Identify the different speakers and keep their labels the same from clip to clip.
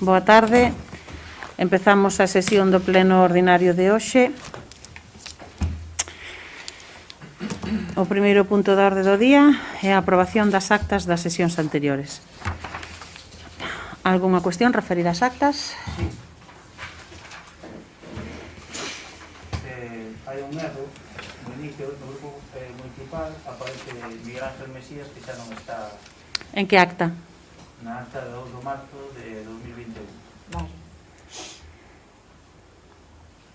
Speaker 1: Boa tarde. Empezamos a sesión do pleno ordinario de hoxe. O primeiro punto da orde do día é a aprobación das actas das sesións anteriores. Algunha cuestión referida ás actas?
Speaker 2: Sí. Hai un erro no inicio do grupo municipal, aparece Miguel Ángel Mesías, que xa non está.
Speaker 1: En que acta?
Speaker 2: Na acta de 2 de marzo de 2021.
Speaker 1: Vale.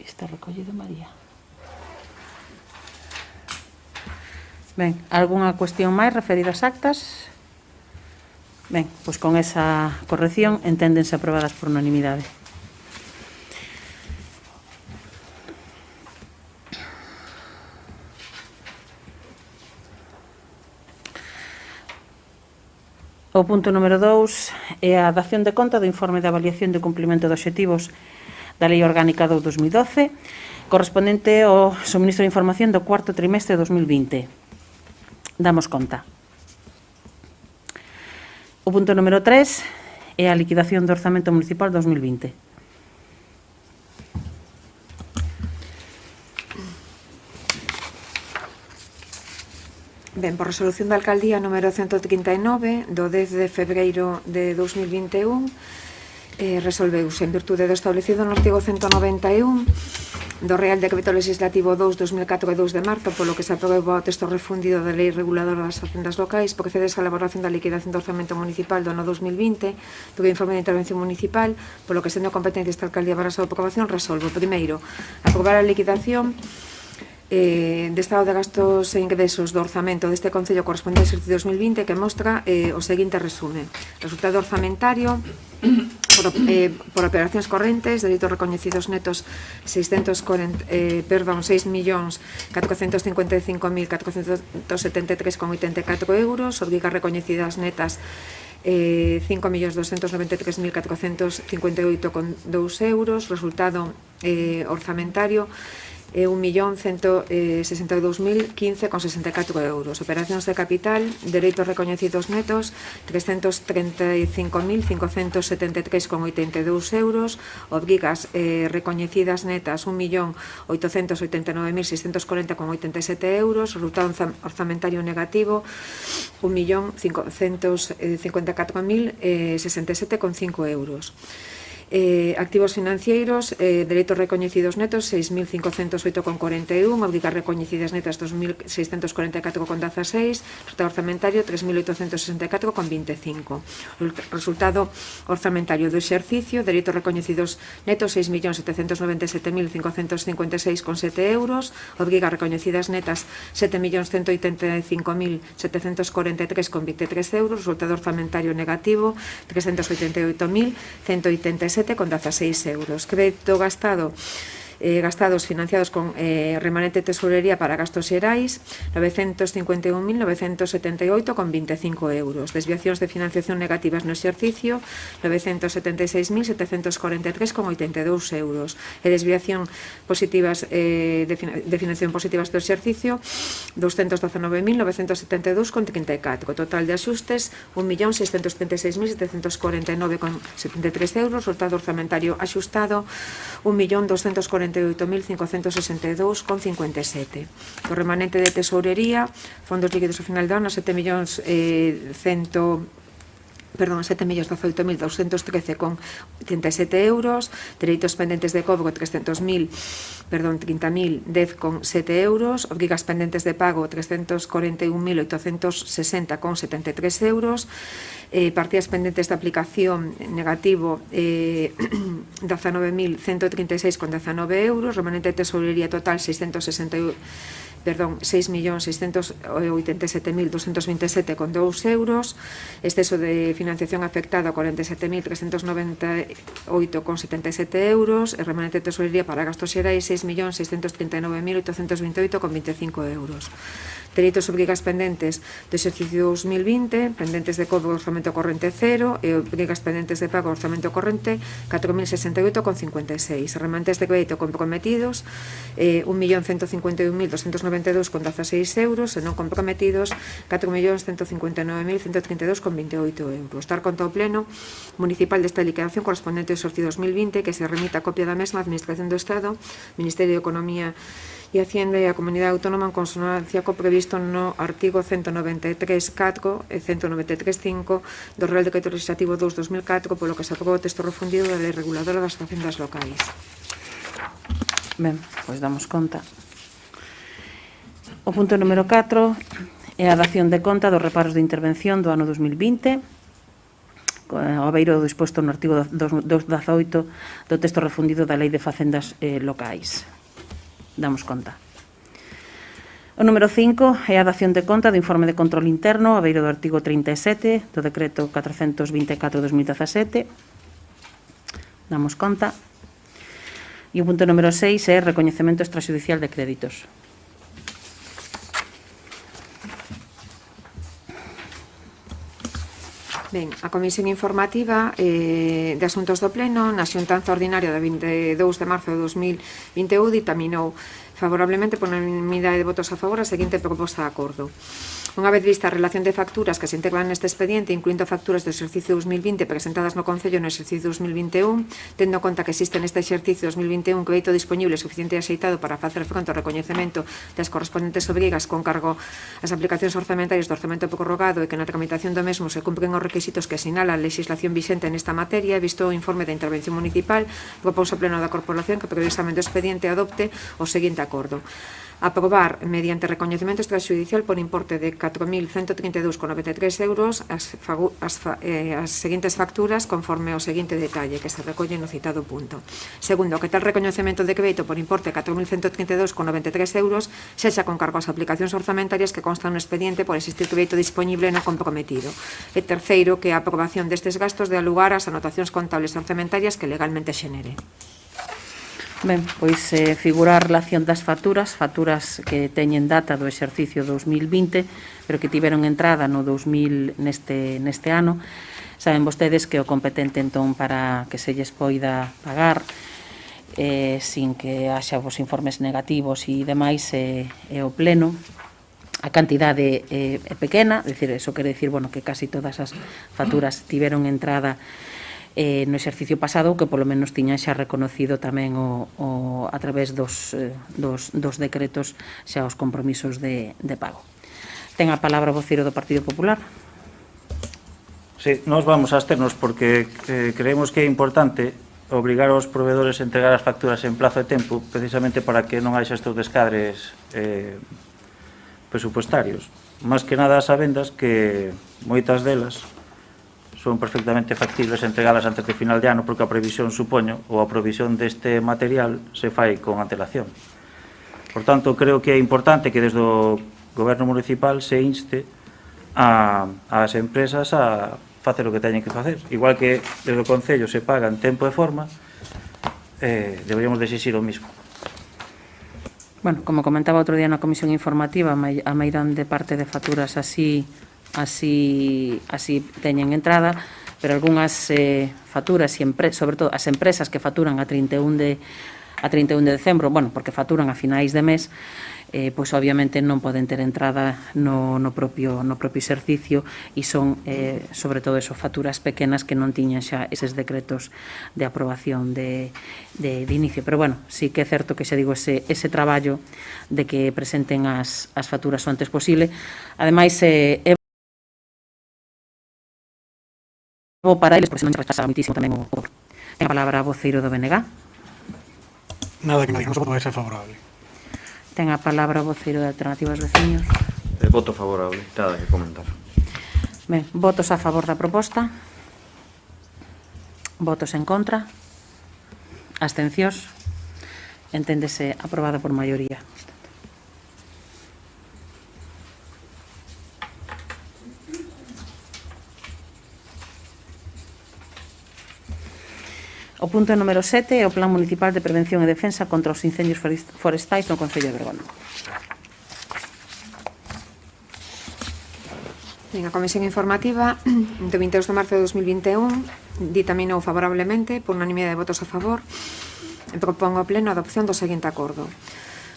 Speaker 1: Está recollido María. Ben, algunha cuestión máis referida ás actas? Ben, pois con esa corrección enténdense aprobadas por unanimidade. O punto número 2 é a dación de conta do informe de avaliación de cumprimento de obxectivos da Lei Orgánica do 2012, correspondente ao suministro de información do cuarto trimestre de 2020. Damos conta. O punto número 3 é a liquidación do orzamento municipal 2020.
Speaker 3: Ben, por resolución da Alcaldía número 139 do 10 de febreiro de 2021 resolveuse en virtude do establecido no artigo 191 do Real Decreto Legislativo 2/2004 e 2 de marzo, polo que se aprobou o texto refundido da Lei Reguladora das Hacendas Locais, procedese a elaboración da liquidación do orzamento municipal do ano 2020 do informe de intervención municipal, polo que sendo competente esta Alcaldía para a súa aprobación, resolvo, primeiro, aprobar a liquidación de estado de gastos e ingresos do orzamento deste Concello correspondente ao exercicio 2020, que mostra o seguinte resumen. Resultado orzamentario por operacións correntes, delitos recoñecidos netos 6.455.473,84 euros, obrigas recoñecidas netas 5.293.458,2 euros, resultado orzamentario 1.162.015,64 euros. Operacións de capital, dereitos recoñecidos netos 335.573,82 euros, obrigas recoñecidas netas 1.889.640,87 euros, resultado orzamentario negativo 1.154.067,5 euros. Activos financeiros, dereitos recoñecidos netos 6.508,41, obrigas recoñecidas netas 2.644,16, resultado orzamentario 3.864,25. Resultado orzamentario do exercicio, dereitos recoñecidos netos 6.797.556,7 euros, obrigas recoñecidas netas 7.185.743,23 euros, resultado orzamentario negativo 388.187,16 euros. Crédito gastados financiados con remanente de tesorería para gastos xerais 951.978,25 euros. Desviacións de financiación negativas no exercicio 976.743,82 euros. E desviación positivas de financiación positivas do exercicio 219.972,34. Total de axustes 1.636.749,73 euros. Resultado orzamentario axustado 1.248.562,57. O remanente de tesourería, fondos líquidos ao final do ano 7.018.213,87 euros, dereitos pendentes de cobro 30.010,7 euros, obrigas pendentes de pago 341.860,73 euros, partidas pendentes de aplicación negativo 19.136,19 euros, remanente de tesourería total 6.687.227,2 euros, exceso de financiación afectada 47.398,77 euros, e remanente de tesourería para gastos xerais 6.639.828,25 euros. dereitos e obrigas pendentes do exercicio 2020, pendentes de cobro do orzamento corrente 0 e obrigas pendentes de pago do orzamento corrente 4.068,56. Remanentes de crédito comprometidos 1.151.292,16 euros e non comprometidos 4.159.132,28 euros. Dar conta ao Pleno Municipal desta liquidación correspondente ao exercicio 2020 que se remita a copia da mesma á Administración do Estado, Ministerio de Economía e Hacienda e a Comunidade Autónoma en consonancia co previsto no artigo 193.4 e 193.5 do Real Decreto Legislativo 2/2004, polo que se aprobou o texto refundido da Lei Reguladora das Facendas Locais.
Speaker 1: Ben, pois damos conta. O punto número 4 é a dación de conta dos reparos de intervención do ano 2020, ao beiro do disposto no artigo 218 do texto refundido da Lei de Facendas Locais. Damos conta. O número 5 é a dación de conta do informe de control interno ao beiro do artigo 37 do decreto 424/2017. Damos conta. E o punto número 6 é recoñecemento extrajudicial de créditos.
Speaker 3: Ben, a Comisión Informativa de Asuntos do Pleno na xuntanza ordinaria de 22 de marzo de 2021 ditaminou favorablemente por unanimidade de votos a favor a seguinte proposta de acordo. Unha vez vista a relación de facturas que se integran neste expediente, incluindo facturas do exercicio 2020 presentadas no Concello no exercicio 2021, tendo en conta que existe neste exercicio 2021 crédito disponible suficiente e axeitado para facer fronte ao recoñecemento das correspondentes obrigas con cargo ás aplicacións orzamentarias do orzamento prorrogado e que na tramitación do mesmo se cumpren os requisitos que sinala a legislación vixente nesta materia, visto o informe de intervención municipal, propouso o Pleno da Corporación que previsamente o expediente adopte o seguinte acordo. Aprobar mediante recoñecemento extrajudicial por importe de 4.132,93 euros as seguintes facturas conforme ao seguinte detalle que se recolle no citado punto. Segundo, que tal recoñecemento de crédito por importe de 4.132,93 euros sexa con cargo ás aplicacións orzamentarias que constan no expediente por existir crédito disponible non comprometido. E terceiro, que a aprobación destes gastos dea lugar ás anotacións contables orzamentarias que legalmente xenere.
Speaker 1: Ben, pois figura a relación das facturas que teñen data do exercicio 2020, pero que tiveron entrada no 2000 neste ano. Saben vostedes que o competente entón para que se lles poida pagar sin que haxa os informes negativos e demais é o Pleno. A cantidade é pequena, é dicir, eso quere dicir, bueno, que casi todas as facturas tiveron entrada no exercicio pasado, que polo menos tiñan xa reconocido tamén a través dos decretos xa os compromisos de pago. Ten a palabra o voceiro do Partido Popular.
Speaker 2: Sí, nós vamos a absternos porque creemos que é importante obrigar aos proveedores a entregar as facturas en plazo de tempo, precisamente para que non haxa estes descadres presupuestarios. Más que nada as sabendas que moitas delas son perfectamente factibles entregalas antes de final de ano porque a previsión, supoño, ou a provisión deste material se fai con antelación. Por tanto, creo que é importante que desde o Goberno Municipal se inste ás empresas a facer o que teñen que facer. Igual que desde o Concello se paga en tempo e forma, deberíamos de exixir o mismo.
Speaker 1: Bueno, como comentaba outro día na Comisión Informativa, a meirande parte de facturas así teñen entrada, pero algunhas facturas, sobre todo as empresas que facturan a 31 de decembro, bueno, porque facturan a finais de mes, pois obviamente non poden ter entrada no propio exercicio e son, sobre todo, facturas pequenas que non tiñan xa eses decretos de aprobación de inicio. Pero, bueno, sí que é certo que xa digo ese traballo de que presenten as facturas o antes posible. Ademais, para eles, porque senón se retrasa muitísimo tamén o cobro. Ten a palabra o voceiro do BNG.
Speaker 4: Nada que me diga, o voto vai ser favorable.
Speaker 1: Ten a palabra o voceiro de Alternativas Veciños.
Speaker 5: Voto favorable, nada que comentar.
Speaker 1: Ben, votos a favor da proposta. Votos en contra. Abstencións. Enténdese aprobada por maioría. O punto número 7 é o Plan Municipal de Prevención e Defensa contra os Incendios Forestais no Concello de Bergondo.
Speaker 3: Ben, a Comisión Informativa do 22 de marzo de 2021 ditaminou favorablemente por unanimidade de votos a favor e propón ao Pleno a adopción do seguinte acordo.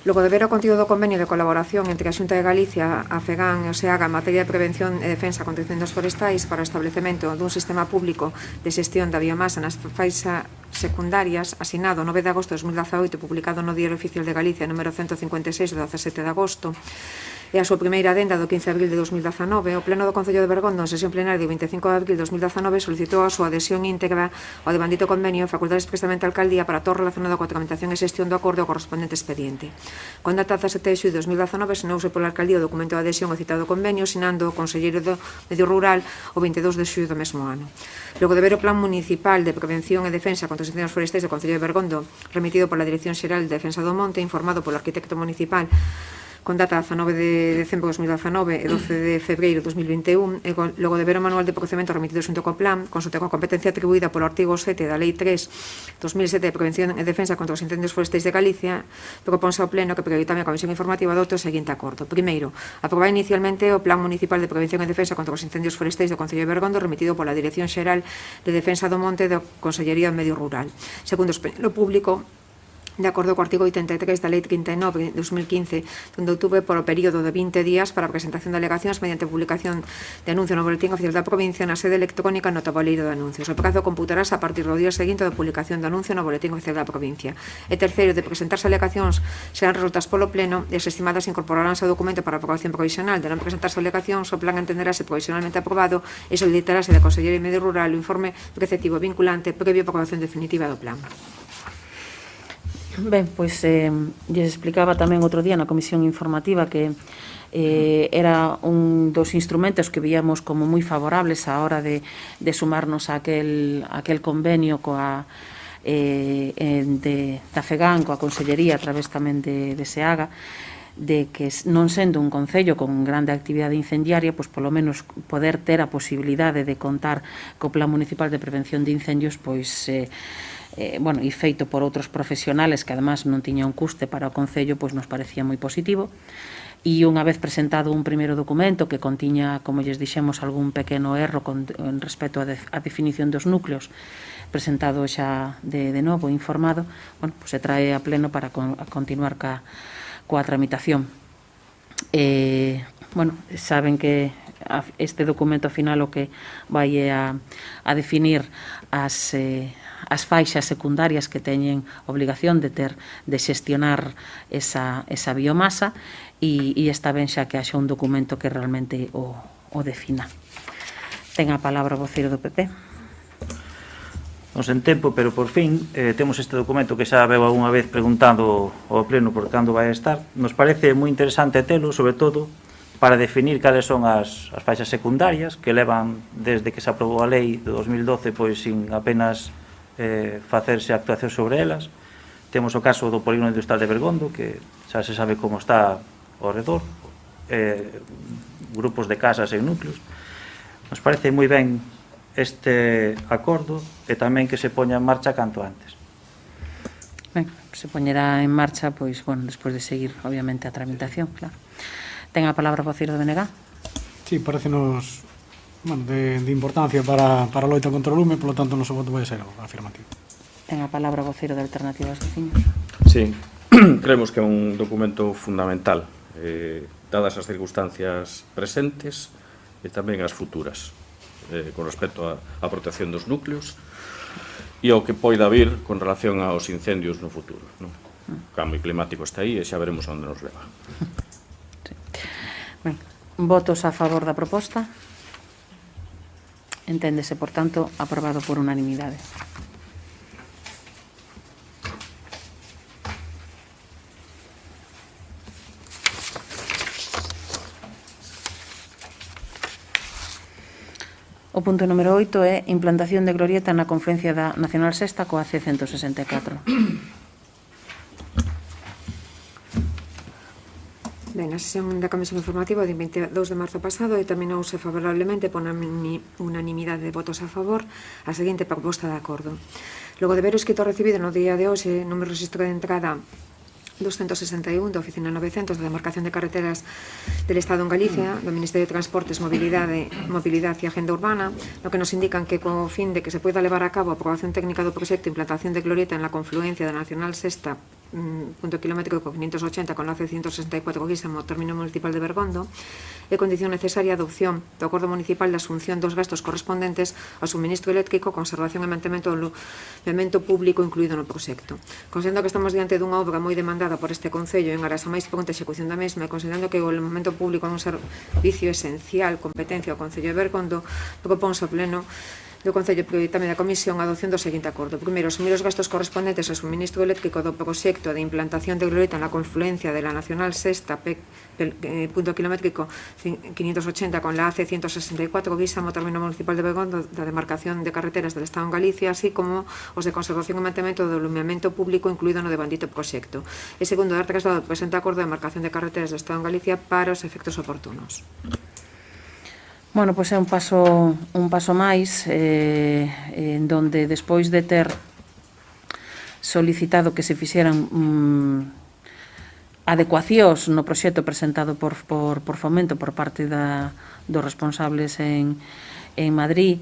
Speaker 3: Logo de ver o contido do convenio de colaboración entre a Xunta de Galicia, a FEGAN e o SEAGA en materia de prevención e defensa contra incendios forestais para o establecemento dun sistema público de xestión da biomasa nas faixas secundarias, asinado o 9 de agosto de 2018, publicado no Diario Oficial de Galicia, número 156, do 17 de agosto, e a súa primeira adenda do 15 de abril de 2019, o Pleno do Concello de Bergondo, en sesión plenaria do 25 de abril de 2019, solicitou a súa adhesión íntegra ao devandito convenio e facultades expresamente a Alcaldía para todo relacionado coa tramitación e xestión do acordo ao correspondente expediente. Con data 17 de xullo de 2019, asinouse pola Alcaldía o documento de adhesión ao citado convenio, sinando o Conselleiro do Medio Rural o 22 de xullo do mesmo ano. Logo de ver o Plan Municipal de Prevención e Defensa contra os Incendios Forestais do Concello de Bergondo, remitido pola Dirección Xeral de Defensa do Monte, informado polo arquitecto municipal, con data 19 de decembro de 2019 e 12 de febreiro de 2021, e logo de ver o manual de procedimento remitido xunto co plan, consulta coa competencia atribuída polo artigo 7 da Lei 3/2007 de Prevención e Defensa contra os Incendios Forestais de Galicia, proponse ao Pleno que prioritame a Comisión Informativa adopte o seguinte acordo. Primeiro, aprobar inicialmente o Plan Municipal de Prevención e Defensa contra os Incendios Forestais do Concello de Bergondo, remitido pola Dirección Xeral de Defensa do Monte da Consellería do Medio Rural. Segundo, o público, de acordo co artigo 83 da Lei 39 de 2015, donde outubro por o período de 20 días para a presentación de alegacións mediante publicación de anuncio no Boletín Oficial da Provincia na sede electrónica no tabuleiro de anuncios. O prazo computarás a partir do día seguinte da publicación do anuncio no Boletín Oficial da Provincia. E terceiro, de presentarse alegacións serán resoltas polo Pleno e as estimadas incorporaránse ao documento para aprobación provisional. De non presentarse alegacións, o plan entenderase provisionalmente aprobado e solicitarase da Consellería de Medio Rural o informe preceptivo vinculante previo a aprobación definitiva do plan.
Speaker 1: Ben, pois lles explicaba tamén outro día na Comisión Informativa que era un dos instrumentos que víamos como moi favorables á hora de sumarnos a aquel convenio coa da FEGAN, coa Consellería, a través tamén de SEAGA, de que non sendo un concello con grande actividade incendiaria, pois polo menos poder ter a posibilidade de contar co Plan Municipal de Prevención de Incendios, pois bueno, e feito por outros profesionales que además non tiña un custe para o Concello, pois nos parecía moi positivo. E unha vez presentado un primeiro documento que contiña, como lles dixemos, algún pequeno erro en respecto á definición dos núcleos, presentado xa de novo, informado, bueno, pois se trae a pleno para continuar coa tramitación. Bueno, saben que este documento final o que vai a definir as faixas secundarias que teñen obligación de xestionar esa biomasa e está ben xa que haxa un documento que realmente o defina. Ten a palabra o voceiro do PP.
Speaker 2: Non sen tempo, pero por fin temos este documento que xa veo algunha vez preguntando ao Pleno por cando vai estar. Nos parece moi interesante telo, sobre todo, para definir cales son as faixas secundarias que levan desde que se aprobou a lei de 2012 pois sin apenas facerse actuación sobre elas. Temos o caso do polígono industrial de Bergondo, que xa se sabe como está ao redor, grupos de casas e núcleos. Nos parece moi ben este acordo e tamén que se poña en marcha canto antes.
Speaker 1: Ben, se poñerá en marcha, pois, bueno, despois de seguir, obviamente, a tramitación, claro. Ten a palabra o voceiro do BNG.
Speaker 4: Sí, parecenos de importancia para a loita contra o lume, polo tanto, o noso voto vai ser afirmativo.
Speaker 1: Ten a palabra o voceiro de Alternativas Veciños.
Speaker 5: Sí, creemos que é un documento fundamental, dadas as circunstancias presentes e tamén as futuras, con respecto á protección dos núcleos e ao que poida vir con relación aos incendios no futuro. O cambio climático está aí e xa veremos onde nos leva.
Speaker 1: Ben, votos a favor da proposta. Enténdese, por tanto, aprobado por unanimidade. O punto número 8 é implantación de glorieta na Conferencia da Nacional Sexta coa C164.
Speaker 3: Ben, a sesión da Comisión Informativa do 22 de marzo pasado determinouse favorablemente por unanimidade de votos a favor a seguinte proposta de acordo. Logo de ver o escrito recibido no día de hoxe, número de registro de entrada 261 da Oficina 900 da Demarcación de Carreteras del Estado en Galicia, do Ministerio de Transportes, Mobilidade e Agenda Urbana, no que nos indican que co fin de que se poida levar a cabo a aprobación técnica do proxecto de implantación de glorieta en la confluencia da Nacional Sexta punto kilométrico 580 con la C164 Guísamo, término municipal de Bergondo, é condición necesaria a adopción do acordo municipal de asunción dos gastos correspondentes ao suministro eléctrico, conservación e mantemento do alumeamento público incluído no proxecto. Considerando que estamos diante dunha obra moi demandada por este Concello en aras a máis pronta execución da mesma e considerando que o alumeamento público é un servicio esencial, competencia ao Concello de Bergondo, proponse ao Pleno do Concello prioritame da Comisión a adopción do seguinte acordo. Primeiro, asumir os gastos correspondentes ao suministro eléctrico do proxecto de implantación de glorieta na confluencia de la Nacional Sexta punto kilométrico 580 con la AC164 Guísamo, término municipal de Bergondo da Demarcación de Carreteras del Estado en Galicia, así como os de conservación e mantemento do alumeamento público incluído no devandito proxecto. E segundo, dar traslado do presente acordo de Demarcación de Carreteras do Estado en Galicia para os efectos oportunos.
Speaker 1: Bueno, pois é un paso máis en donde despois de ter solicitado que se fixeran adecuacións no proxecto presentado por Fomento por parte dos responsables en Madrid,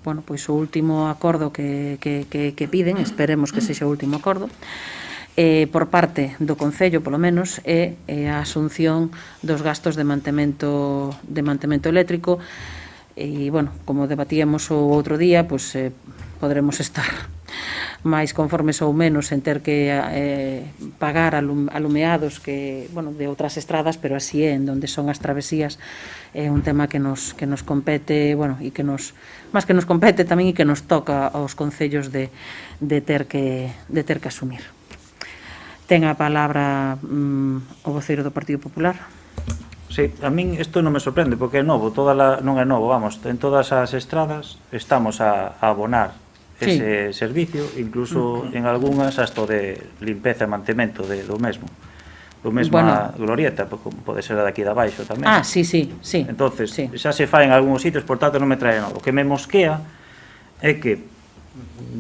Speaker 1: bueno, pois o último acordo que piden, esperemos que sexa o último acordo, por parte do Concello, polo menos, é a asunción dos gastos de mantemento eléctrico e, bueno, como debatíamos o outro día, pois poderemos estar máis conformes ou menos en ter que pagar alumeados que, bueno, de outras estradas, pero así é, en donde son as travesías, é un tema que nos compete, bueno, e que máis que nos compete tamén e que nos toca aos concellos de ter que asumir. Ten a palabra o voceiro do Partido Popular.
Speaker 2: Sí, a min isto non me sorprende porque é novo, non é novo, vamos, en todas as estradas estamos a abonar ese servicio, incluso en algunhas hasta de limpeza e mantemento do mesmo. Do mesma glorieta, como pode ser a daqui de abaixo tamén.
Speaker 1: Ah, sí.
Speaker 2: Entonces, xa se fai en algúns sitios, por tanto non me trae novo. O que me mosquea é que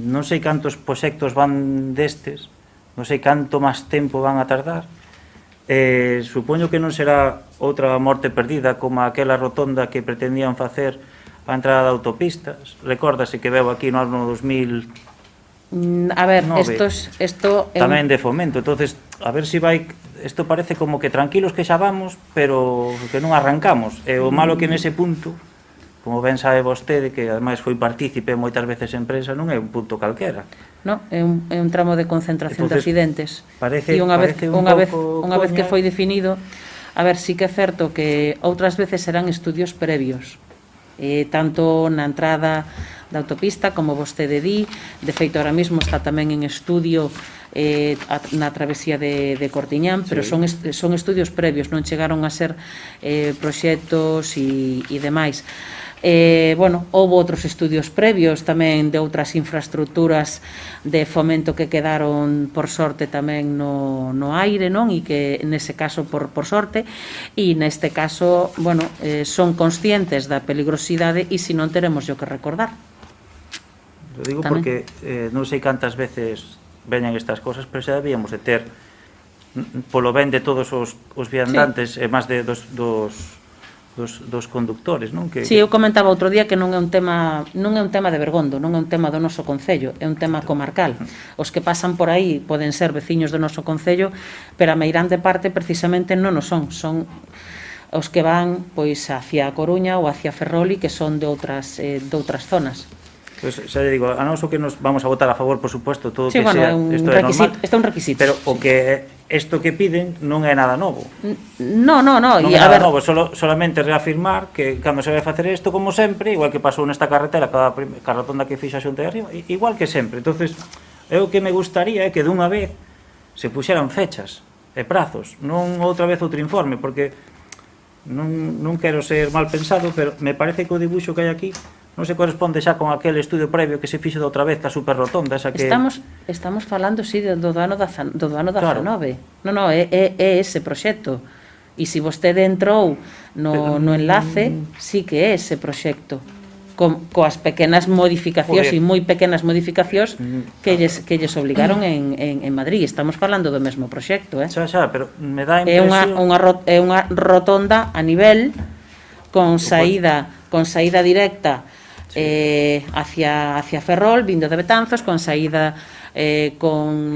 Speaker 2: non sei cantos proxectos van destes, non sei canto máis tempo van a tardar. Supoño que non será outra morte perdida como aquela rotonda que pretendían facer a entrada de autopistas. Recórdase que veo aquí no ano 2000.
Speaker 1: A ver, isto
Speaker 2: tamén de Fomento. Entonces, a ver se vai. Isto parece como que tranquilos que xa vamos, pero que non arrancamos. E o malo que nese punto, como ben sabe vostede, que ademais foi partícipe moitas veces en prensa, non é un punto calquera.
Speaker 1: No, é un tramo de concentración de accidentes.
Speaker 2: E
Speaker 1: unha vez que foi definido, a ver, sí que é certo que outras veces serán estudios previos, tanto na entrada da autopista, como vostede di, de feito, ahora mesmo está tamén en estudio na travesía de Cortiñán, pero son estudios previos, non chegaron a ser proxectos e demais. Bueno, houve outros estudios previos tamén de outras infraestructuras de Fomento que quedaron por sorte tamén no aire, non? E que nese caso por sorte, e neste caso, bueno, son conscientes da peligrosidade e se non teremos o que recordar.
Speaker 2: Lo digo tamén porque non sei cantas veces veñan estas cosas, pero xa debíamos de ter polo ben de todos os viandantes e máis de dos conductores, non?
Speaker 1: Si, eu comentaba outro día que non é un tema de Bergondo, non é un tema do noso concello, é un tema comarcal. Os que pasan por aí poden ser veciños do noso concello, pero a meirande parte precisamente non o son os que van pois hacia a Coruña ou hacia Ferrol que son de outras zonas.
Speaker 2: Pues xa digo, a nós o que nos vamos a votar a favor, por supuesto, todo o que sea,
Speaker 1: isto é normal. Isto é un requisito.
Speaker 2: Pero o que isto que piden non é nada novo.
Speaker 1: Non
Speaker 2: é nada novo, solamente reafirmar que cando se vai facer isto, como sempre, igual que pasou nesta carretera, cada rotonda que fixa a xunta de arriba, igual que sempre. Entonces, o que me gustaría é que dunha vez se puxeran fechas e prazos, non outra vez outro informe, porque non quero ser mal pensado, pero me parece que o dibuixo que hai aquí non se corresponde xa con aquele estudio previo que se fixo de outra vez ca superrotonda esa que...
Speaker 1: Estamos falando, sí, do ano 19. Non, é ese proxecto. E se vostede entrou no enlace, sí que é ese proxecto. coas pequenas modificacións
Speaker 2: Joder.
Speaker 1: e moi pequenas modificacións que lles obligaron en Madrid. Estamos falando do mesmo proxecto,
Speaker 2: Xa, pero me dá a
Speaker 1: É
Speaker 2: impresión...
Speaker 1: é unha rotonda a nivel con saída directa hacia Ferrol, vindo de Betanzos, con saída tamén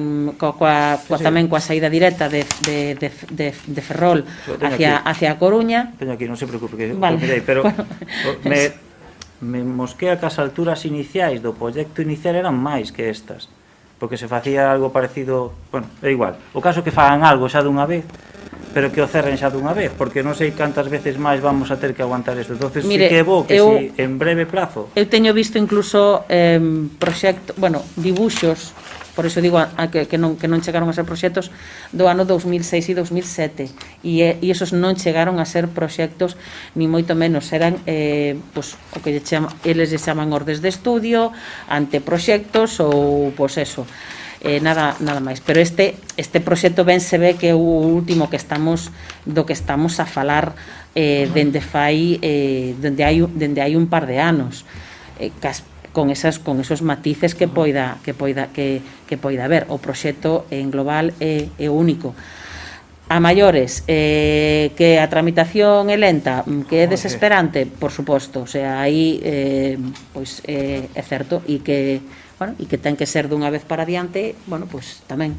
Speaker 1: coa saída directa de Ferrol hacia a Coruña.
Speaker 2: Teño aquí, non se preocupe, que
Speaker 1: Vale.
Speaker 2: mirei, pero
Speaker 1: Bueno,
Speaker 2: me mosquea que as alturas iniciais do proxecto inicial eran máis que estas, porque se facía algo parecido, bueno, é igual. O caso que fagan algo xa dunha vez, pero que o cerren xa dunha vez, porque non sei cantas veces máis vamos a ter que aguantar isto. Entonces,
Speaker 1: Mire,
Speaker 2: sí que é bo que
Speaker 1: eu-
Speaker 2: si en breve plazo.
Speaker 1: Eu teño visto incluso dibuxos, por iso digo que non chegaron a ser proxectos do ano 2006 e 2007, e esos non chegaron a ser proxectos ni moito menos, eran o que eles lle chaman ordes de estudio, anteproxectos ou nada máis. Pero este proxecto ben se ve que é o último que estamos a falar dende hai un par de anos, con esos matices que poida haber. O proxecto en global é único. A maiores, que a tramitación é lenta, que é desesperante, por suposto, o sea, aí pois é certo, e que ten que ser dunha vez para diante, tamén.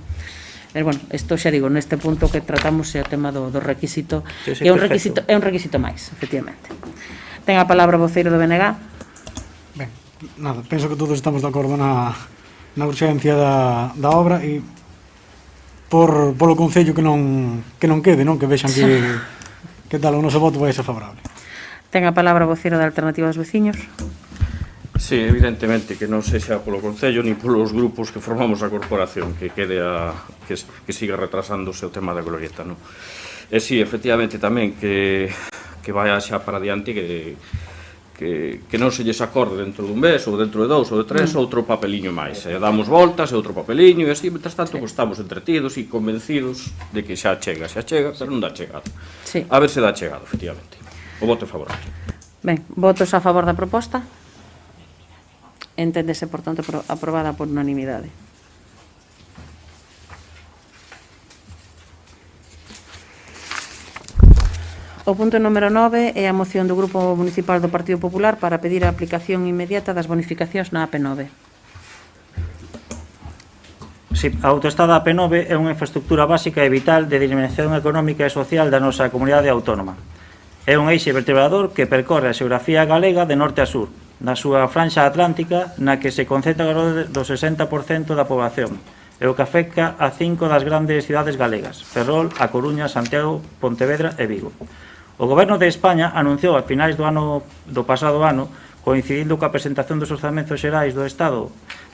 Speaker 1: Pero isto xa digo, neste punto que tratamos é o tema do requisito,
Speaker 2: Sí,
Speaker 1: que é un
Speaker 2: perfecto.
Speaker 1: requisito máis, efectivamente. Ten a palabra o voceiro do BNG.
Speaker 4: Ben, nada, penso que todos estamos de acordo na urxencia da obra e polo Concello que non quede, non? Que vexan que tal o noso voto vai ser favorable.
Speaker 1: Ten a palabra o voceiro da Alternativa dos Veciños.
Speaker 5: Sí, evidentemente que non sexa polo Concello ni polos grupos que formamos a corporación que siga retrasándose o tema da glorieta, non? E si, efectivamente, tamén que vaya xa para diante que non se lles acorde dentro dun mes ou dentro de 2 ou de 3 outro papeliño máis, damos voltas e outro papeliño e así, mentras tanto, estamos entretidos e convencidos de que xa chega, pero non dá chegado.
Speaker 1: Sí.
Speaker 5: A ver se dá chegado, efectivamente. O voto é favorable.
Speaker 1: Ben, votos a favor da proposta. Enténdese, por tanto, aprobada por unanimidade. O punto número 9 é a moción do Grupo Municipal do Partido Popular para pedir a aplicación inmediata das bonificacións na AP9.
Speaker 2: Si, a autoestrada AP9 é unha infraestructura básica e vital de dinamización económica e social da nosa comunidade autónoma. É un eixe vertebrador que percorre a xeografía galega de norte a sur, na súa franxa atlántica, na que se concentra do 60% da poboación, e o que afecta a 5 das grandes cidades galegas, Ferrol, A Coruña, Santiago, Pontevedra e Vigo. O Goberno de España anunciou a finais do pasado ano, coincidindo coa presentación dos orzamentos xerais do Estado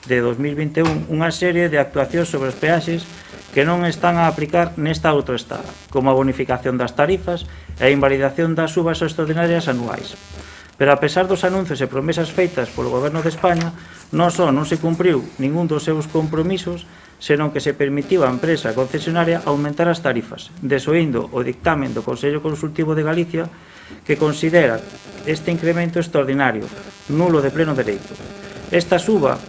Speaker 2: de 2021, unha serie de actuacións sobre os peaxes que non están a aplicar nesta autoestrada, como a bonificación das tarifas e a invalidación das subas extraordinarias anuais. Pero a pesar dos anuncios e promesas feitas polo Goberno de España, non só non se cumpriu ningún dos seus compromisos, senón que se permitiu á empresa concesionaria aumentar as tarifas, desoindo o dictamen do Consello Consultivo de Galicia, que considera este incremento extraordinario, nulo de pleno dereito. Esta suba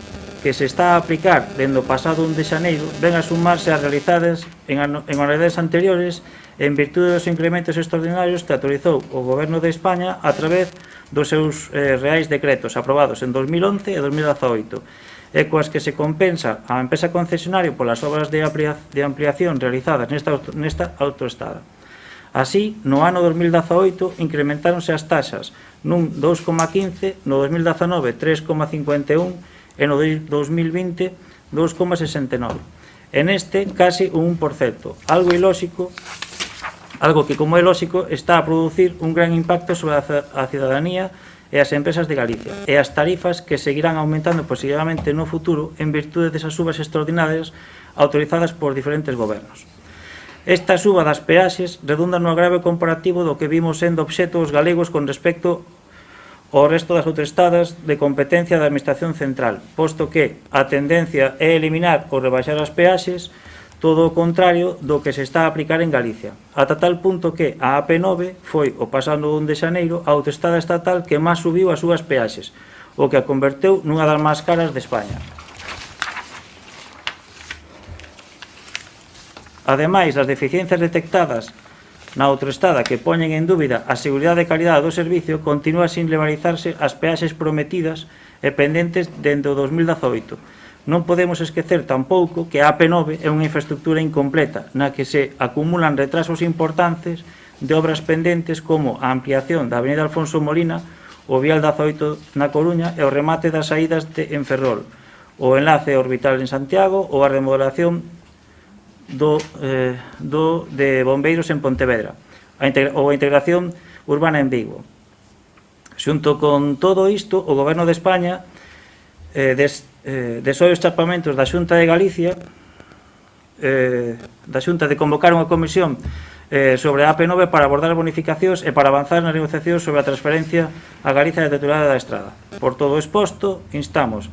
Speaker 2: que se está a aplicar dende o pasado 1 de xaneiro ven a sumarse as realizadas en anualidades anteriores en virtude dos incrementos extraordinarios que autorizou o Goberno de España a través dos seus reais decretos aprobados en 2011 e 2018, e coas que se compensa a empresa concesionaria polas obras de ampliación realizadas nesta autoestrada. Así, no ano 2018 incrementáronse as taxas nun 2,15, no 2019 3,51 e no 2020 2,69. En este, casi un 1%, algo que, como é lóxico, está a producir un gran impacto sobre a cidadanía e as empresas de Galicia, e as tarifas que seguirán aumentando posiblemente no futuro en virtude desas subas extraordinarias autorizadas por diferentes gobernos. Esta suba das peaxes redunda no agrave comparativo do que vimos sendo obxecto os galegos con respecto ao resto das autoestradas de competencia da Administración Central, posto que a tendencia é eliminar ou rebaixar as peaxes todo o contrario do que se está a aplicar en Galicia, ata tal punto que a AP9 foi, o pasado 1 de xaneiro, a autoestrada estatal que máis subiu as súas peaxes, o que a converteu nunha das máis caras de España. Ademais das deficiencias detectadas na autoestrada que poñen en dúbida a seguridade e calidade do servicio, continúa sin legalizarse as peaxes prometidas e pendentes dende o 2018. Non podemos esquecer tampouco que a AP9 é unha infraestructura incompleta na que se acumulan retrasos importantes de obras pendentes como a ampliación da avenida Alfonso Molina, o vial da 18 na Coruña e o remate das saídas en Ferrol, o enlace orbital en Santiago ou a remodelación de bombeiros en Pontevedra ou a integración urbana en Vigo. Xunto con todo isto, o Goberno de España desoi os chapamentos da Xunta de Galicia da Xunta de convocar unha comisión sobre a AP9 para abordar as bonificacións e para avanzar nas negociacións sobre a transferencia a Galicia da titularidade da estrada. Por todo o exposto, instamos: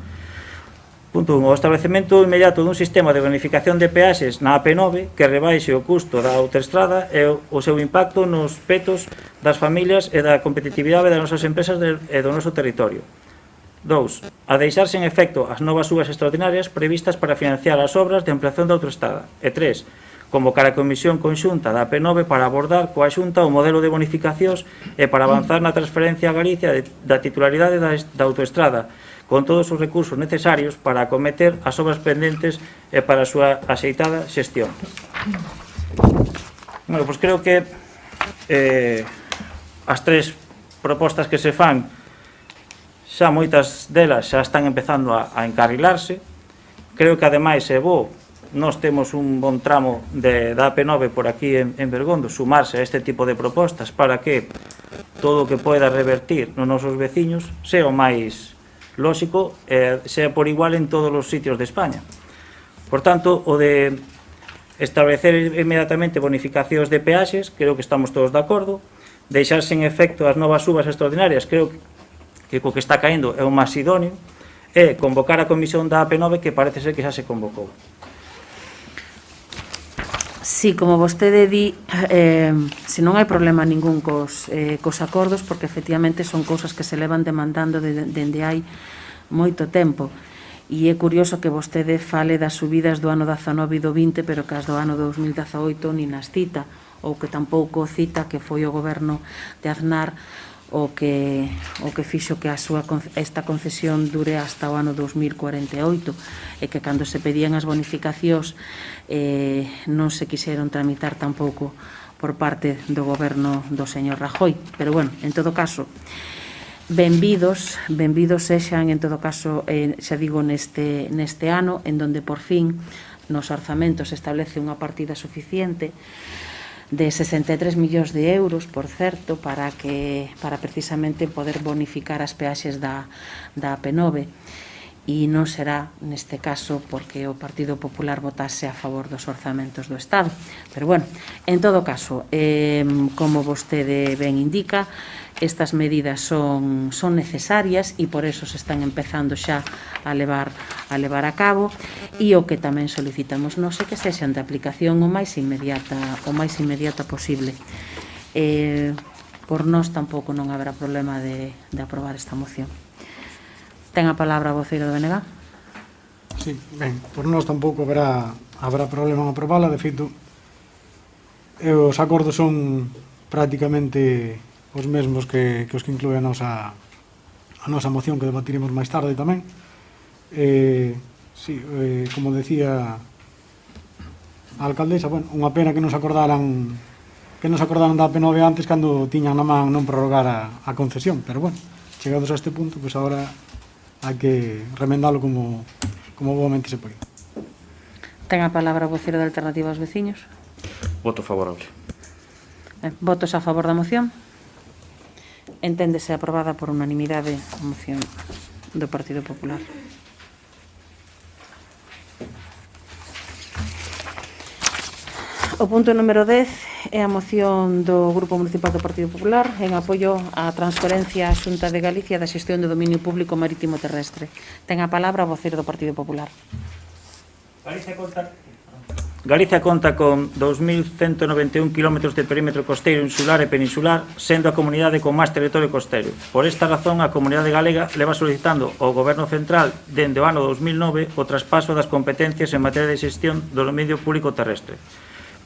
Speaker 2: punto 1. O establecemento inmediato dun sistema de bonificación de peaxes na AP9 que rebaixe o custo da autoestrada e o seu impacto nos petos das familias e da competitividade das nosas empresas e do noso territorio. 2. A deixar sen efecto as novas subas extraordinarias previstas para financiar as obras de ampliación da autoestrada. E 3. Convocar a Comisión Conxunta da AP9 para abordar coa Xunta o modelo de bonificacións e para avanzar na transferencia a Galicia da titularidade da autoestrada, con todos os recursos necesarios para acometer as obras pendentes e para a súa axeitada xestión. Bueno, pois creo que as tres propostas que se fan, xa moitas delas xa están empezando a encarrilarse. Creo que ademais é bo, nós temos un bon tramo da AP9 por aquí en Bergondo, sumarse a este tipo de propostas para que todo o que poida revertir nos nosos veciños sea o máis lóxico e sea por igual en todos os sitios de España. Por tanto, o de establecer inmediatamente bonificacións de peaxes, creo que estamos todos de acordo. Deixar sen efecto as novas subas extraordinarias, creo que co que está caendo é o máis idóneo, e convocar a comisión da AP9, que parece ser que xa se convocou.
Speaker 1: Sí, como vostede di, se non hai problema ningún cos acordos, porque efectivamente son cousas que se levan demandando dende hai moito tempo. E é curioso que vostede fale das subidas do ano 19 e do 20, pero que as do ano 2018 nin as cita, ou que tampouco cita que foi o goberno de Aznar o que fixo que esta concesión dure hasta o ano 2048 e que cando se pedían as bonificacións non se quixeron tramitar tampouco por parte do goberno do señor Rajoy. Pero bueno, en todo caso, benvidos sexan, en todo caso, xa digo, neste ano, en donde por fin nos orzamentos establece unha partida suficiente de 63 millóns de euros, por certo, para precisamente poder bonificar as peaxes da AP9, e non será neste caso porque o Partido Popular votase a favor dos orzamentos do Estado. Pero bueno, en todo caso, como vostede ben indica, estas medidas son necesarias e por eso se están empezando xa a levar a cabo, e o que tamén solicitamos nós é que sexan de aplicación o máis inmediata posible. Por nós tampouco non haberá problema de aprobar esta moción. Ten a palabra a voceiro do BNG.
Speaker 4: Sí, ben, por nós tampouco haberá problema en aprobala. De feito, os acordos son prácticamente os mesmos que os que inclúe a nosa moción, que debatiremos máis tarde tamén. Sí, como decía a alcaldesa, bueno, unha pena que nos acordaran da AP9 antes, cando tiñan na man non prorrogar a concesión, pero bueno, chegados a este punto, pois agora hai que remendalo como boamente se pode.
Speaker 1: Ten a palabra o voceiro da Alternativa aos Veciños.
Speaker 5: Voto favorable.
Speaker 1: Votos a favor da moción. Enténdese aprobada por unanimidade a moción do Partido Popular. O punto número 10 é a moción do Grupo Municipal do Partido Popular en apoio á transferencia á Xunta de Galicia da xestión do dominio público marítimo terrestre. Ten a palabra o voceiro do Partido Popular.
Speaker 2: Galicia conta... Galicia conta con 2.191 km de perímetro costeiro insular e peninsular, sendo a comunidade con máis territorio costeiro. Por esta razón, a comunidade galega leva solicitando ao Goberno Central dende o ano 2009 o traspaso das competencias en materia de xestión do dominio público terrestre.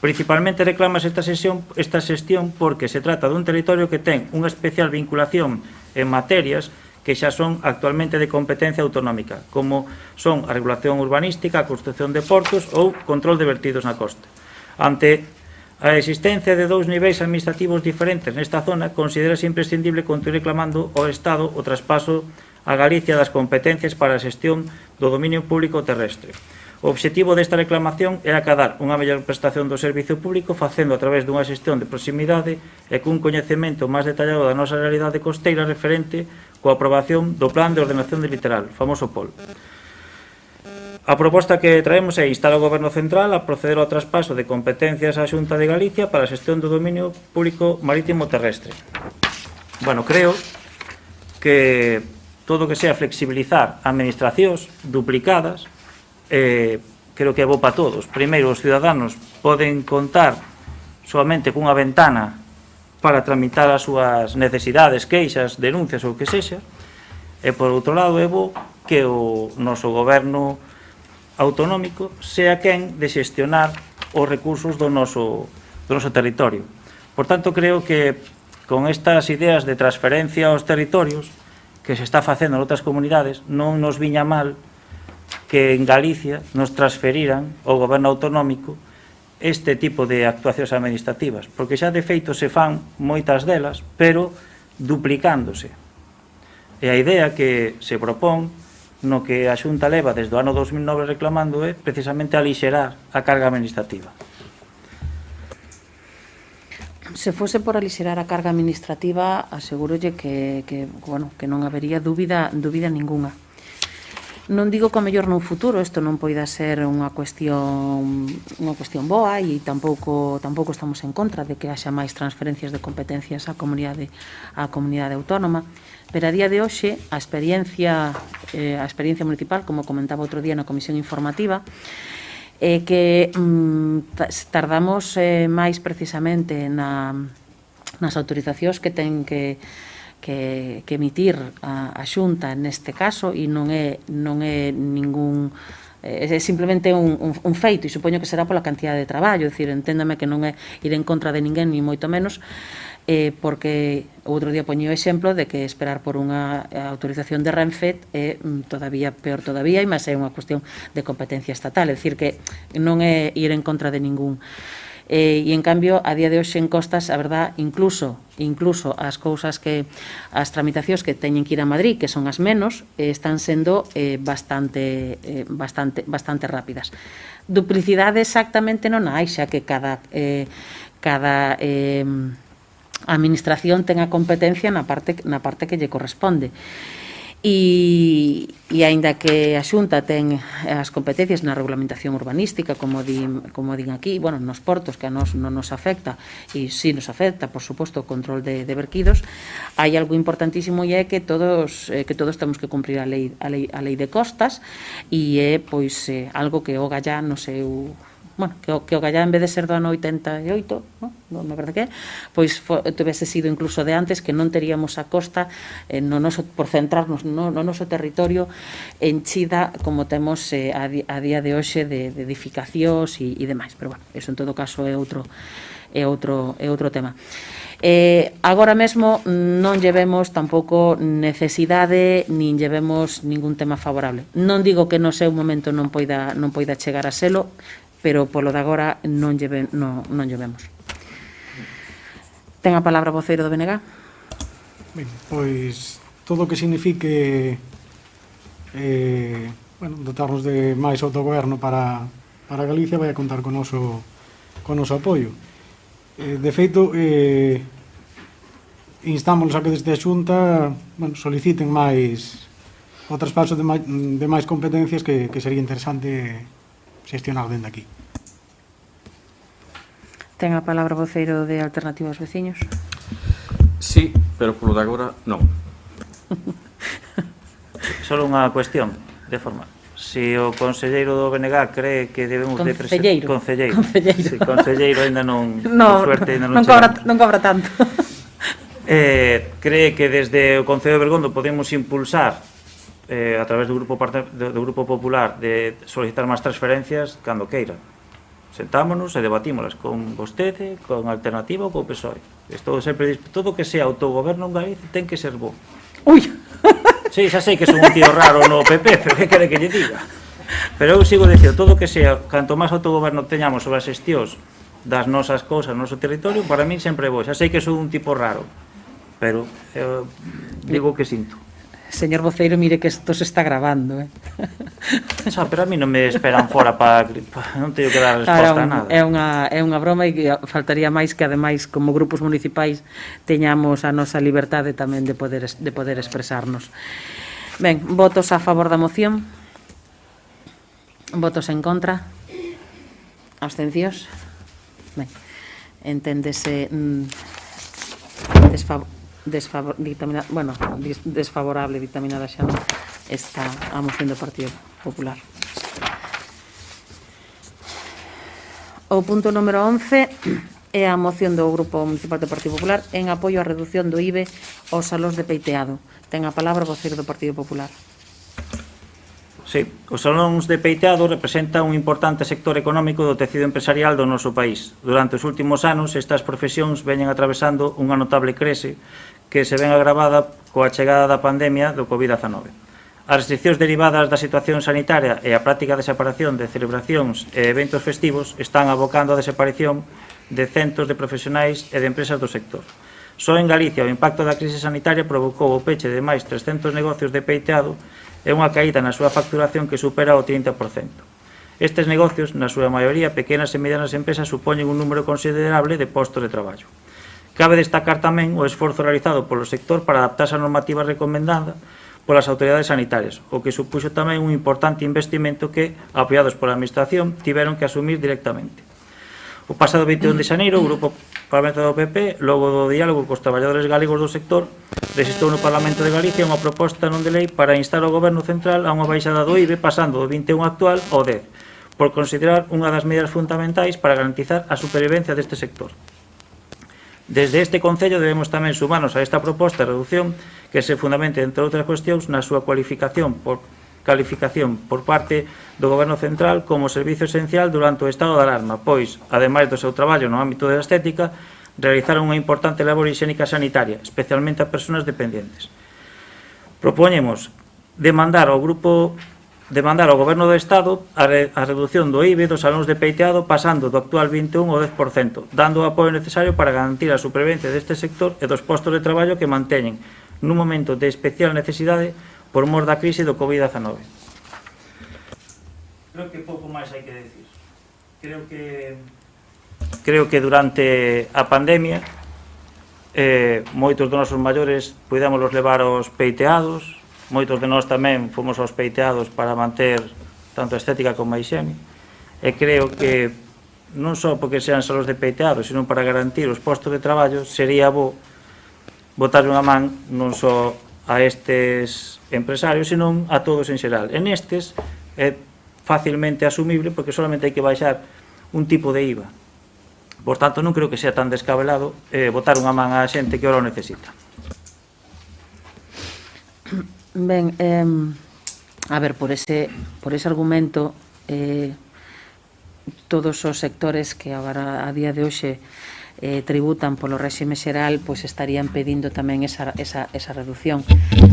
Speaker 2: Principalmente reclamas esta xestión porque se trata dun territorio que ten unha especial vinculación en materias que xa son actualmente de competencia autonómica, como son a regulación urbanística, a construcción de portos ou control de vertidos na costa. Ante a existencia de dous niveis administrativos diferentes nesta zona, considérase imprescindible continuar reclamando ao Estado o traspaso a Galicia das competencias para a xestión do dominio público terrestre. O obxectivo desta reclamación é acadar unha mellor prestación do servicio público facendo a través dunha xestión de proximidade e cun coñecemento máis detallado da nosa realidade costeira referente coa aprobación do Plan de Ordenación de Litoral, famoso POL. A proposta que traemos é instar ao Goberno Central a proceder ao traspaso de competencias á Xunta de Galicia para a xestión do dominio público marítimo terrestre. Bueno, creo que todo o que sea flexibilizar administracións duplicadas creo que é bo para todos. Primeiro, os ciudadanos poden contar solamente cunha ventana para tramitar as súas necesidades, queixas, denuncias ou que sexa, e por outro lado é bo que o noso goberno autonómico sea quen de xestionar os recursos do noso territorio. Por tanto, creo que con estas ideas de transferencia aos territorios que se está facendo en outras comunidades non nos viña mal que en Galicia nos transferiran ao goberno autonómico este tipo de actuacións administrativas, porque xa de feito se fan moitas delas, pero duplicándose. E a idea que se propón no que a Xunta leva desde o ano 2009 reclamando é precisamente alixerar a carga administrativa.
Speaker 1: Se fose por alixerar a carga administrativa, asegurolle que non habería dúbida ningunha. Non digo que ao mellor nun futuro isto non poida ser unha cuestión boa e tampouco estamos en contra de que haxa máis transferencias de competencias á comunidade autónoma, pero a día de hoxe a experiencia municipal, como comentaba outro día na comisión informativa, é que tardamos máis precisamente nas autorizacións que ten que emitir a Xunta neste caso, e non é ningún é simplemente un feito, e supoño que será pola cantidad de traballo, é dicir, enténdame que non é ir en contra de ninguén, ni moito menos, porque outro día poño o exemplo de que esperar por unha autorización de Renfe é todavía peor todavía, e máis é unha cuestión de competencia estatal, é dicir, que non é ir en contra de ningún. E en cambio, a día de hoxe en Costas, a verdad, incluso as tramitacións que teñen que ir a Madrid, que son as menos, están sendo bastante rápidas. Duplicidade exactamente non hai, xa que cada administración ten a competencia na parte que lle corresponde. E aínda que a Xunta ten as competencias na regulamentación urbanística, como din aquí, nos portos, que a nos non nos afecta, e si nos afecta, por suposto, o control de verquidos, hai algo importantísimo, e é que todos temos que cumprir a lei de costas, e é algo que o Gallá no seu... que o Gallá, en vez de ser do ano 88, non é verdade que pois tivese sido incluso de antes, que non teríamos a costa por centrarnos no noso territorio enchida como temos a día de hoxe de edificacións e demais, pero eso en todo caso é outro tema. Agora mesmo non llevemos tampouco necesidade nin llevemos ningún tema favorable. Non digo que no seu momento non poida chegar a selo, pero polo de agora non llevemos. Ten a palabra o voceiro do BNG.
Speaker 4: Ben, pois todo o que signifique dotarnos de máis autogoberno para Galicia vai a contar con o noso apoio. De feito, instámoslos a que desde a Xunta soliciten o traspaso de máis competencias que sería interesante xestionar dende aquí.
Speaker 1: Ten a palabra o voceiro de Alternativa aos Veciños.
Speaker 5: Sí, pero polo de agora non.
Speaker 2: Só unha cuestión de forma. Se o conselleiro do BNG cree que debemos de
Speaker 1: Concelleiro.
Speaker 2: Concelleiro. Sí, concelleiro ainda non,
Speaker 1: No,
Speaker 2: por suerte, ainda non
Speaker 1: non cobra tanto.
Speaker 2: Cree que desde o Concello de Bergondo podemos impulsar a través do Grupo Popular de solicitar máis transferencias cando queira. Sentámonos e debatímolas con vostede, con Alternativa ou co PSOE. Estou sempre todo que sea autogoberno en Galicia ten que ser bo.
Speaker 1: Ui!
Speaker 2: Sí, xa sei que son un tío raro no PP, pero que quere que lle diga? Pero eu sigo dicindo, todo que sea, canto máis autogoberno teñamos sobre as xestións das nosas cousas, no noso territorio, para mí sempre é bo. Xa sei que son un tipo raro, pero digo que sinto.
Speaker 1: Señor voceiro, mire que isto se está grabando,
Speaker 2: Xa, pero a mí non me esperan fora para non teño que dar resposta a nada.
Speaker 1: É unha broma e faltaría máis que, ademais, como grupos municipais teñamos a nosa liberdade tamén de poder expresarnos. Ben, votos a favor da moción? Votos en contra? Abstencións? Ben, enténdese desfavorable dictaminada xa esta a moción do Partido Popular. O punto número 11 é a moción do Grupo Municipal do Partido Popular en apoio á reducción do IBE aos salóns de peiteado. Ten a palabra o voceiro do Partido Popular.
Speaker 2: Sí, os salóns de peiteado representan un importante sector económico do tecido empresarial do noso país. Durante os últimos anos, estas profesións veñen atravesando unha notable crise que se ven agravada coa chegada da pandemia do COVID-19. As restriccións derivadas da situación sanitaria e a práctica de separación de celebracións e eventos festivos están abocando a desaparición de centos de profesionais e de empresas do sector. Só en Galicia o impacto da crise sanitaria provocou o peche de máis 300 negocios de peiteado e unha caída na súa facturación que supera o 30%. Estes negocios, na súa maioría pequenas e medianas empresas, supoñen un número considerable de postos de traballo. Cabe destacar tamén o esforzo realizado polo sector para adaptarse á normativa recomendada polas autoridades sanitarias, o que supuxo tamén un importante investimento que, apoiados pola Administración, tiveron que asumir directamente. O pasado 21 de xaneiro, o Grupo Parlamentario do PP, logo do diálogo cos traballadores galegos do sector, resistou no Parlamento de Galicia unha proposta non de lei para instar ao Goberno Central a unha baixada do IBE pasando do 21 actual ao 10, por considerar unha das medidas fundamentais para garantizar a supervivencia deste sector. Desde este Concello debemos tamén sumarnos a esta proposta de reducción que se fundamente, entre outras cuestións, na súa calificación por parte do Goberno Central como servizo esencial durante o estado de alarma, pois, ademais do seu traballo no ámbito da estética, realizaron unha importante labor higiénica sanitaria, especialmente a persoas dependentes. Propoñemos demandar ao Goberno do Estado a reducción do IBE dos salóns de peiteado pasando do actual 21 ao 10%, dando o apoio necesario para garantir a supervivencia deste sector e dos postos de traballo que manteñen nun momento de especial necesidade por mor da crise do COVID-19. Creo que pouco máis hai que decir. Creo que durante a pandemia moitos dos nosos maiores puidémolos levar aos peiteados. Moitos de nós tamén fomos aos peiteados para manter tanto a estética como a higiene. E creo que non só porque sean salóns de peiteados, sino para garantir os postos de traballo, sería bo botar unha man non só a estes empresarios, sino a todos en xeral. En estes é facilmente asumible porque solamente hai que baixar un tipo de IVA. Por tanto, non creo que sea tan descabelado botar unha man á xente que ora o necesita.
Speaker 1: Ben, a ver, por ese argumento, todos os sectores que agora a día de hoxe tributan polo réxime xeral, pois estarían pedindo tamén esa reducción.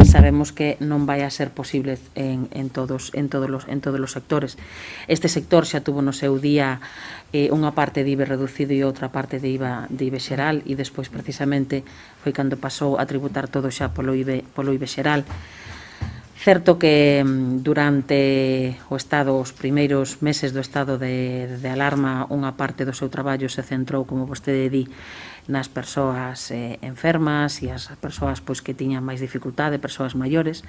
Speaker 1: Sabemos que non vai a ser posible en todos os sectores. Este sector xa tuvo no seu día unha parte de IBE reducido e outra parte de IBE xeral, e despois precisamente foi cando pasou a tributar todo xa polo IBE xeral. Certo que durante os primeiros meses do estado de alarma unha parte do seu traballo se centrou, como vostede di, nas persoas enfermas e as persoas pois que tiñan máis dificultade, persoas maiores.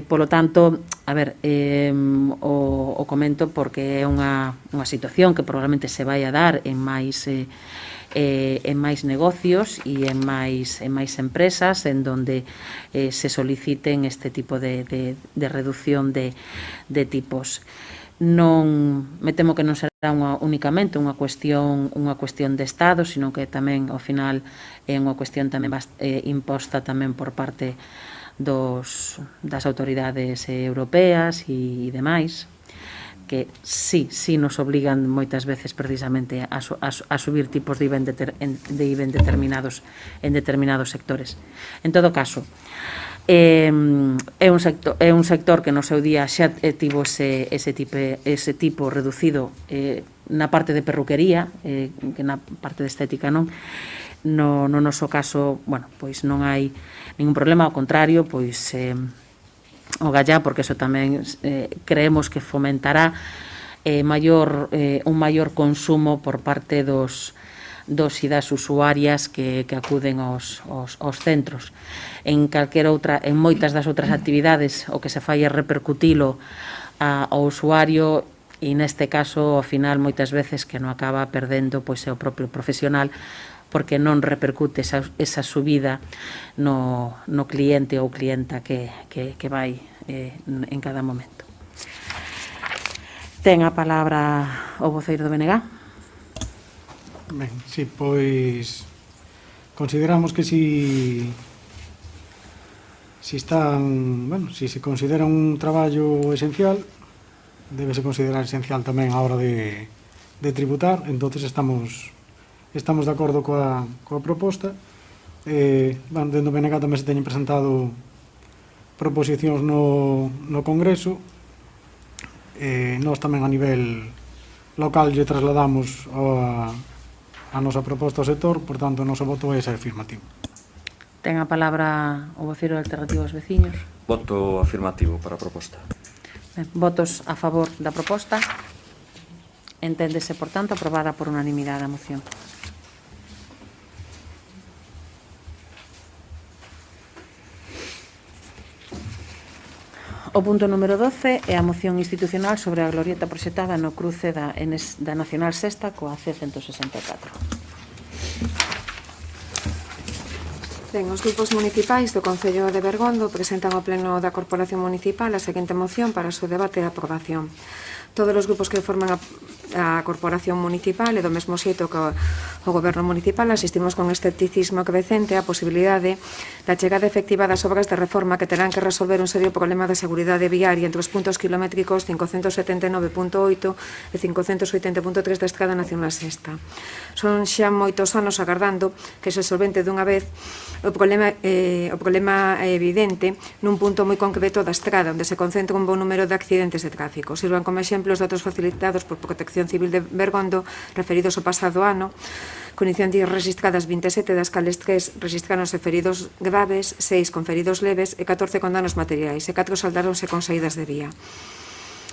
Speaker 1: Polo tanto, a ver, o comento porque é unha situación que probablemente se vai a dar en máis en máis negocios e en máis empresas en donde se soliciten este tipo de reducción de tipos. Non, me temo que non será únicamente unha cuestión de Estado, sino que tamén, ao final, é unha cuestión tamén imposta tamén por parte das autoridades europeas e demais, que sí nos obligan moitas veces precisamente a subir tipos de IVA en determinados sectores. En todo caso, é un sector que no seu día xa tivo ese tipo reducido na parte de perruquería, que na parte de estética non. No noso caso, bueno, pois non hai ningún problema, ao contrario, pois o gallá, porque eso tamén creemos que fomentará un maior consumo por parte dos e das usuarias que acuden aos centros. En moitas das outras actividades o que se fai é repercutilo ao usuario e neste caso, ao final, moitas veces que non acaba perdendo pois é o propio profesional, porque non repercute esa subida no cliente ou clienta que vai en cada momento. Ten a palabra o voceiro do BNG.
Speaker 4: Ben, si, pois consideramos que si se considera un traballo esencial, debese considerar esencial tamén a hora de tributar, entonces estamos de acordo coa proposta. Dentro do BNG tamén se teñen presentado proposicións no Congreso. Nós tamén a nivel local lle trasladamos a nosa proposta ao sector, por tanto, o noso voto é ser afirmativo.
Speaker 1: Ten a palabra o voceiro de Alternativa aos Veciños.
Speaker 5: Voto afirmativo para a proposta.
Speaker 1: Votos a favor da proposta. Enténdese, por tanto, aprobada por unanimidade a moción. O punto número 12 é a moción institucional sobre a glorieta proxectada no cruce da Nacional Sexta coa C164.
Speaker 3: Ben, os grupos municipais do Concello de Bergondo presentan ao Pleno da Corporación Municipal a seguinte moción para o seu debate e aprobación. Todos os grupos que forman a Corporación Municipal e do mesmo xeito que o Goberno Municipal asistimos con escepticismo crecente á posibilidade da chegada efectiva das obras de reforma que terán que resolver un serio problema de seguridade viaria entre os puntos kilométricos 579.8 e 580.3 da Estrada Nacional Sexta. Son xa moitos anos agardando que se solvente dunha vez o problema evidente nun punto moi concreto da estrada onde se concentra un bon número de accidentes de tráfico. Sirvan como exemplo os datos facilitados por Protección Civil de Bergondo referidos ao pasado ano, con incidencias registradas 27, das cales 3 registráronse feridos graves, 6 con feridos leves e 14 con danos materiais e 4 saldáronse con saídas de vía.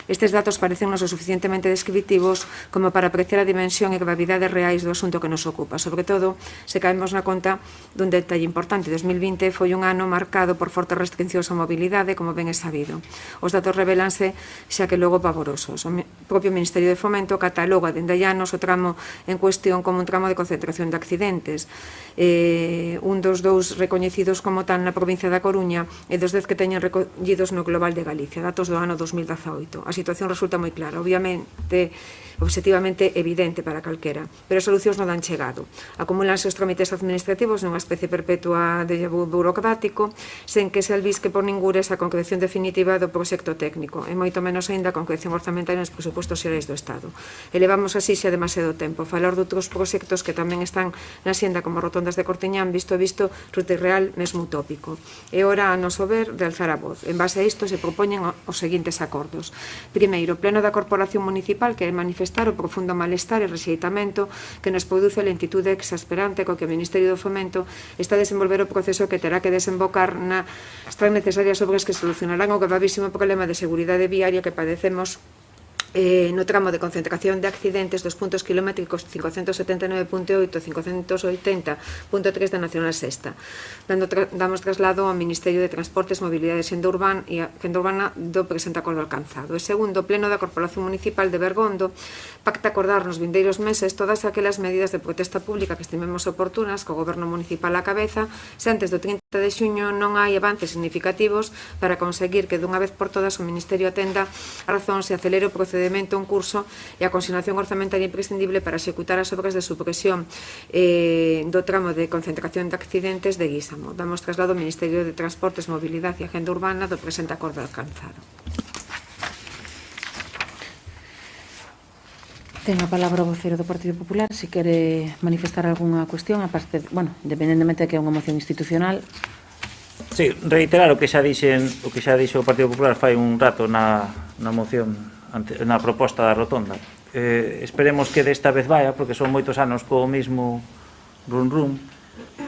Speaker 3: Estes datos parecennos o suficientemente descriptivos como para apreciar a dimensión e gravidade reais do asunto que nos ocupa. Sobre todo, se caemos na conta dun detalle importante. 2020 foi un ano marcado por fortes restriccións á mobilidade, como ben é sabido. Os datos revelanse xa que logo pavorosos. O propio Ministerio de Fomento cataloga dende hai anos o tramo en cuestión como un tramo de concentración de accidentes. Un dos dous recoñecidos como tal na provincia da Coruña e dos 10 que teñen recollidos no Global de Galicia, datos do ano 2018. A situación resulta moi clara, obviamente, obxectivamente evidente para calquera, pero as solucións non dan chegado. Acumúlanse os trámites administrativos nunha especie perpetua de burocrático, sen que se albisque por ningures a concreción definitiva do proxecto técnico, e moito menos aínda a concreción orzamentaria nos presupostos xerais do Estado. Elevamos así xa demasiado tempo. Falar de outros proxectos que tamén están na xenda como rotondas de Cortiñán, visto, ruta irreal, mesmo utópico. É hora, a noso ver, de alzar a voz. En base a isto se propoñen os seguintes acordos. Primeiro, o Pleno da Corporación Municipal quere manifestar o profundo malestar e rexeitamento que nos produce a lentitude exasperante co que o Ministerio do Fomento está a desenvolver o proceso que terá que desembocar nas tan necesarias obras que solucionarán o gravísimo problema de seguridade viaria que padecemos no tramo de concentración de accidentes dos puntos kilométricos 579.8 e 580.3 da Nacional Sexta. Damos traslado ao Ministerio de Transportes, Mobilidade e Xenda Urbana do presente acordo alcanzado. E segundo, o Pleno da Corporación Municipal de Bergondo pacta acordar nos vindeiros meses todas aquelas medidas de protesta pública que estimemos oportunas co Goberno Municipal á cabeza, se antes do 30 de xuño non hai avances significativos para conseguir que dunha vez por todas o Ministerio atenda a razón se acelere o procedimento en curso e a consignación orzamentaria imprescindible para executar as obras de supresión do tramo de concentración de accidentes de Guísamo. Damos traslado ao Ministerio de Transportes, Mobilidade e Agenda Urbana do presente acordo alcanzado.
Speaker 1: Ten a palabra o vocero do Partido Popular, se quere manifestar algunha cuestión, aparte, bueno, independentemente de que é unha moción institucional.
Speaker 2: Sí, reiterar o que xa dixo o Partido Popular fai un rato na moción, na proposta da rotonda. Esperemos que desta vez vaya, porque son moitos anos co mesmo run,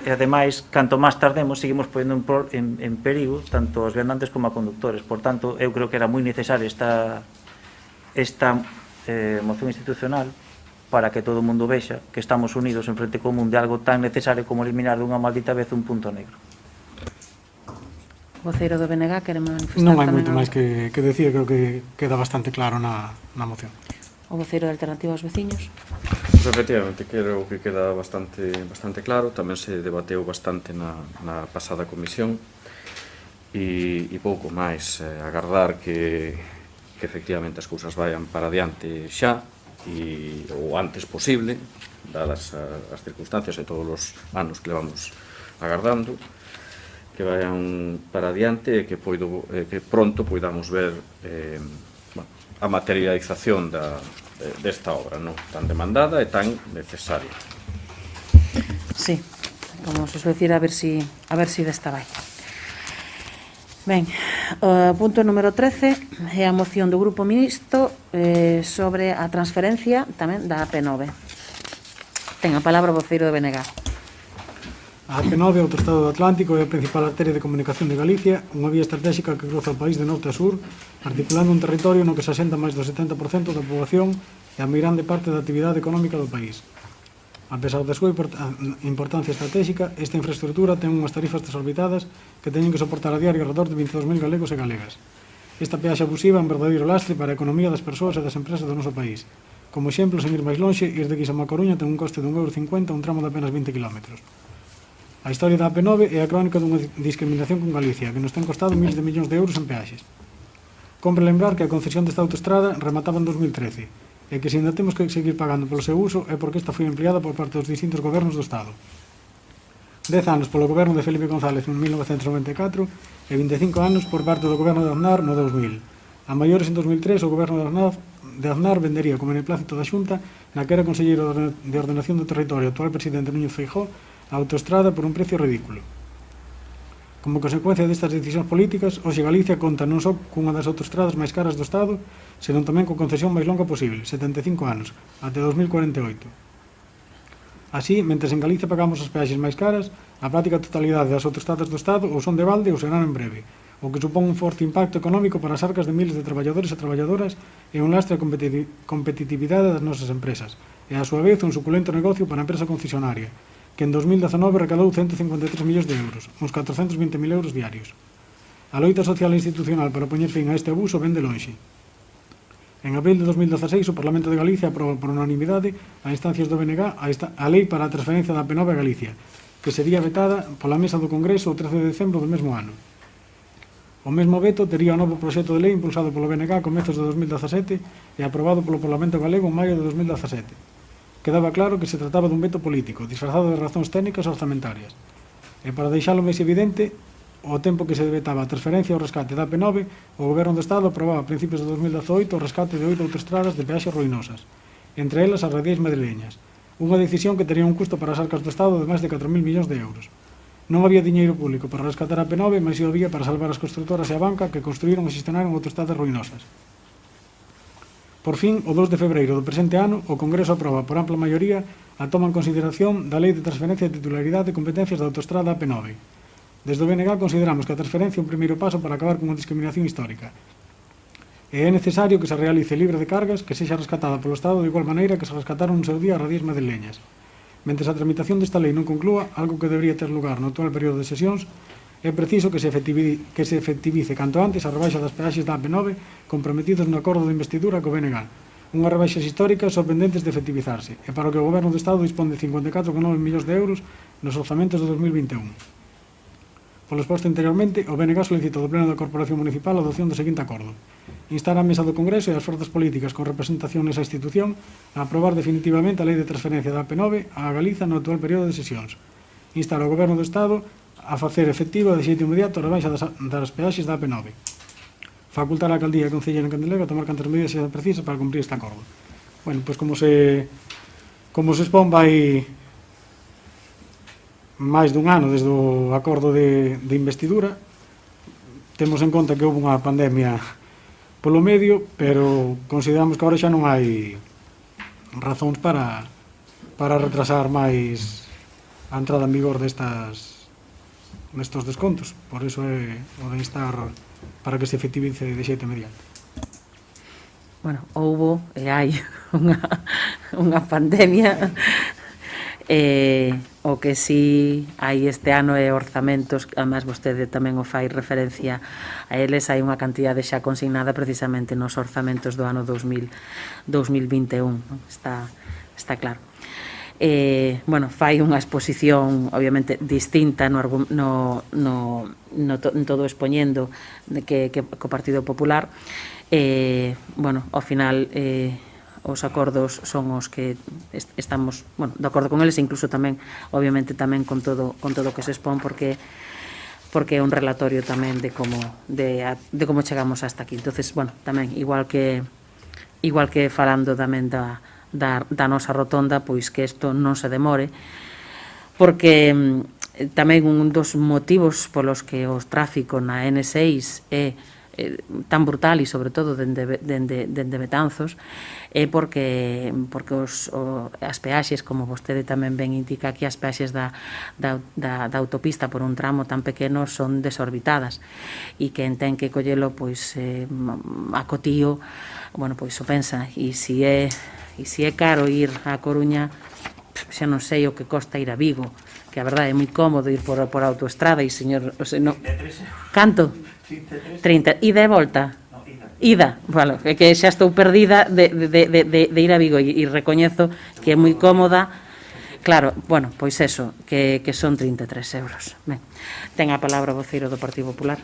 Speaker 2: e ademais, canto máis tardemos, seguimos ponendo en perigo tanto os viandantes como a conductores. Por tanto, eu creo que era moi necesaria esta moción institucional para que todo o mundo vexa que estamos unidos en frente común de algo tan necesario como eliminar dunha maldita vez un punto negro.
Speaker 1: Voceiro do BNG, quere manifestar
Speaker 4: Non hai
Speaker 1: tamén
Speaker 4: moito máis que decir, creo que queda bastante claro na moción.
Speaker 1: o voceiro de Alternativa aos Veciños.
Speaker 5: Pues efectivamente, creo que queda bastante claro, tamén se debateu bastante na pasada comisión e pouco máis, agardar que efectivamente as cousas vayan para adiante xa o antes posible, dadas as circunstancias e todos os anos que levamos agardando, que vayan para adiante e que pronto poidamos ver a materialización desta obra tan demandada e tan necesaria.
Speaker 1: Sí, como se suele decir, a ver si desta vai. Ben, o punto número 13 é a moción do Grupo Mixto sobre a transferencia tamén da AP9. Ten a palabra o voceiro do BNG.
Speaker 4: A AP9, Autostrada do Atlántico, é a principal arteria de comunicación de Galicia, unha vía estratégica que cruza o país de norte a sur, articulando un territorio no que se asenta máis do 70% da poboación e a meirande parte da actividade económica do país. A pesar da súa importancia estratégica, esta infraestructura ten unhas tarifas desorbitadas que teñen que soportar a diario alrededor de 22.000 galegos e galegas. Esta peaxe abusiva é un verdadeiro lastre para a economía das persoas e das empresas do noso país. Como exemplo, sen ir máis lonxe, ir de Guísamo a Coruña ten un coste de 1,50 € un tramo de apenas 20 km. A historia da AP9 é a crónica dunha discriminación con Galicia, que nos ten costado miles de millóns de euros en peaxes. Compre lembrar que a concesión desta autostrada remataba en 2013, e que se ainda temos que seguir pagando polo seu uso é porque esta foi empleada por parte dos distintos gobernos do Estado. 10 anos polo goberno de Felipe González en 1994 e 25 anos por parte do goberno de Aznar no 2000. A maiores en 2003 o goberno de Aznar vendería como beneplácito da Xunta na que era conselleiro de Ordenación do Territorio, actual presidente Núñez Feijóo, a autostrada por un precio ridículo. Como consecuencia destas decisións políticas, hoxe Galicia conta non só cunha das autostradas máis caras do Estado, senón tamén con concesión máis longa posible, 75 anos, até 2048. Así, mentres en Galicia pagamos as peaxes máis caras, a práctica totalidade das autostradas do Estado ou son de balde ou serán en breve, o que supón un forte impacto económico para as arcas de miles de traballadores e traballadoras e un lastre a competitividade das nosas empresas, e a súa vez un suculento negocio para a empresa concesionaria, que en 2019 recadou 153 millóns de euros, uns 420.000 euros diarios. A loita social e institucional para poñer fin a este abuso ven de lonxe. En abril de 2016, o Parlamento de Galicia aproba por unanimidade a instancias do BNG a lei para a transferencia da AP9 a Galicia, que sería vetada pola Mesa do Congreso o 13 de decembro do mesmo ano. O mesmo veto tería o novo proxecto de lei impulsado polo BNG a comezos de 2017 e aprobado polo Parlamento Galego en maio de 2017. Quedaba claro que se trataba dun veto político, disfrazado de razóns técnicas e orzamentarias. E para deixalo máis evidente, ao tempo que se vetaba a transferencia ao rescate da AP9, o Goberno do Estado aprobaba a principios de 2018 o rescate de 8 autostradas de peaxes ruinosas, entre elas as radiais madrileñas, unha decisión que tería un custo para as arcas do Estado de máis de 4.000 millóns de euros. Non había diñeiro público para rescatar a AP9, mas si o había para salvar as constructoras e a banca que construíron e xestionaron autostradas ruinosas. Por fin, o 2 de febreiro do presente ano, o Congreso aproba por ampla maioría a toma en consideración da Lei de Transferencia de Titularidade e Competencias da Autostrada AP9. Desde o BNG consideramos que a transferencia é un primeiro paso para acabar con unha discriminación histórica. e é necesario que se realice libre de cargas, que sexa rescatada polo Estado de igual maneira que se rescataron no seu día a Radías Madrileñas. Mentres a tramitación desta lei non conclúa, algo que debería ter lugar no actual período de sesións, é preciso que se efectivice canto antes a rebaixa das peaxes da AP9 comprometidos no acordo de investidura co BNG. Unhas rebaixas históricas sorprendentes de efectivizarse, e para o que o Goberno do Estado dispón de 54,9 millóns de euros nos orzamentos de 2021. Polo exposto anteriormente, o BNG solicita do Pleno da Corporación Municipal a adopción do seguinte acordo: instar a Mesa do Congreso e as forzas políticas con representación nesa institución a aprobar definitivamente a Lei de Transferencia da AP9 a Galiza no actual período de sesións. Instar ao Goberno do Estado a facer efectivo de xeito inmediato a rebaixa das peaxes da AP9. Facultar a Alcaldía e a Concelleira en Candelego a tomar cantas medidas sean precisas para cumprir este acordo. Bueno, pois como se expón, vai máis dun ano desde o acordo de investidura. Temos en conta que houve unha pandemia polo medio, pero consideramos que agora xa non hai razóns para retrasar máis a entrada en vigor nestos descontos. Por iso é o de instar para que se efectivice de xeito inmediato.
Speaker 1: Bueno, houbo e hai unha pandemia. O que si hai este ano é orzamentos, además vostede tamén o fai referencia a eles, hai unha cantidade xa consignada precisamente nos orzamentos do ano 2021, está claro. Bueno, fai unha exposición obviamente distinta en todo expoñendo que co Partido Popular. Bueno, ao final os acordos son os que estamos, bueno, de acordo con eles, incluso tamén, obviamente, tamén con todo o que se expón, porque é un relatorio tamén de como chegamos hasta aquí. Entonces, bueno, tamén, igual que falando tamén da nosa rotonda, pois que isto non se demore, porque tamén un dos motivos polos que o tráfico na N6 é tan brutal, e sobre todo dende Betanzos, é porque as peaxes, como vostede tamén ben indica aquí, as peaxes da autopista por un tramo tan pequeno son desorbitadas, e quen ten que collelo pois a cotío, bueno, pois o pensa, e se é caro ir á Coruña, xa non sei o que costa ir a Vigo, que a verdade é moi cómodo ir por autoestrada, e señor, canto? 30. Ida e volta? Ida, bueno, é que xa estou perdida de ir a Vigo, e recoñezo que é moi cómoda. Claro, bueno, pois eso, que son 33 euros. Ben, ten a palabra o voceiro do Partido Popular.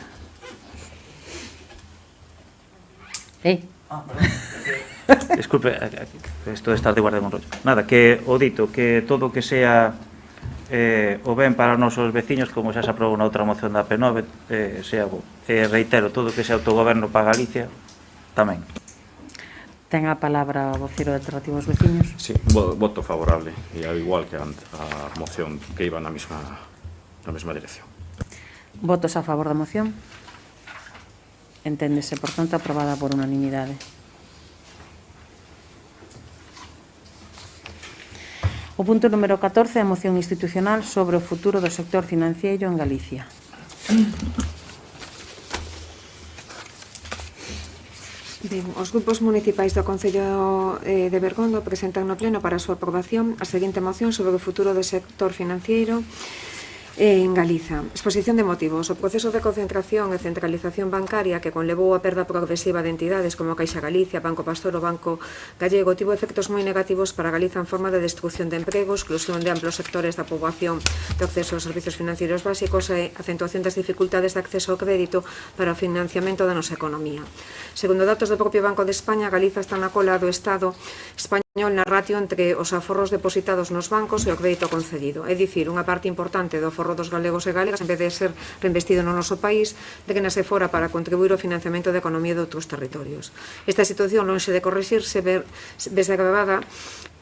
Speaker 2: Disculpe, isto de estar de guardia con rollo. Nada, que o dito, que todo que sea o ben para os nosos veciños, como xa se aprobou na outra moción da P9, sea bo. Reitero, todo que sea autogoberno para Galicia, tamén.
Speaker 1: Ten a palabra o voceiro de Alternativos Veciños.
Speaker 5: Sí, voto favorable, e ao igual que a moción que iba na mesma dirección.
Speaker 1: Votos a favor da moción. Enténdese, por tanto, aprobada por unanimidade. O punto número 14 é a moción institucional sobre o futuro do sector financiero en Galicia.
Speaker 3: Ben, os grupos municipais do Concello de Bergondo presentan no Pleno para a súa aprobación a seguinte moción sobre o futuro do sector financiero en Galiza. Exposición de motivos. O proceso de concentración e centralización bancaria que conlevou a perda progresiva de entidades como Caixa Galicia, Banco Pastor ou Banco Gallego tivo efectos moi negativos para Galiza en forma de destrucción de emprego, exclusión de amplos sectores da poboación de acceso aos servicios financeiros básicos e acentuación das dificultades de acceso ao crédito para o financiamento da nosa economía. Segundo datos do propio Banco de España, Galiza está na cola do Estado español na ratio entre os aforros depositados nos bancos e o crédito concedido. É dicir, unha parte importante do aforro dos galegos e galegas, en vez de ser reinvestido no noso país, de que nase fora para contribuir ao financiamento da economía de outros territorios. Esta situación, lonxe de corrixirse, vese agravada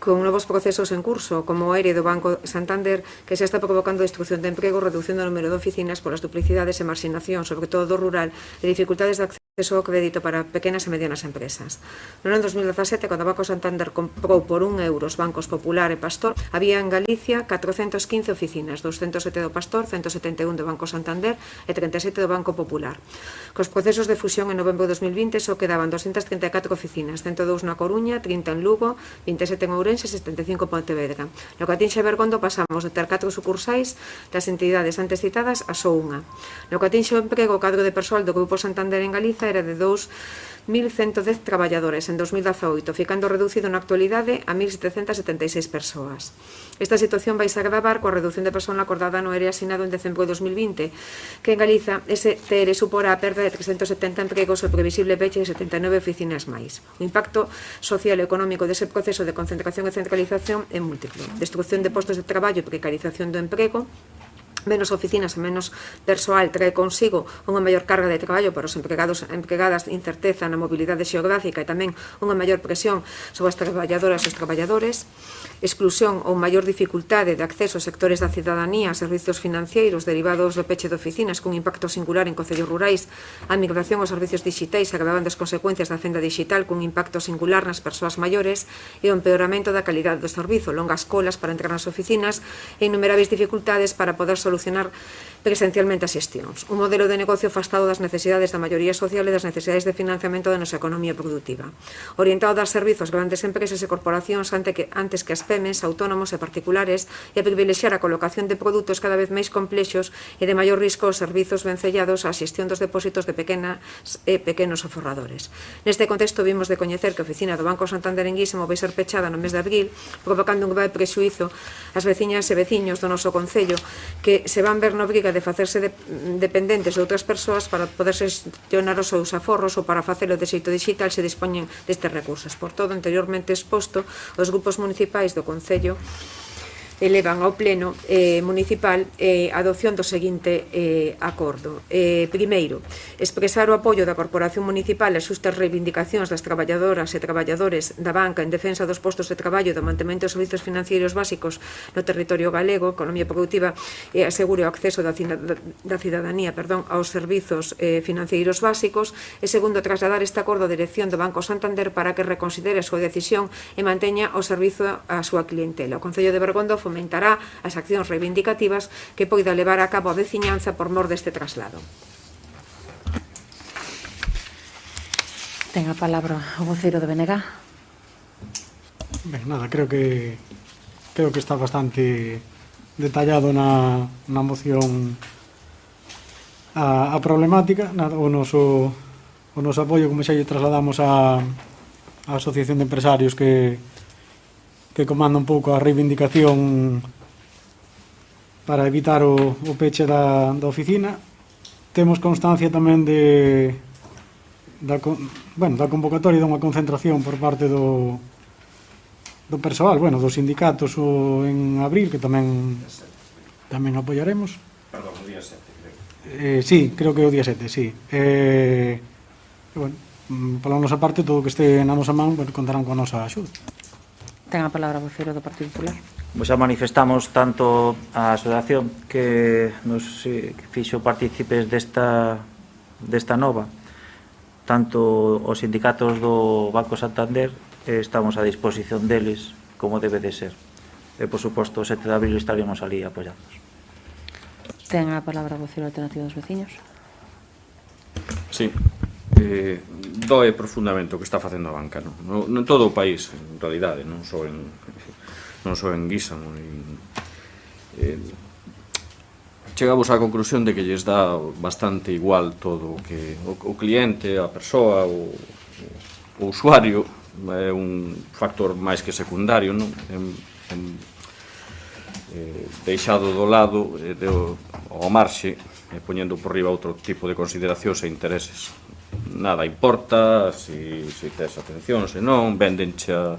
Speaker 3: con novos procesos en curso, como o ERE do Banco Santander, que xa está provocando destrucción de emprego, reducción do número de oficinas polas duplicidades e marxinación, sobre todo do rural, e dificultades de acceso acceso ao crédito para pequenas e medianas empresas. No ano 2017, cando o Banco Santander comprou por 1 euro os bancos Popular e Pastor, había en Galicia 415 oficinas, 207 do Pastor, 171 do Banco Santander e 37 do Banco Popular. Cos procesos de fusión en novembro de 2020 só quedaban 234 oficinas, 102 na Coruña, 30 en Lugo, 27 en Ourense e 75 en Pontevedra. No que atinxe Bergondo pasamos de ter 4 sucursais das entidades antes citadas a só unha. No que atinxe o emprego, o cadro de persoal do Grupo Santander en Galiza era de 2.110 traballadores en 2018, ficando reducido na actualidade a 1.776 persoas. Esta situación vai se agravar coa reducción de persoal acordada no ERE asinado en decembro de 2020, que en Galiza ese TR supora a perda de 370 empregos e o previsible peche de 79 oficinas máis. O impacto social e económico dese proceso de concentración e centralización é múltiplo. Destrucción de postos de traballo e precarización do emprego, menos oficinas e menos persoal trae consigo unha maior carga de traballo para os empregados e empregadas, incerteza na mobilidade xeográfica e tamén unha maior presión sobre as traballadoras e os traballadores, exclusión ou maior dificultade de acceso aos sectores da cidadanía a servicios financeiros derivados do peche de oficinas cun impacto singular en concellos rurais, a migración aos servicios digitais agravando as consecuencias da fenda digital cun impacto singular nas persoas maiores e o empeoramento da calidade do servizo, longas colas para entrar nas oficinas e innumeráveis dificultades para poder solucionar presencialmente as xestións. Un modelo de negocio afastado das necesidades da maioría social e das necesidades de financiamento da nosa economía productiva. Orientado a dar servizos grandes empresas e corporacións antes que as PEMES, autónomos e particulares e a privilexiar a colocación de produtos cada vez máis complexos e de maior risco aos servizos vencellados á xestión dos depósitos de pequenas e pequenos aforradores. Neste contexto vimos de coñecer que a oficina do Banco Santander en Guísimo vai ser pechada no mes de abril, provocando un grave prexuízo ás veciñas e veciños do noso concello que se van ver na obriga de facerse dependentes de outras persoas para poder gestionar os seus aforros ou para facelo de xeito digital se dispoñen destes recursos. Por todo, anteriormente exposto, os grupos municipais do Concello elevan ao pleno municipal a adopción do seguinte acordo. Primeiro, expresar o apoio da Corporación Municipal ás xustas reivindicacións das traballadoras e traballadores da banca en defensa dos postos de traballo e do mantemento dos servizos financeiros básicos no territorio galego, economía productiva e asegure o acceso da cidadanía aos servizos financeiros básicos. E segundo, trasladar este acordo á dirección do Banco Santander para que reconsidere a súa decisión e manteña o servizo á súa clientela. O Concello de Bergondo fomentará as accións reivindicativas que poida levar a cabo a veciñanza por mor deste traslado.
Speaker 1: Ten a palabra o voceiro de BNG.
Speaker 4: Ben, nada, creo que está bastante detallado na moción a problemática. Nada, o noso apoio, como xa lle trasladamos á Asociación de Empresarios que comanda un pouco a reivindicación para evitar o peche da oficina. Temos constancia tamén da convocatoria dunha concentración por parte do persoal, dos sindicatos en abril, que tamén apoiaremos.
Speaker 5: Perdón, o día 7,
Speaker 4: creo. Sí, creo que é o día 7, sí. Pola nosa parte, todo o que este na nosa man contarán coa nosa axuda.
Speaker 1: Ten a palabra o voceiro do Partido Popular.
Speaker 2: Pois xa manifestamos tanto a asociación que nos fixo partícipes desta nova, tanto os sindicatos do Banco Santander, estamos a disposición deles como debe de ser. E, por suposto, o 7 de abril estaremos ali apoiados.
Speaker 1: Ten a palabra o voceiro alternativo dos veciños.
Speaker 5: Sí. Doe profundamente o que está facendo a banca, non? En todo o país, en realidade, non só en Guísamo. Chegamos á conclusión de que lles dá bastante igual todo o que o cliente, a persoa, o usuario é un factor máis que secundario, non? Deixado do lado ao marxe, poñendo por riba outro tipo de consideracións e intereses. Nada importa se tes atención, se non, vendenche a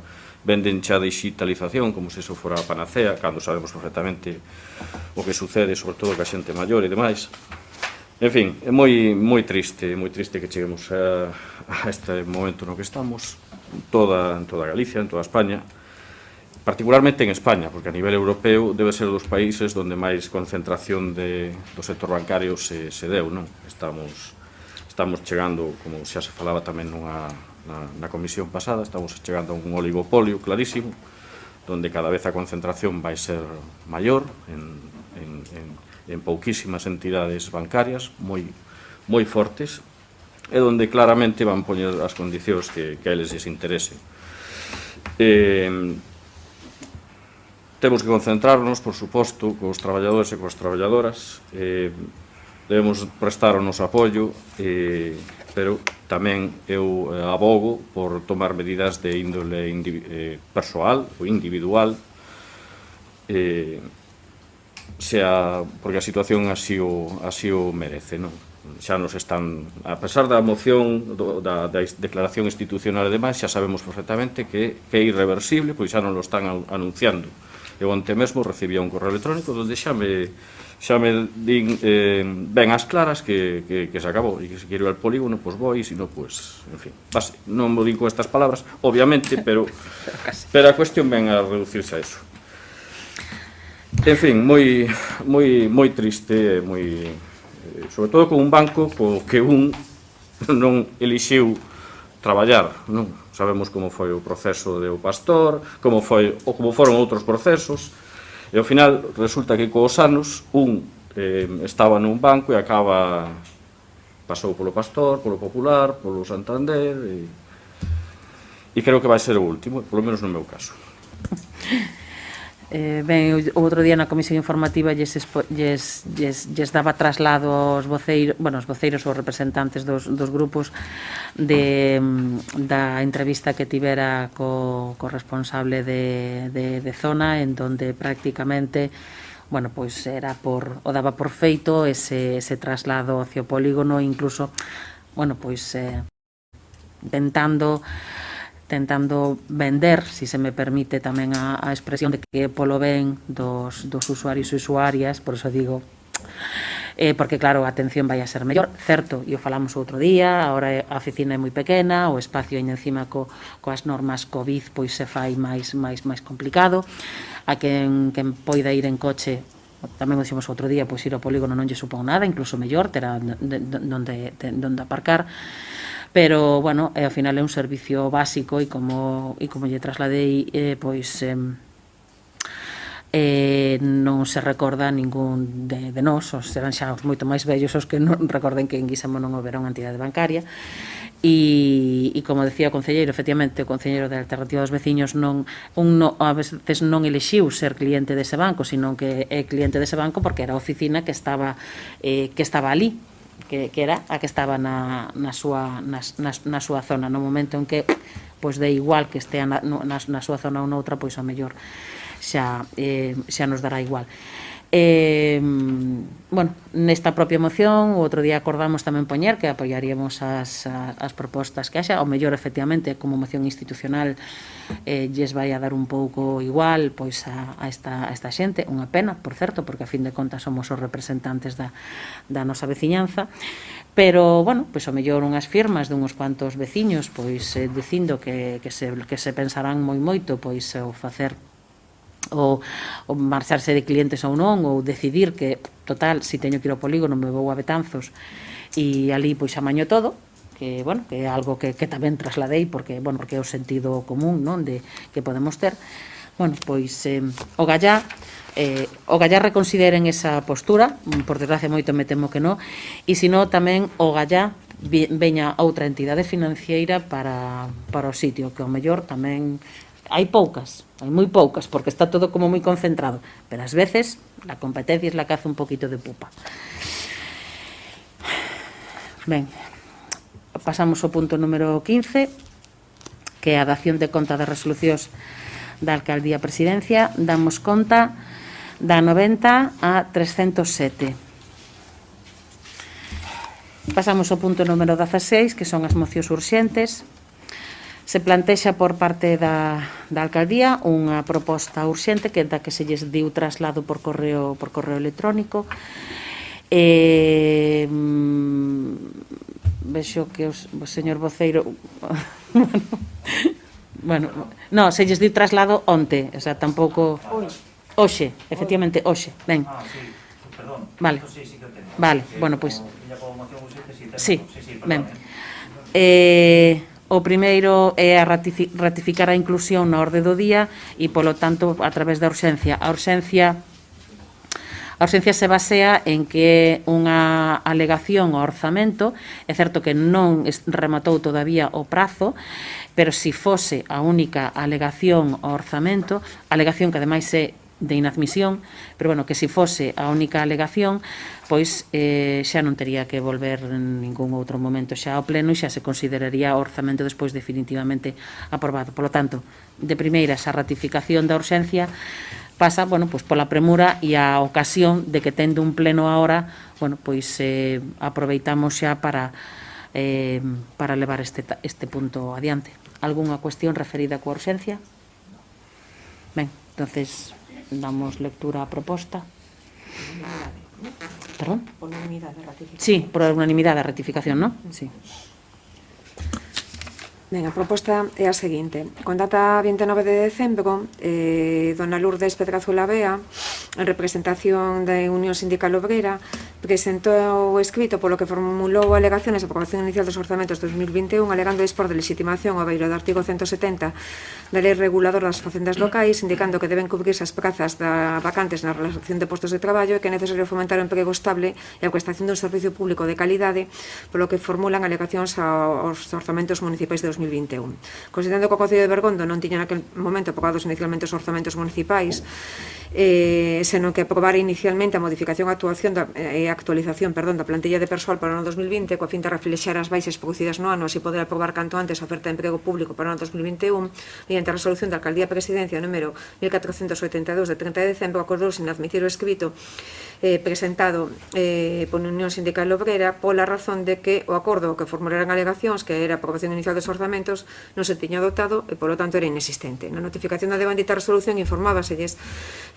Speaker 5: digitalización como se iso fora a panacea, cando sabemos perfectamente o que sucede, sobre todo ca xente maior e demais. En fin, é moi triste que cheguemos a este momento no que estamos, en toda Galicia, en toda España, particularmente en España, porque a nivel europeo debe ser dos países onde máis concentración do sector bancario se deu, non? Estamos estamos chegando, como xa se falaba tamén na comisión pasada, estamos chegando a un oligopolio clarísimo, donde cada vez a concentración vai ser maior en pouquísimas entidades bancarias moi fortes, e donde claramente van poñer as condicións que a eles lles interesen. Temos que concentrarnos, por suposto, cos traballadores e coas traballadoras, debemos prestar o noso apoio, pero tamén eu abogo por tomar medidas de índole persoal ou individual, porque a situación así o merece, non? Xa nos están, a pesar da moción da declaración institucional e demais, xa sabemos perfectamente que é irreversible, pois xa non lo están anunciando. Eu onte mesmo recibía un correo electrónico onde xa me din ben as claras que se acabou, e que se quero ir al polígono, pois vou, e se non, pois, en fin, non mo din con estas palabras, obviamente, pero a cuestión ven a reducirse a eso. En fin, moi triste, sobre todo con un banco co que un non elixiu traballar, non? Sabemos como foi o proceso de O Pastor, como foron outros procesos, e ao final resulta que cos anos un estaba nun banco e pasou polo Pastor, polo Popular, polo Santander, e creo que vai ser o último, polo menos no meu caso.
Speaker 1: Ben, o outro día na comisión informativa lles daba traslado aos voceiros, os voceiros ou representantes dos grupos da entrevista que tivera co responsable de zona, en donde prácticamente era o daba por feito ese traslado hacia o polígono, incluso tentando vender, si se me permite tamén a expresión, de que polo ben dos usuarios e usuarias, por eso digo, porque claro, a atención vai a ser mellor, certo, e o falamos outro día, agora a oficina é moi pequena, o espacio aí encima coas normas COVID pois se fai máis complicado, a quen poida ir en coche, tamén o dixemos outro día, pois ir ao polígono non lle supón nada, incluso mellor, terá donde aparcar, pero, ao final é un servicio básico, e como lle trasladei, non se recorda ningún de nós, serán xa os moito máis vellos os que non recorden que en Guisamo non houbera unha entidade bancaria, e como decía o concelleiro, efectivamente, o concelleiro da Alternativa dos Veciños a veces non elixiu ser cliente dese banco, sino que é cliente dese banco porque era a oficina que estaba ali, que era a que estaba na súa zona. No momento en que dé igual que estea na súa zona ou noutra, pois ao mellor xa nos dará igual. Nesta propia moción, o outro día acordamos tamén poñer que apoiaríamos as propostas que haxa, ao mellor efectivamente como moción institucional lles vai a dar un pouco igual pois a esta xente, unha pena, por certo, porque a fin de contas somos os representantes da nosa veciñanza, pero, pois ao mellor unhas firmas de uns cuantos veciños pois dicindo que se pensarán moito pois o facer ou marcharse de clientes ou non, ou decidir que, total, se teño que ir ao polígono me vou a Betanzos e ali pois amaño todo, que é algo que tamén trasladei porque é o sentido común, non, de que podemos ter. Pois o Gallá reconsideren esa postura, por desgracia moito me temo que non, e senón tamén o Gallá veña outra entidade financiera para o sitio, que ao mellor tamén hai moi poucas, porque está todo como moi concentrado, pero ás veces la competencia es la que hace un poquito de pupa. Ben, pasamos ao punto número 15, que é a dación de conta de resolucións da Alcaldía Presidencia. Damos conta da 90 a 307. Pasamos ao punto número 16, que son as mocións urxentes. Se plantexa por parte da Alcaldía unha proposta urxente que se lles diu traslado por correo electrónico. Vexo que o señor voceiro non, se lles diu traslado onte, o sea, tampouco hoxe, efectivamente, hoxe, vale, pois sí, Ben, o primeiro é a ratificar a inclusión na orde do día e, polo tanto, a través da urxencia. A urxencia se basea en que é unha alegación ao orzamento. É certo que non rematou todavía o prazo, pero se fose a única alegación ao orzamento, alegación que ademais é de inadmisión, pero bueno, que se fose a única alegación, pois xa non tería que volver en ningún outro momento xa ao pleno e xa se consideraría o orzamento despois definitivamente aprobado. Por lo tanto, de primeira, esa ratificación da urxencia pasa, bueno, pois pola premura e a ocasión de que tendo un pleno ahora, bueno, pois aproveitamos xa para levar este punto adiante. Algúnha cuestión referida coa urxencia? Ben, entonces damos lectura á proposta. Perdón?
Speaker 3: Por unanimidade de ratificación.
Speaker 1: Sí, por unanimidade a ratificación, non? Sí.
Speaker 3: Ben, a proposta é a seguinte. Con data 29 de decembro, dona Lourdes Pedrazuela Bea, en representación da Unión Sindical Obrera, presentou o escrito polo que formulou alegaciones a aprobación inicial dos orzamentos 2021, alegando dispor de legitimación ao beiro do artigo 170 da Lei Reguladora das Facendas Locais, indicando que deben cubrirse as prazas vacantes na relación de postos de traballo e que é necesario fomentar o emprego estable e a prestación dun servicio público de calidade, polo que formulan alegacións aos orzamentos municipais de 2021. Considerando que o Concello de Bergondo non tiña naquel momento aprobados inicialmente os orzamentos municipais, senón que aprobara inicialmente a modificación e actualización da plantilla de persoal para o ano 2020, coa fin de reflexar as baixas producidas no ano, así poder aprobar canto antes a oferta de emprego público para o ano 2021, mediante a resolución da Alcaldía Presidencia número 1482 de 30 de decembro, acordou sin admitir o escrito presentado por Unión Sindical Obrera pola razón de que o acordo que formularan alegacións, que era a aprobación inicial dos orzamentos, non se tiña adoptado e, polo tanto, era inexistente. Na notificación da devandita resolución informábaselles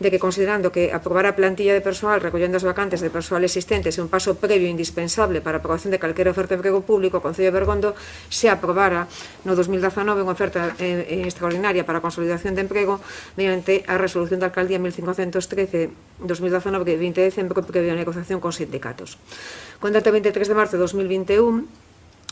Speaker 3: de que, considerando que aprobar a plantilla de persoal recollendo as vacantes de persoal existentes é un paso previo indispensable para a aprobación de calquera oferta de emprego público, o Concello de Bergondo se aprobara no 2019 unha oferta extraordinaria para a consolidación de emprego mediante a resolución da Alcaldía 1513-2019 de 20 de decembro previa negociación con sindicatos. Con data 23 de marzo de 2021,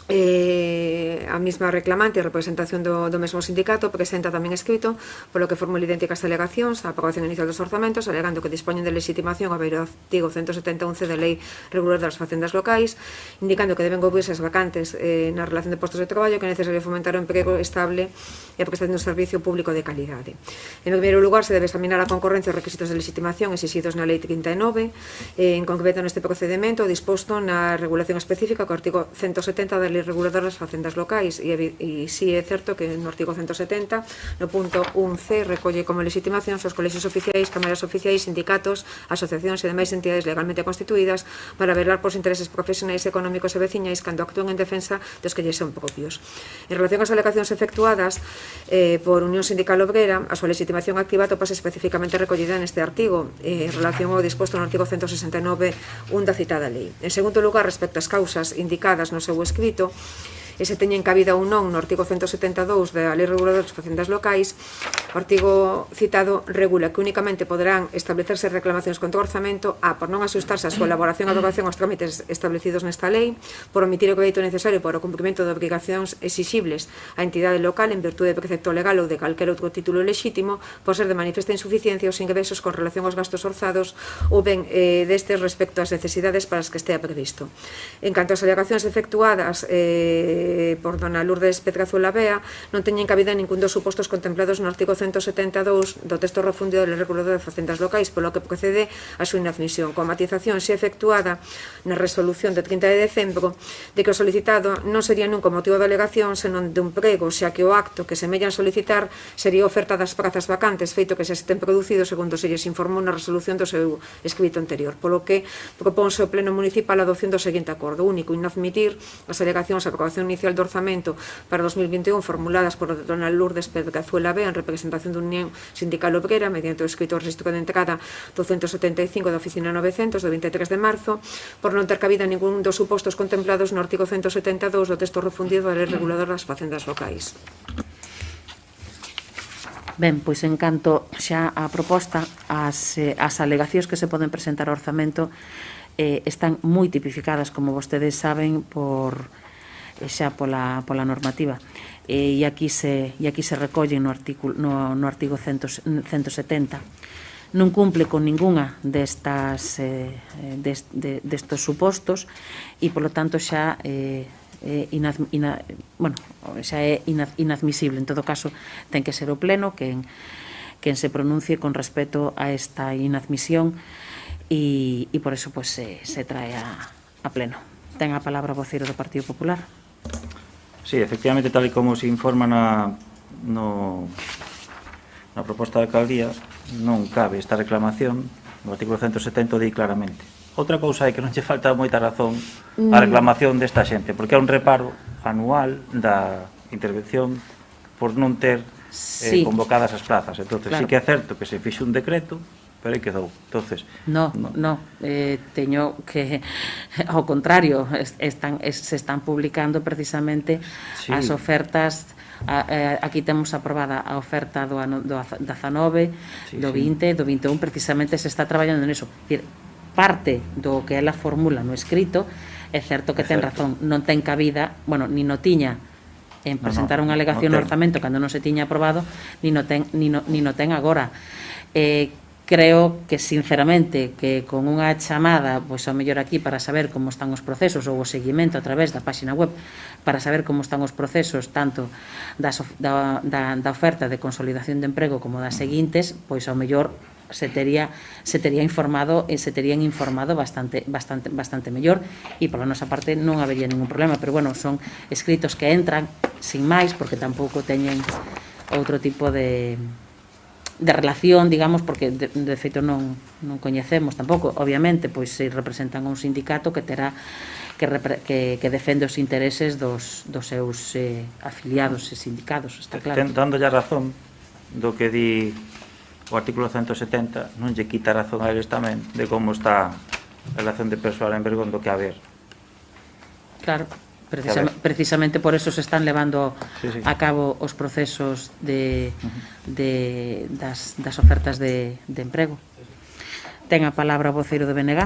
Speaker 3: a mesma reclamante e representación do mesmo sindicato presenta tamén escrito polo que formula idénticas alegacións á aprobación inicial dos orzamentos, alegando que dispoñen de legitimación ao beiro do artigo 171 da Lei Reguladora das Facendas Locais, indicando que deben cubrirse as vacantes na relación de postos de traballo, que é necesario fomentar o emprego estable e a prestación dun servicio público de calidade. En primeiro lugar, se debe examinar a concorrencia os requisitos de legitimación exigidos na Lei 39, en concreto neste procedimento disposto na regulación específica co artigo 170 da Lei Reguladora das Facendas Locais, e si é certo que no artigo 170, no punto 1c, recolle como legitimación os colexios oficiais, cámaras oficiais, sindicatos, asociacións e demais entidades legalmente constituídas para velar por intereses profesionais, económicos e veciñais cando actúen en defensa dos que lles son propios. En relación ás alegacións efectuadas por Unión Sindical Obrera, a súa legitimación activa topase especificamente recollida neste artigo, en relación ao disposto no artigo 169 da citada lei. En segundo lugar, respecto ás causas indicadas no seu escrito, e se teñen cabida ou non no artigo 172 da Lei Reguladora das Facendas Locais, o artigo citado regula que únicamente poderán establecerse reclamacións contra o orzamento por non asustarse a súa elaboración e aprobación aos trámites establecidos nesta lei, por omitir o crédito necesario para o cumprimento de obrigacións exixibles á entidade local en virtude de precepto legal ou de calquer outro título lexítimo, por ser de manifesta insuficiencia os ingresos con relación aos gastos orzados ou ben destes respecto ás necesidades para as que estea previsto. En canto ás alegacións efectuadas por dona Lourdes Pedrazuela Bea, non teñen cabida ningún dos supostos contemplados no artigo 172 do texto refundido da Lei Reguladora de Facendas Locais, polo que procede a súa inadmisión, con matización se efectuada na resolución de 30 de decembro de que o solicitado non sería nunca motivo de alegación senón de un prego, xa que o acto que semellan solicitar sería oferta das prazas vacantes, feito que se ten producido segundo se lles informou na resolución do seu escrito anterior, polo que proponse o Pleno Municipal a adopción do seguinte acordo único, inadmitir as alegacións a aprobación inicial do orzamento para 2021 formuladas por dona Lourdes Pedrazuela Bea en representación da Unión Sindical Obrera mediante o escrito registro de entrada 275 da Oficina 900 do 23 de marzo por non ter cabida ningún dos supostos contemplados no artigo 172 do texto refundido da Lei Reguladora das Facendas Locais.
Speaker 1: Ben, pois en canto xa a proposta, as alegacións que se poden presentar ao orzamento están moi tipificadas, como vostedes saben, por xa pola normativa. E aquí se recolle no artigo 170. Non cumple con ninguna destos supostos e, polo tanto, xa xa é inadmisible. En todo caso, ten que ser o Pleno quen se pronuncie con respecto a esta inadmisión e por eso se trae a Pleno. Ten a palabra o voceiro do Partido Popular.
Speaker 2: Sí, efectivamente, tal e como se informa na proposta de alcaldía, non cabe esta reclamación, no artículo 170 di claramente. Outra cousa é que non che falta moita razón a reclamación desta xente, porque é un reparo anual da intervención por non ter convocadas as plazas. Entonces, sí que é certo que se fixe un decreto, pero aí quedou. Entonces,
Speaker 1: teño que, ao contrario, se están publicando precisamente as ofertas. Aquí temos aprobada a oferta do 19, do 20, do 21, precisamente se está traballando niso. Parte do que ela formula no escrito, é certo que ten razón, non ten cabida, nin o tiña en presentar unha alegación no orzamento cando non se tiña aprobado, nin o ten agora. Creo que, sinceramente, que con unha chamada, pois ao mellor aquí para saber como están os procesos ou o seguimento a través da páxina web, para saber como están os procesos tanto da oferta de consolidación de emprego como das seguintes, pois ao mellor se terían informado bastante mellor e pola nosa parte non habería ningún problema, pero bueno, son escritos que entran sin máis porque tampouco teñen outro tipo de relación, digamos, porque de feito non coñecemos tampouco, obviamente, pois se representan un sindicato que terá que defende os intereses dos seus afiliados e sindicados, está claro.
Speaker 2: Dándolle a razón do que di o artículo 170, non lle quita razón a eles tamén de como está a relación de persoal en Bergondo que haber.
Speaker 1: Claro, precisamente por eso se están levando a cabo os procesos das ofertas de emprego. Ten a palabra o voceiro de BNG.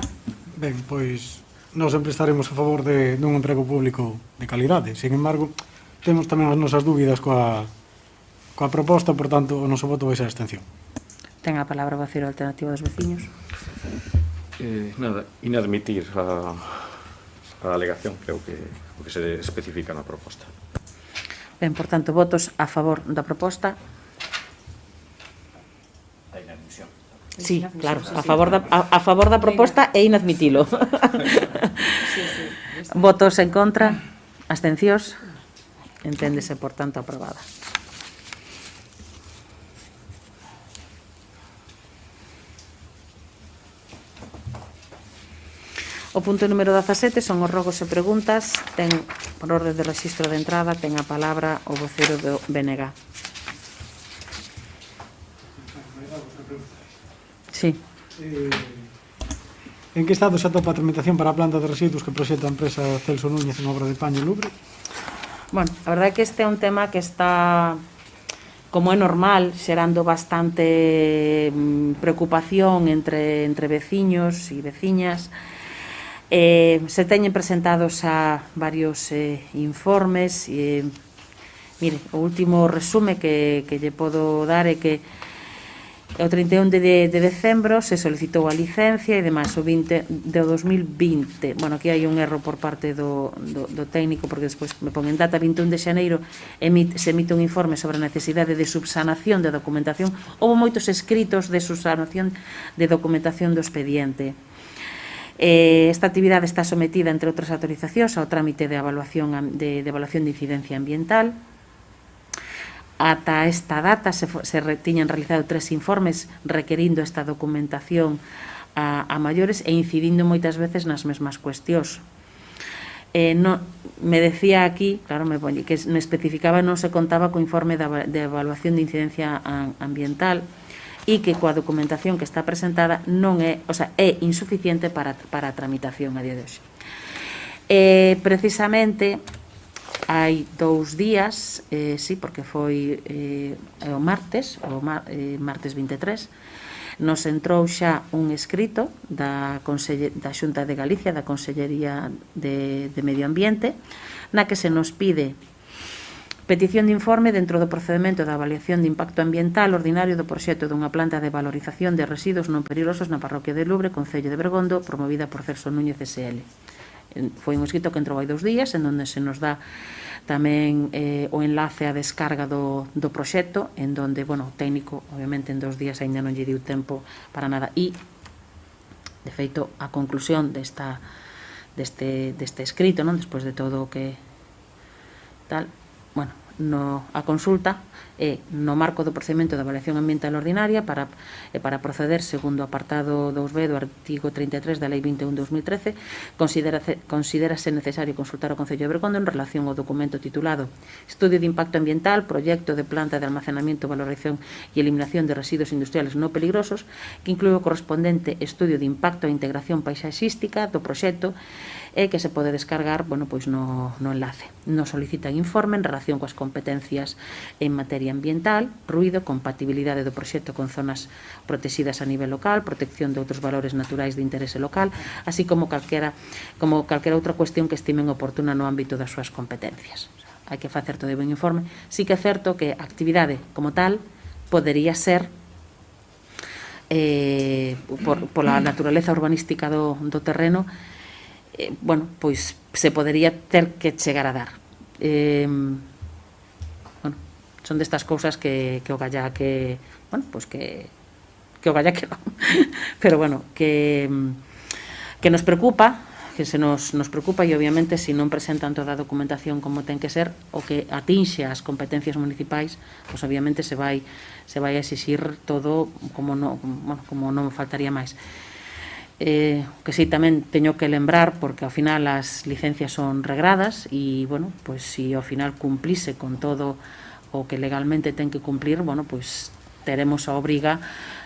Speaker 4: Ben, pois nós sempre estaremos a favor dun emprego público de calidade. Sin embargo, temos tamén as nosas dúbidas coa proposta, por tanto, o noso voto vai ser a abstención.
Speaker 1: Ten a palabra o voceiro alternativo dos veciños.
Speaker 5: Inadmitir a alegación, creo que o que se especifica na proposta.
Speaker 1: Ben, por tanto, votos a favor da proposta.
Speaker 5: A inadmisión.
Speaker 1: Sí, claro, a favor da proposta e inadmitilo. Votos en contra, abstencións, enténdese, por tanto, aprobada. O punto número 17 son os rogos e preguntas. Ten, por orde de rexistro de entrada, ten a palabra o voceiro do BNG. Sí.
Speaker 4: En que estado se atopa a tramitación para a planta de residuos que proxecta a empresa Celso Núñez en obra de Paño Lubre?
Speaker 1: Bueno, a verdade é que este é un tema que está, como é normal, xerando bastante preocupación entre veciños e veciñas. Se teñen presentados a varios informes. Mire, o último resume que lle podo dar é que o 31 de decembro se solicitou a licencia e demais o 20 do 2020. Bueno, aquí hai un erro por parte do técnico, porque despois me pon en data 21 de xaneiro se emite un informe sobre a necesidade de subsanación de documentación. Houve moitos escritos de subsanación de documentación do expediente. Esta actividade está sometida, entre outras autorizacións, ao trámite de evaluación de incidencia ambiental. Ata esta data se tiñan realizado 3 informes requerindo esta documentación a maiores e incidindo moitas veces nas mesmas cuestións. Me decía aquí, claro, que me especificaba non se contaba co informe de evaluación de incidencia ambiental e que coa documentación que está presentada non é, o sea, é insuficiente para a tramitación a día de hoxe. Precisamente hai 2 días, sí, porque foi o martes 23, nos entrou xa un escrito da Xunta de Galicia, da Consellería de Medio Ambiente, na que se nos pide petición de informe dentro do procedimento da avaliación de impacto ambiental ordinario do proxecto dunha planta de valorización de residuos non peligrosos na parroquia de Lubre, Concello de Bergondo, promovida por Celso Núñez SL. Foi un escrito que entrou hai 2 días, en donde se nos dá tamén o enlace á descarga do proxecto, en donde, bueno, o técnico, obviamente, en 2 días aínda non lle diu tempo para nada. E, de feito, a conclusión deste escrito, non, despois de todo o que tal, bueno, a consulta é no marco do procedimento de avaliación ambiental ordinaria para proceder segundo o apartado 2b do artigo 33 da Lei 21/2013, considérase necesario consultar o Concello de Bergondo en relación ao documento titulado Estudio de Impacto Ambiental, Proyecto de Planta de Almacenamiento, Valorización e Eliminación de Residuos Industriales non peligrosos, que inclúe o correspondente estudio de impacto e integración paisaxística do proxecto e que se pode descargar, bueno, pois no enlace. Nos solicitan informe en relación coas competencias en materia ambiental, ruído, compatibilidade do proxecto con zonas protegidas a nivel local, protección de outros valores naturais de interese local, así como calquera outra cuestión que estimen oportuna no ámbito das súas competencias. Hai que facer todo o ben informe. Sí que é certo que a actividade como tal podería ser pola naturaleza urbanística do terreno, bueno, pois se podería ter que chegar a dar. Bueno, son destas cousas que o galla que, bueno, pois que o galla que non. Pero bueno, que nos preocupa, que se nos preocupa, e obviamente se non presentan toda a documentación como ten que ser, o que atinxe as competencias municipais, pois obviamente se vai a exixir todo como non faltaría máis. Que sí, tamén teño que lembrar, porque ao final as licencias son regradas e, bueno, pois se ao final cumplise con todo o que legalmente ten que cumplir, bueno, pois teremos a obriga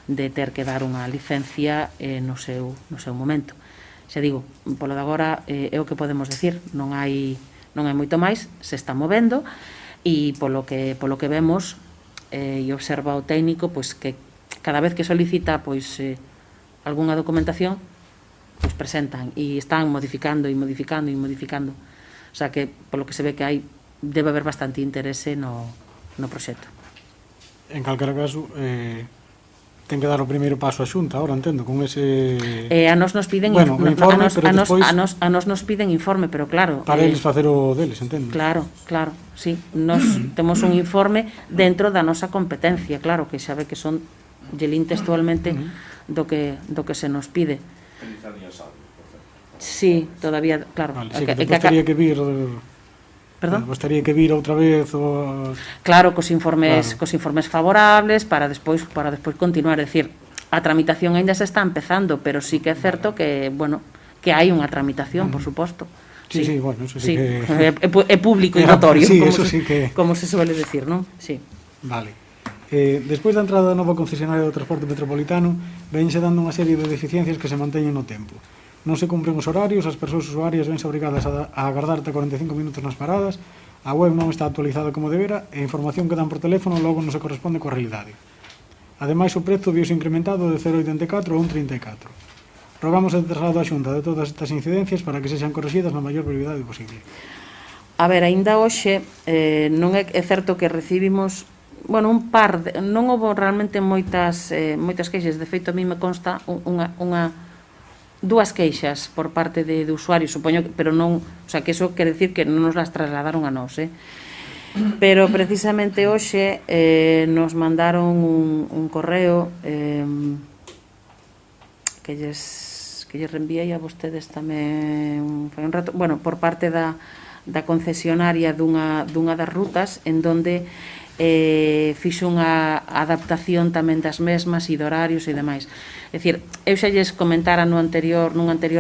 Speaker 1: de ter que dar unha licencia no seu momento. Xa digo, polo de agora é o que podemos decir, non hai moito máis, se está movendo e polo que vemos e observa o técnico, pois que cada vez que solicita pois algunha documentación, pois presentan e están modificando. O sea que, polo que se ve que debe haber bastante interese no proxecto.
Speaker 4: En calquera caso, ten que dar o primeiro paso a Xunta, ahora entendo, con ese...
Speaker 1: A nos piden
Speaker 4: informe, pero despois...
Speaker 1: A nos piden informe, pero claro...
Speaker 4: Para eles facer o deles, entendo.
Speaker 1: Claro, sí. Nos temos un informe dentro da nosa competencia, claro, que xa ve que son gelín textualmente do que se nos pide. Sí, todavía, claro.
Speaker 4: Vale, sí, que gostaría que vir...
Speaker 1: Perdón?
Speaker 4: Gostaría que vir outra vez
Speaker 1: Claro, cos informes favorables para despois continuar, é dicir, a tramitación aínda se está empezando, pero sí que é certo que, bueno, que hai unha tramitación, por suposto.
Speaker 4: Sí, bueno, eso sí que...
Speaker 1: É público e notorio, como se suele decir, non? Sí.
Speaker 4: Vale. Despois da entrada da nova concesionaria do transporte metropolitano, vense dando unha serie de deficiencias que se manteñen no tempo. Non se cumpren os horarios, as persoas usuarias vense obrigadas a agardar ata 45 minutos nas paradas, a web non está actualizada como debera e a información que dan por teléfono logo non se corresponde coa realidade. Ademais, o prezo viuse incrementado de 0,84 a 1,34. Rogamos a traslado á Xunta de todas estas incidencias para que sexan corrixidas na maior brevidade posible.
Speaker 1: A ver, aínda hoxe non é certo que recibimos, bueno, non houve realmente moitas queixas, de feito a mí me consta dúas queixas por parte de usuarios, supoño, pero non, o sea, que eso quere decir que non nos las trasladaron a nós, pero precisamente hoxe nos mandaron un correo que lles reenviei a vostedes tamén foi un rato, bueno, por parte da concesionaria dunha das rutas, en donde fixo unha adaptación tamén das mesmas e de horarios e demais. É dicir, eu xa lles comentara nun anterior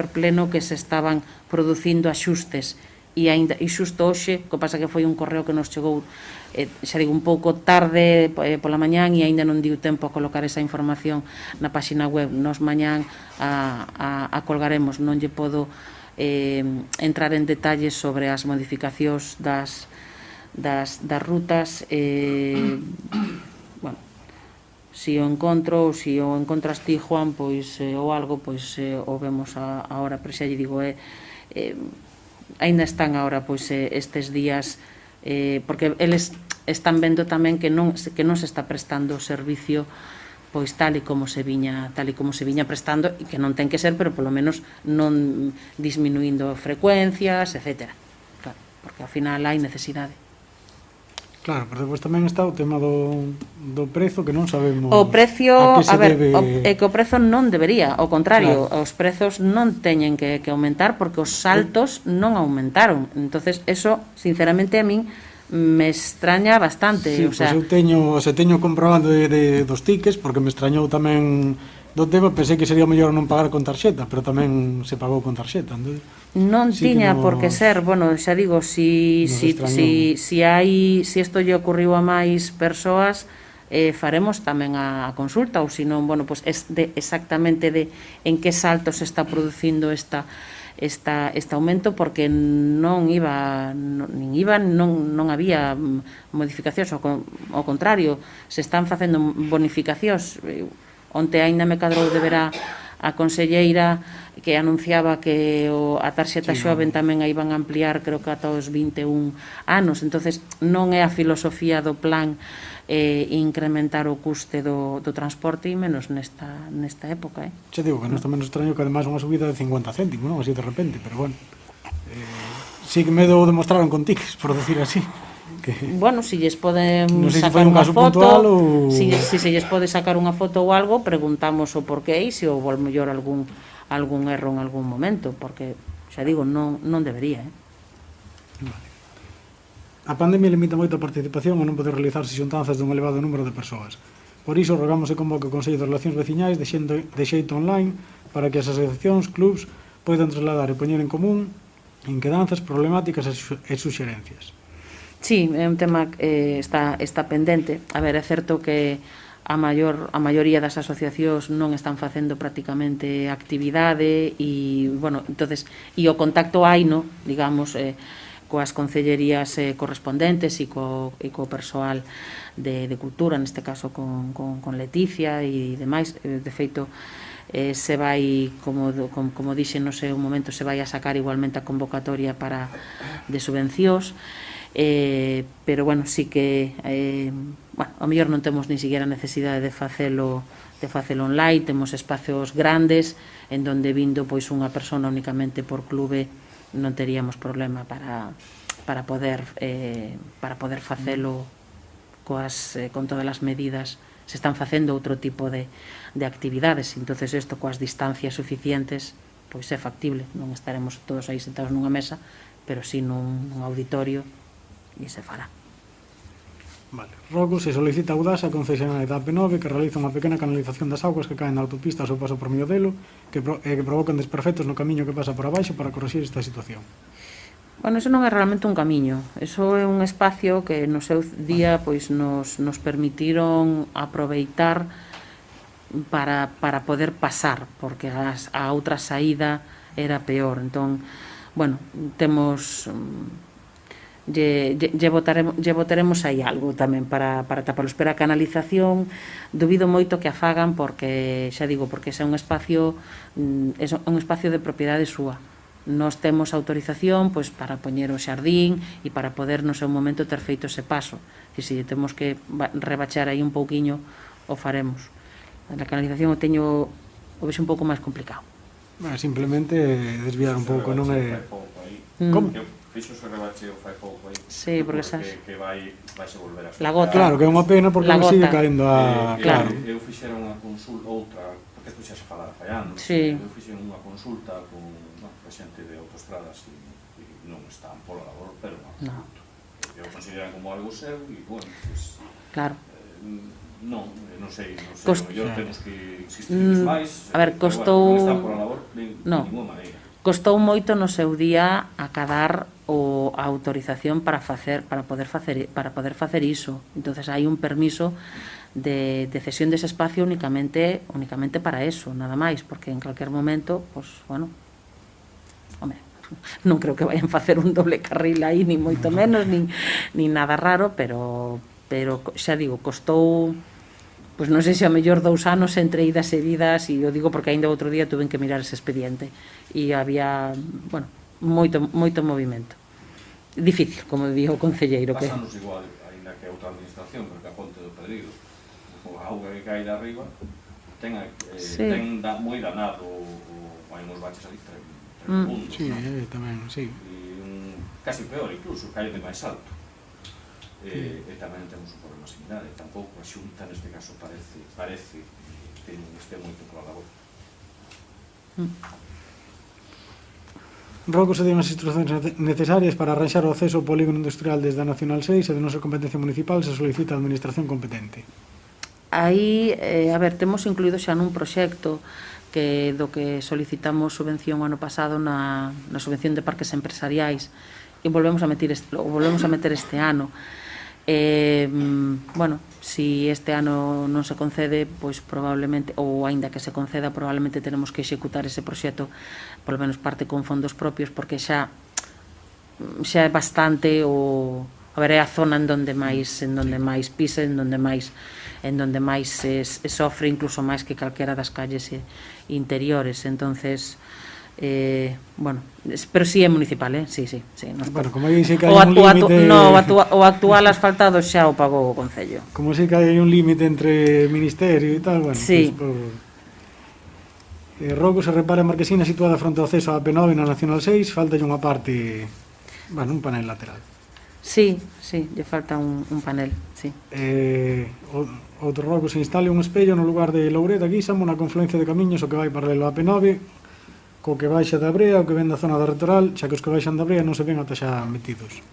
Speaker 1: pleno que se estaban producindo axustes e xusto hoxe, que pasa que foi un correo que nos chegou xa digo, un pouco tarde pola mañán e aínda non diu tempo a colocar esa información na páxina web. Nos mañán a colgaremos, non lle podo entrar en detalles sobre as modificacións das rutas. Bueno, si o encontro, ou si o encontras ti, Juan, pois, ou algo, pois, o vemos ahora, pero xa lle digo, aínda están ahora, pois, estes días, porque eles están vendo tamén que non se está prestando o servicio pois tal e como se viña prestando, e que non ten que ser, pero polo menos non disminuindo frecuencias, etcétera. Claro, porque ao final hai necesidade.
Speaker 4: Claro, pero depois tamén está o tema do prezo, que non sabemos
Speaker 1: O precio,
Speaker 4: a que se
Speaker 1: a ver,
Speaker 4: debe...
Speaker 1: é que o prezo non debería, ao contrario,
Speaker 4: Claro.
Speaker 1: os prezos non teñen que aumentar porque os saltos non aumentaron. Entonces, eso, sinceramente, a min me extraña bastante.
Speaker 4: Sí,
Speaker 1: O sea,
Speaker 4: pois eu teño comprobando dos tickets, porque me extrañou tamén do tema, pensei que sería mellor non pagar con tarxeta, pero tamén se pagou con tarxeta. Entón,
Speaker 1: non
Speaker 4: sí que
Speaker 1: tiña por que
Speaker 4: nos-
Speaker 1: ser, bueno, xa digo, si isto lle ocurriu a máis persoas, faremos tamén a consulta, ou se non, bueno, pues exactamente de en que salto se está producindo este aumento, porque non había modificacións, ao contrario, se están facendo bonificacións. Onte aínda me cadrou de ver a conselleira que anunciaba que a tarxeta xoven tamén a iban a ampliar, creo que ata os 21 anos. Entonces non é a filosofía do plan incrementar o custe do transporte, e menos nesta época.
Speaker 4: Xa digo que non está menos extraño que ademais unha subida de 50 céntimos, non? Así de repente, pero bueno. Sí que me demostraron con tickets, por decir así. Que...
Speaker 1: Bueno, si lles poden
Speaker 4: Non sei se foi
Speaker 1: sacar
Speaker 4: un
Speaker 1: unha
Speaker 4: caso
Speaker 1: foto,
Speaker 4: puntual ou...
Speaker 1: si se lles pode sacar unha foto ou algo, preguntamos o porqué e se houve mellor algún erro en algún momento, porque, xa digo, non debería,
Speaker 4: Vale. A pandemia limita moito a participación ou non pode realizarse xuntanzas dun elevado número de persoas. Por iso, rogamos e convoque o Consello de Relacións Veciñais de xeito online para que as asociacións, clubs, poidan trasladar e poñer en común inquedanzas, problemáticas e suxerencias.
Speaker 1: Sí, é un tema que está pendente. A ver, é certo que a maioría das asociacións non están facendo prácticamente actividade e, bueno, entonces, e o contacto haino, digamos, coas concellerías correspondentes e co persoal de cultura, neste caso con Leticia e demais. De feito, se vai, como dixen no seu momento, se vai a sacar igualmente a convocatoria de subvencións. Pero bueno, sí que ao mellor non temos ni siquiera necesidade de facelo online, temos espacios grandes en donde vindo pois unha persona únicamente por clube non teríamos problema para poder facelo con todas as medidas. Se están facendo outro tipo de actividades, entonces isto coas distancias suficientes pois é factible, non estaremos todos aí sentados nunha mesa, pero si nun auditorio e se fará.
Speaker 4: Vale. Rogo se solicita a Audasa a concesionaria da AP9 que realiza unha pequena canalización das augas que caen na autopista ao seu paso por Miodelo que provocan desperfectos no camiño que pasa por abaixo para corrixir esta situación.
Speaker 1: Bueno, eso non é realmente un camiño, eso é un espacio que no seu día pois nos permitiron aproveitar para poder pasar, porque a outra saída era peor. Entón, bueno, temos... lle botaremos aí algo tamén para tapalos, pero a canalización dubido moito que a fagan, porque xa digo, porque é un espacio de propiedade súa. Nós temos autorización pois para poñer o xardín e para poder no seu momento ter feito ese paso, e se temos que rebachar aí un pouquiño o faremos. A canalización o vexo un pouco máis complicado.
Speaker 4: Simplemente desviar un pouco, non é... Como?
Speaker 5: Fixo se rebacheo fai pouco aí.
Speaker 1: Sí, porque
Speaker 5: que vai se volver a
Speaker 1: la gota.
Speaker 4: Claro, que é unha pena porque
Speaker 1: La
Speaker 4: non sigue
Speaker 1: gota.
Speaker 4: caendo a...
Speaker 1: Claro.
Speaker 5: Eu fixera unha consulta, outra, porque isto xa se falara fai anos.
Speaker 1: Sí.
Speaker 5: Eu fixera unha consulta con xente de autostradas e non están pola labor, pero non. Eu consideran como algo seu e, bueno, pues...
Speaker 1: Claro.
Speaker 5: Non sei, mellor temos que insistir máis.
Speaker 1: A ver, costou...
Speaker 5: Non están pola labor de ninguna maneira.
Speaker 1: Costou moito no seu día acadar a autorización para poder facer iso. Entonces hai un permiso de cesión dese espacio únicamente para eso, nada máis, porque en calquer momento, pues, bueno, home, non creo que vayan facer un doble carril aí, ni moito menos, ni nada raro, pero xa digo, costou pois non sei se a mellor 2 anos entre idas e vidas, e o digo porque ainda outro día tuve que mirar ese expediente e había, bueno, moito movimento. Difícil, como día o concelleiro que...
Speaker 5: Pásanos igual, ainda que outra administración, porque a Ponte do Pedrido, o auga que cae de arriba, ten moi danado, hai uns baches ali tremendos,
Speaker 4: Sí, tamén, sí.
Speaker 5: E casi peor, incluso, cae de máis alto. E tamén temos un problema similar, e tampouco a Xunta, neste caso, parece que este moito pola labor.
Speaker 4: Rogo se den as instruccións necesarias para arranxar o acceso ao polígono industrial desde a Nacional 6 e de non ser competencia municipal se solicita a administración competente.
Speaker 1: Aí, a ver, temos incluído xa nun proxecto do que solicitamos subvención o ano pasado na subvención de parques empresariais e volvemos a meter este ano. Bueno, si este ano non se concede, pois probablemente, ou aínda que se conceda, probablemente tenemos que executar ese proxecto, polo menos parte con fondos propios, porque xa é bastante a ver, é a zona en donde máis pisa, en donde máis se sofre, incluso máis que calquera das calles interiores. Entonces, bueno, pero si é municipal, sí.
Speaker 4: Bueno, como aí sí que hai un límite...
Speaker 1: O actual asfaltado xa o pagou o Concello.
Speaker 4: Como sí que hai un límite entre ministerio e tal, bueno,
Speaker 1: sí.
Speaker 4: Rogo se repara a marquesina situada fronte ao acceso á P9 na Nacional 6, falta un panel lateral.
Speaker 1: Sí, lle falta un panel, sí.
Speaker 4: Outro rogo se instale un espello no lugar de Loureda, Guísamo, na confluencia de camiños o que vai paralelo á P9, co que baixa da Brea, o que ven da zona da Rectoral, xa que os que baixan da Brea non se ven ata xa metidos.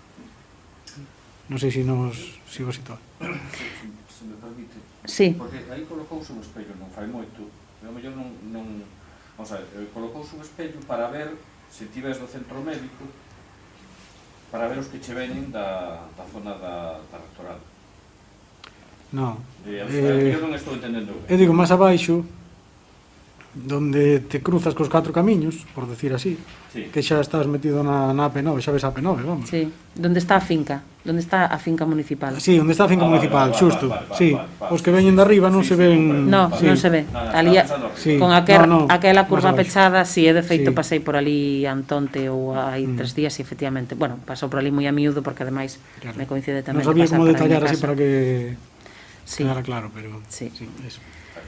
Speaker 4: Non sei se vos sitúa.
Speaker 5: Se me permite.
Speaker 1: Sí.
Speaker 5: Porque aí colocouse un espello, non fai moito, pero a mellor non... Vamos a ver, colocouse un espello para ver, se tives do centro médico, para ver os que che veñen da zona da Rectoral.
Speaker 4: Non.
Speaker 5: Eu non estou entendendo ben.
Speaker 4: Eu digo, máis abaixo, donde te cruzas cos 4 camiños, por decir así, que xa estás metido na P9, xa ves a P9, vamos.
Speaker 1: Sí, donde está a finca municipal.
Speaker 4: Sí, onde está a finca municipal, xusto, sí. Os que veñen de arriba non se ven...
Speaker 1: Non se ve. Con aquela curva pechada, si, de feito pasei por ali Antonte ou hai 3 días e efectivamente, bueno, pasou por ali moi a miúdo porque ademais me coincide tamén.
Speaker 4: Non sabía como detallar así para que quedara claro, pero...
Speaker 1: Sí, eso.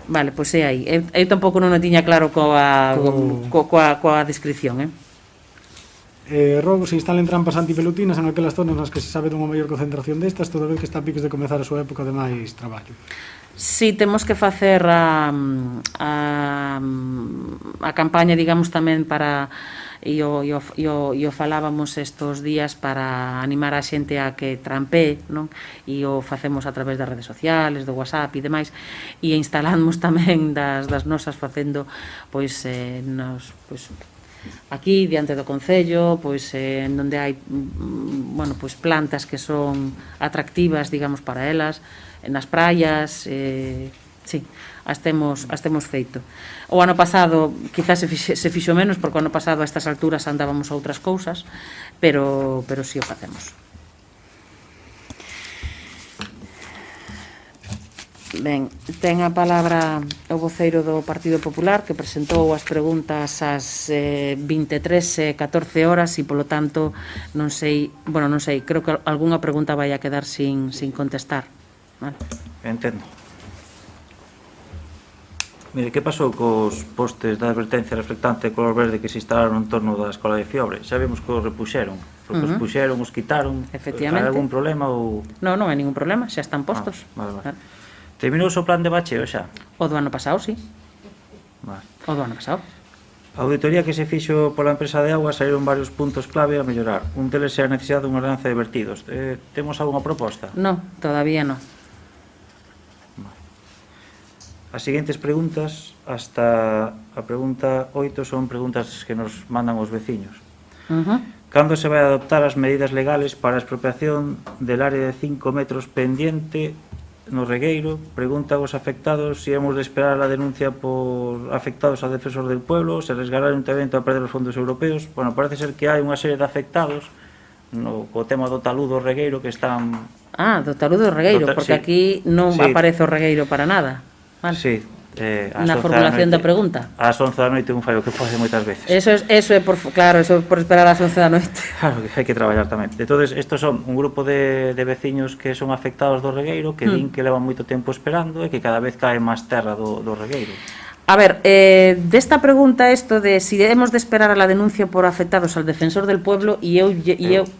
Speaker 1: Vale, pois é aí. Eu tampouco non o tiña claro coa descripción,
Speaker 4: Rogo se instalen trampas antipelutinas en aquelas zonas nas que se sabe dunha maior concentración destas, toda vez que está a piques de comezar a súa época de máis traballo.
Speaker 1: Si, temos que facer a campaña, digamos, tamén para... E o falábamos estes días para animar a xente a que trampee, non? E o facemos a través das redes sociales, do WhatsApp e demais, e instalamos tamén das nosas facendo, pois, aquí, diante do Concello, pois, en donde hai, bueno, pois, plantas que son atractivas, digamos, para elas, nas praias, sí, as temos feito. O ano pasado quizás se fixo menos, porque o ano pasado a estas alturas andábamos a outras cousas, pero si o facemos. Ben, ten a palabra o voceiro do Partido Popular, que presentou as preguntas ás 23:14 horas e, polo tanto, non sei, creo que algunha pregunta vai a quedar sin contestar. Vale.
Speaker 2: Entendo. Mire, que pasou cos postes da advertencia reflectante de color verde que se instalaron en torno da Escola de Fiobre? Xa vemos que os repuxeron, porque os puxeron, os quitaron.
Speaker 1: Efectivamente.
Speaker 2: Hai algún problema ou...?
Speaker 1: Non hai ningún problema, xa están postos.
Speaker 2: Vale. Terminou o plan de bacheo xa?
Speaker 1: O do ano pasado, sí.
Speaker 2: Vale.
Speaker 1: O do ano pasado.
Speaker 2: A auditoría que se fixo pola empresa de auga saíron varios puntos clave a mellorar. Un deles é a necesidade dunha ordenanza de vertidos. Temos algunha proposta?
Speaker 1: Non, todavía non.
Speaker 2: As seguintes preguntas, hasta a pregunta 8, son preguntas que nos mandan os veciños. Cando se vai adoptar as medidas legales para a expropiación del área de 5 metros pendiente no regueiro? Preguntan os afectados se hemos de esperar a denuncia por afectados ao defensor del pueblo, se arriesgará o ayuntamiento a perder os fondos europeos. Bueno, parece ser que hai unha serie de afectados co tema do talud do regueiro que están
Speaker 1: Ah, do taludo do regueiro, porque
Speaker 2: sí.
Speaker 1: aquí non
Speaker 2: Sí.
Speaker 1: aparece o regueiro para nada. Vale.
Speaker 2: Sí, ás
Speaker 1: Na
Speaker 2: 11
Speaker 1: formulación da pregunta.
Speaker 2: Ás 11 da noite un fai o que pode moitas veces.
Speaker 1: Eso é por, claro, eso é por esperar ás 11 da noite.
Speaker 2: Claro, que hai que traballar tamén. Entonces, estos son un grupo de veciños que son afectados do regueiro, que din que levan moito tempo esperando e que cada vez cae máis terra do regueiro.
Speaker 1: A ver, desta pregunta esto de si debemos de esperar a la denuncia por afectados al defensor del pueblo e eu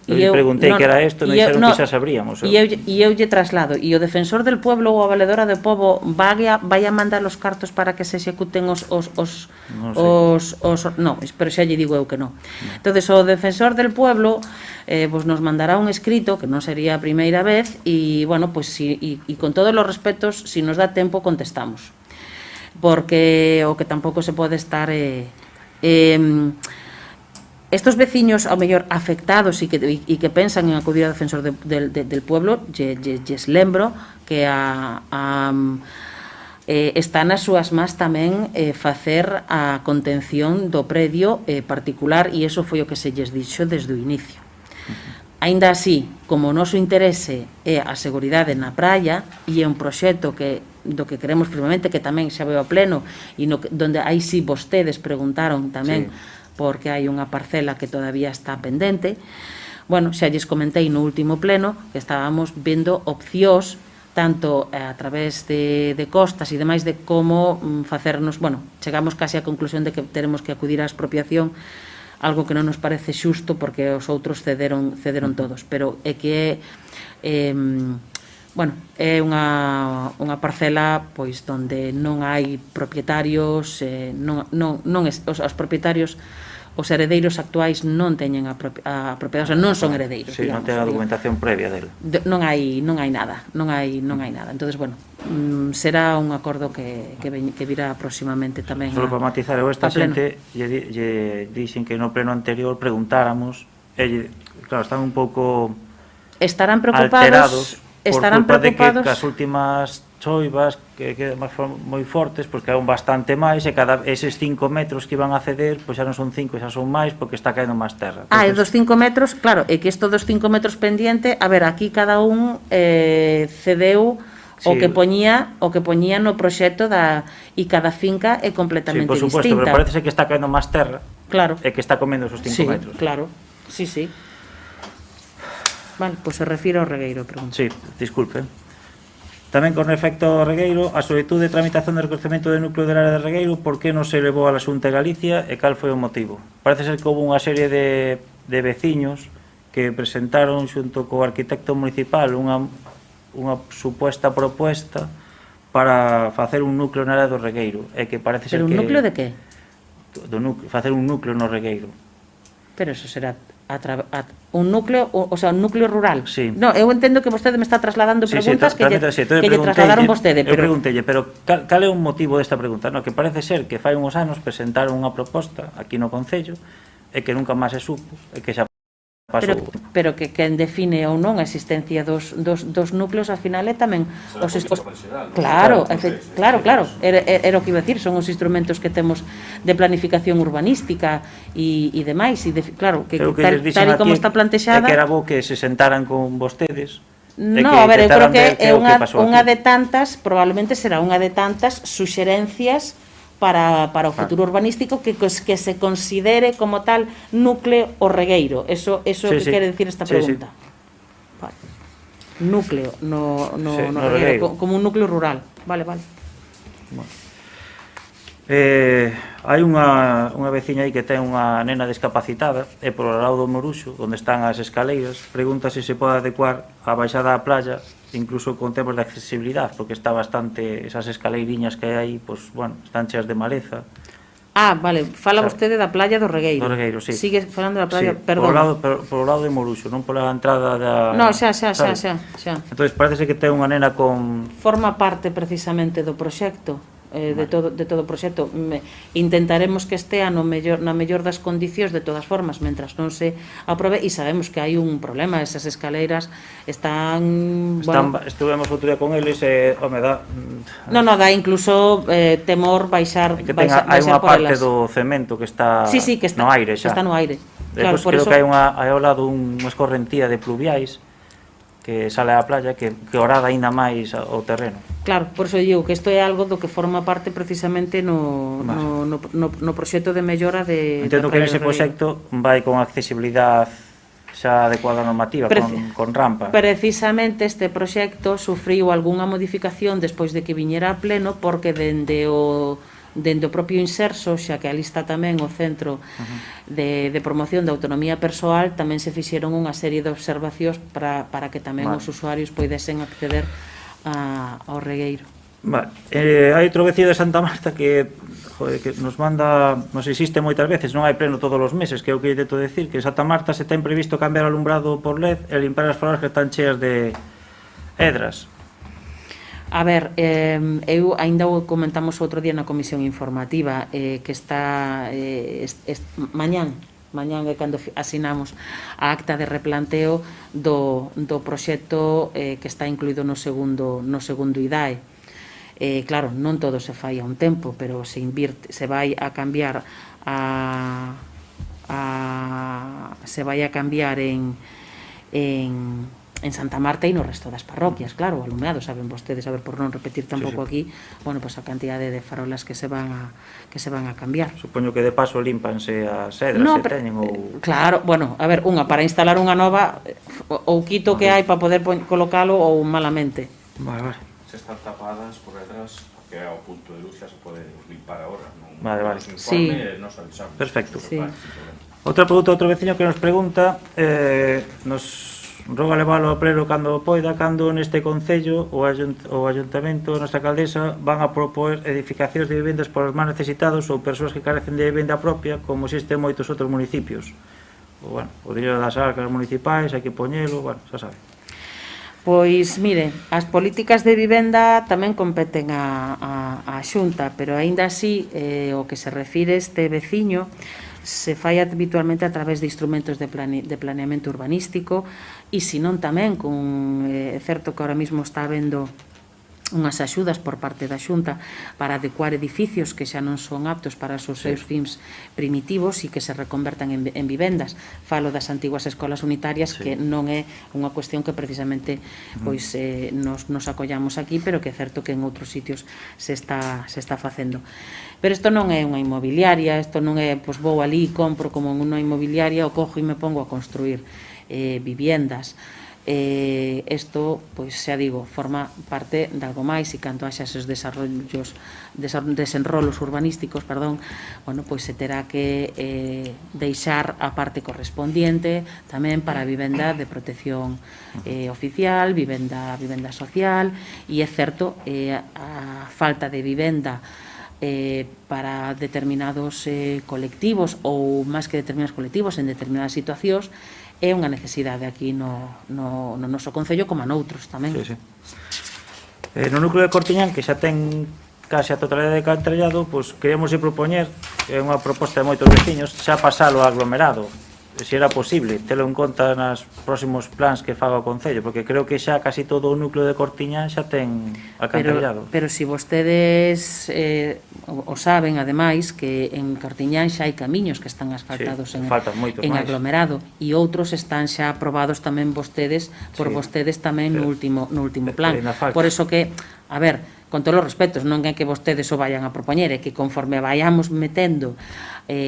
Speaker 2: preguntei que era isto, me dixeron que xa sabríamos.
Speaker 1: E eu lle traslado, e o defensor del pueblo ou a valedora do pobo vai a mandar os cartos para que se executen no, pero xa lle digo eu que non. Entonces o defensor del pueblo pues nos mandará un escrito, que non sería a primeira vez, e bueno, pues y con todos los respetos, si nos da tempo contestamos. Porque o que tampouco se pode estar estos veciños ao mellor afectados e que pensan en acudir ao defensor del pueblo, lles lembro que está nas súas más tamén facer a contención do predio particular, e iso foi o que se lles dixo desde o inicio. Aínda así, como o noso interese é a seguridade na praia e é un proxecto do que queremos firmemente, que tamén xa veo a pleno, e donde aí sí vostedes preguntaron tamén, porque hai unha parcela que todavía está pendente. Bueno, xa lles comentei no último pleno que estábamos vendo opcións tanto a través de costas e demais de como facernos, bueno, chegamos case á conclusión de que teremos que acudir á expropiación, algo que non nos parece xusto porque os outros cederon todos, pero é que bueno, é unha parcela pois onde non hai propietarios, os propietarios, os heredeiros actuais non teñen a propiedade, o sea, non son heredeiros.
Speaker 2: Sí, non ten a documentación previa del.
Speaker 1: Non hai nada. Entonces, bueno, será un acordo que virá próximamente tamén.
Speaker 2: Solo para matizar, esta xente lle dixen que no pleno anterior preguntáramos, claro, están un pouco
Speaker 1: estarán preocupados
Speaker 2: por culpa de que as últimas choivas que moi fortes, pois caeron bastante máis, e eses 5 metros que iban a ceder, pois xa non son 5, xa son máis, porque está caendo máis terra.
Speaker 1: E dos 5 metros, claro, é que isto dos 5 metros pendiente, a ver, aquí cada un cedeu o que poñía no proxecto e cada finca é completamente distinta.
Speaker 2: Sí, por supuesto, pero parece que está caendo máis terra,
Speaker 1: claro,
Speaker 2: e que está comendo esos 5 metros.
Speaker 1: Claro, sí. Vale, pois se refiro ao regueiro, pregunto.
Speaker 2: Sí, disculpe. Tamén con respecto ao regueiro, a solicitud de tramitación de reconocemento de núcleo del área de regueiro, por que non se levou a la Xunta de Galicia e cal foi o motivo? Parece ser que houve unha serie de veciños que presentaron xunto co arquitecto municipal unha suposta proposta para facer un núcleo na área do regueiro, e que parece ser que...
Speaker 1: Pero un núcleo de que?
Speaker 2: Facer un núcleo no regueiro.
Speaker 1: Pero eso será un núcleo, o sea, un núcleo rural.
Speaker 2: Sí.
Speaker 1: No, eu entendo que vostede me está trasladando preguntas que lle trasladaron vostede,
Speaker 2: pero... Eu preguntelle, pero cal é o motivo desta pregunta? No, que parece ser que fai uns anos presentaron unha proposta aquí no Concello e que nunca máis se supo, e que xa pasou.
Speaker 1: Pero que quen define ou non a existencia dos núcleos, ao final é tamén claro, era o que iba a decir, son os instrumentos que temos de planificación urbanística e demais, claro, que tal e como está plantexada,
Speaker 2: é que era bo que se sentaran con vostedes.
Speaker 1: No, a ver, eu creo que é unha de tantas, probablemente será unha de tantas suxerencias para o futuro urbanístico que se considere como tal núcleo o regueiro. Eso que quere decir esta pregunta. Vale. Núcleo no regueiro, como un núcleo rural. Vale.
Speaker 2: Hai unha veciña aí que ten unha nena discapacitada, e por o lado do Moruxo, onde están as escaleiras, pregunta se se pode adecuar a baixada á playa, incluso con temas de accesibilidade, porque está bastante, esas escaleiriñas que hai aí, pois, bueno, están cheas de maleza.
Speaker 1: Vale, fala vostede da playa do regueiro.
Speaker 2: Do regueiro, sí.
Speaker 1: Sigue falando da playa,
Speaker 2: perdón. Por o lado de Moruxo, non pola entrada da...
Speaker 1: No, xa.
Speaker 2: Entón, parece que ten unha nena con...
Speaker 1: Forma parte precisamente do proxecto. De todo o proxecto. Intentaremos que estea na mellor das condicións, de todas formas, mentras non se aprobe, e sabemos que hai un problema, esas escaleiras están
Speaker 2: estuvemos outro día con eles e dá
Speaker 1: dá incluso temor baixar por elas.
Speaker 2: Hai unha parte do cemento que está no aire xa.
Speaker 1: Está no aire.
Speaker 2: Claro, creo que hai ao lado unha escorrentía de pluviais que sale á playa, que orada aínda máis o terreno.
Speaker 1: Claro, por iso digo que isto é algo do que forma parte precisamente no proxecto de mellora de...
Speaker 2: Entendo que nese proxecto vai con accesibilidade xa adecuada normativa, con rampa.
Speaker 1: Precisamente este proxecto sufriu algunha modificación despois de que viñera a pleno, porque dende o propio Inserso, xa que ali está tamén o Centro de Promoción da Autonomía Persoal, tamén se fixeron unha serie de observacións para que tamén os usuarios poidesen acceder ao regueiro.
Speaker 2: Vale. Hai outro veciño de Santa Marta que nos manda, nos existe moitas veces, non hai pleno todos os meses, que é o que intento decir, que en Santa Marta se ten previsto cambiar o alumbrado por LED e limpar as farolas que están cheas de hedras.
Speaker 1: A ver, eu ainda o comentamos outro día na comisión informativa, que está mañán é cando asinamos a acta de replanteo do proxecto que está incluído no segundo IDAE. Claro, non todo se fai a un tempo, pero se vai a cambiar en Santa Marta e no resto das parroquias, claro, o alumeado, saben vostedes, a ver, por non repetir tampouco aquí, bueno, pues a cantidade de farolas que se van a cambiar.
Speaker 2: Supoño que de paso límpanse as hedras, se teñen ou...
Speaker 1: Claro, bueno, a ver, para instalar unha nova, ou quito que hai para poder colocalo ou malamente.
Speaker 2: Vale.
Speaker 5: Se están tapadas por detrás, que é ao punto de luz xa se pode limpar agora, non?
Speaker 2: Vale.
Speaker 1: Sí.
Speaker 5: Nos avisamos.
Speaker 2: Perfecto.
Speaker 1: Sí.
Speaker 2: Outra pregunta, outro veciño que nos pregunta, nos roga leválo a pleno cando poida, cando neste Concello o Ayuntamento, a nosa alcaldesa, van a propoer edificacións de vivendas para os máis necesitados ou persoas que carecen de vivenda propia, como existe en moitos outros municipios. O dinero das arcas municipais hai que poñelo, xa sabe.
Speaker 1: Pois, mire, as políticas de vivenda tamén competen a Xunta, pero aínda así, o que se refire este veciño, se fai habitualmente a través de instrumentos de planeamento urbanístico e senón tamén é certo que ahora mesmo está habendo unhas axudas por parte da Xunta para adecuar edificios que xa non son aptos para os seus fins primitivos e que se reconvertan en vivendas. Falo das antiguas escolas unitarias, que non é unha cuestión que precisamente nos acollamos aquí, pero que é certo que en outros sitios se está facendo. Pero isto non é unha inmobiliaria, isto non é, pois vou ali e compro como en unha inmobiliaria, o cojo e me pongo a construir viviendas. Isto, pois xa digo, forma parte de algo máis, e canto haxa esos desenrolos urbanísticos, bueno, pois se terá que deixar a parte correspondiente tamén para a vivenda de protección oficial, vivenda social, e é certo a falta de vivenda para determinados colectivos, ou máis que determinados colectivos, en determinadas situacións, é unha necesidade aquí no noso Concello, como noutros tamén.
Speaker 2: No núcleo de Cortiñán, que xa ten case a totalidade de alcantarillado, pois queríamos propoñer, é unha proposta de moitos veciños, xa pasalo a aglomerado, se era posible, telo en conta nos próximos plans que faga o Concello, porque creo que xa casi todo o núcleo de Cortiñán xa ten alcantarillado.
Speaker 1: Pero se vostedes o saben, ademais, que en Cortiñán xa hai camiños que están asfaltados en aglomerado, e outros están xa aprobados tamén vostedes, por vostedes tamén no último plan. Por eso que, a ver, con todos os respetos, non é que vostedes o vayan a propoñer, é que conforme vayamos metendo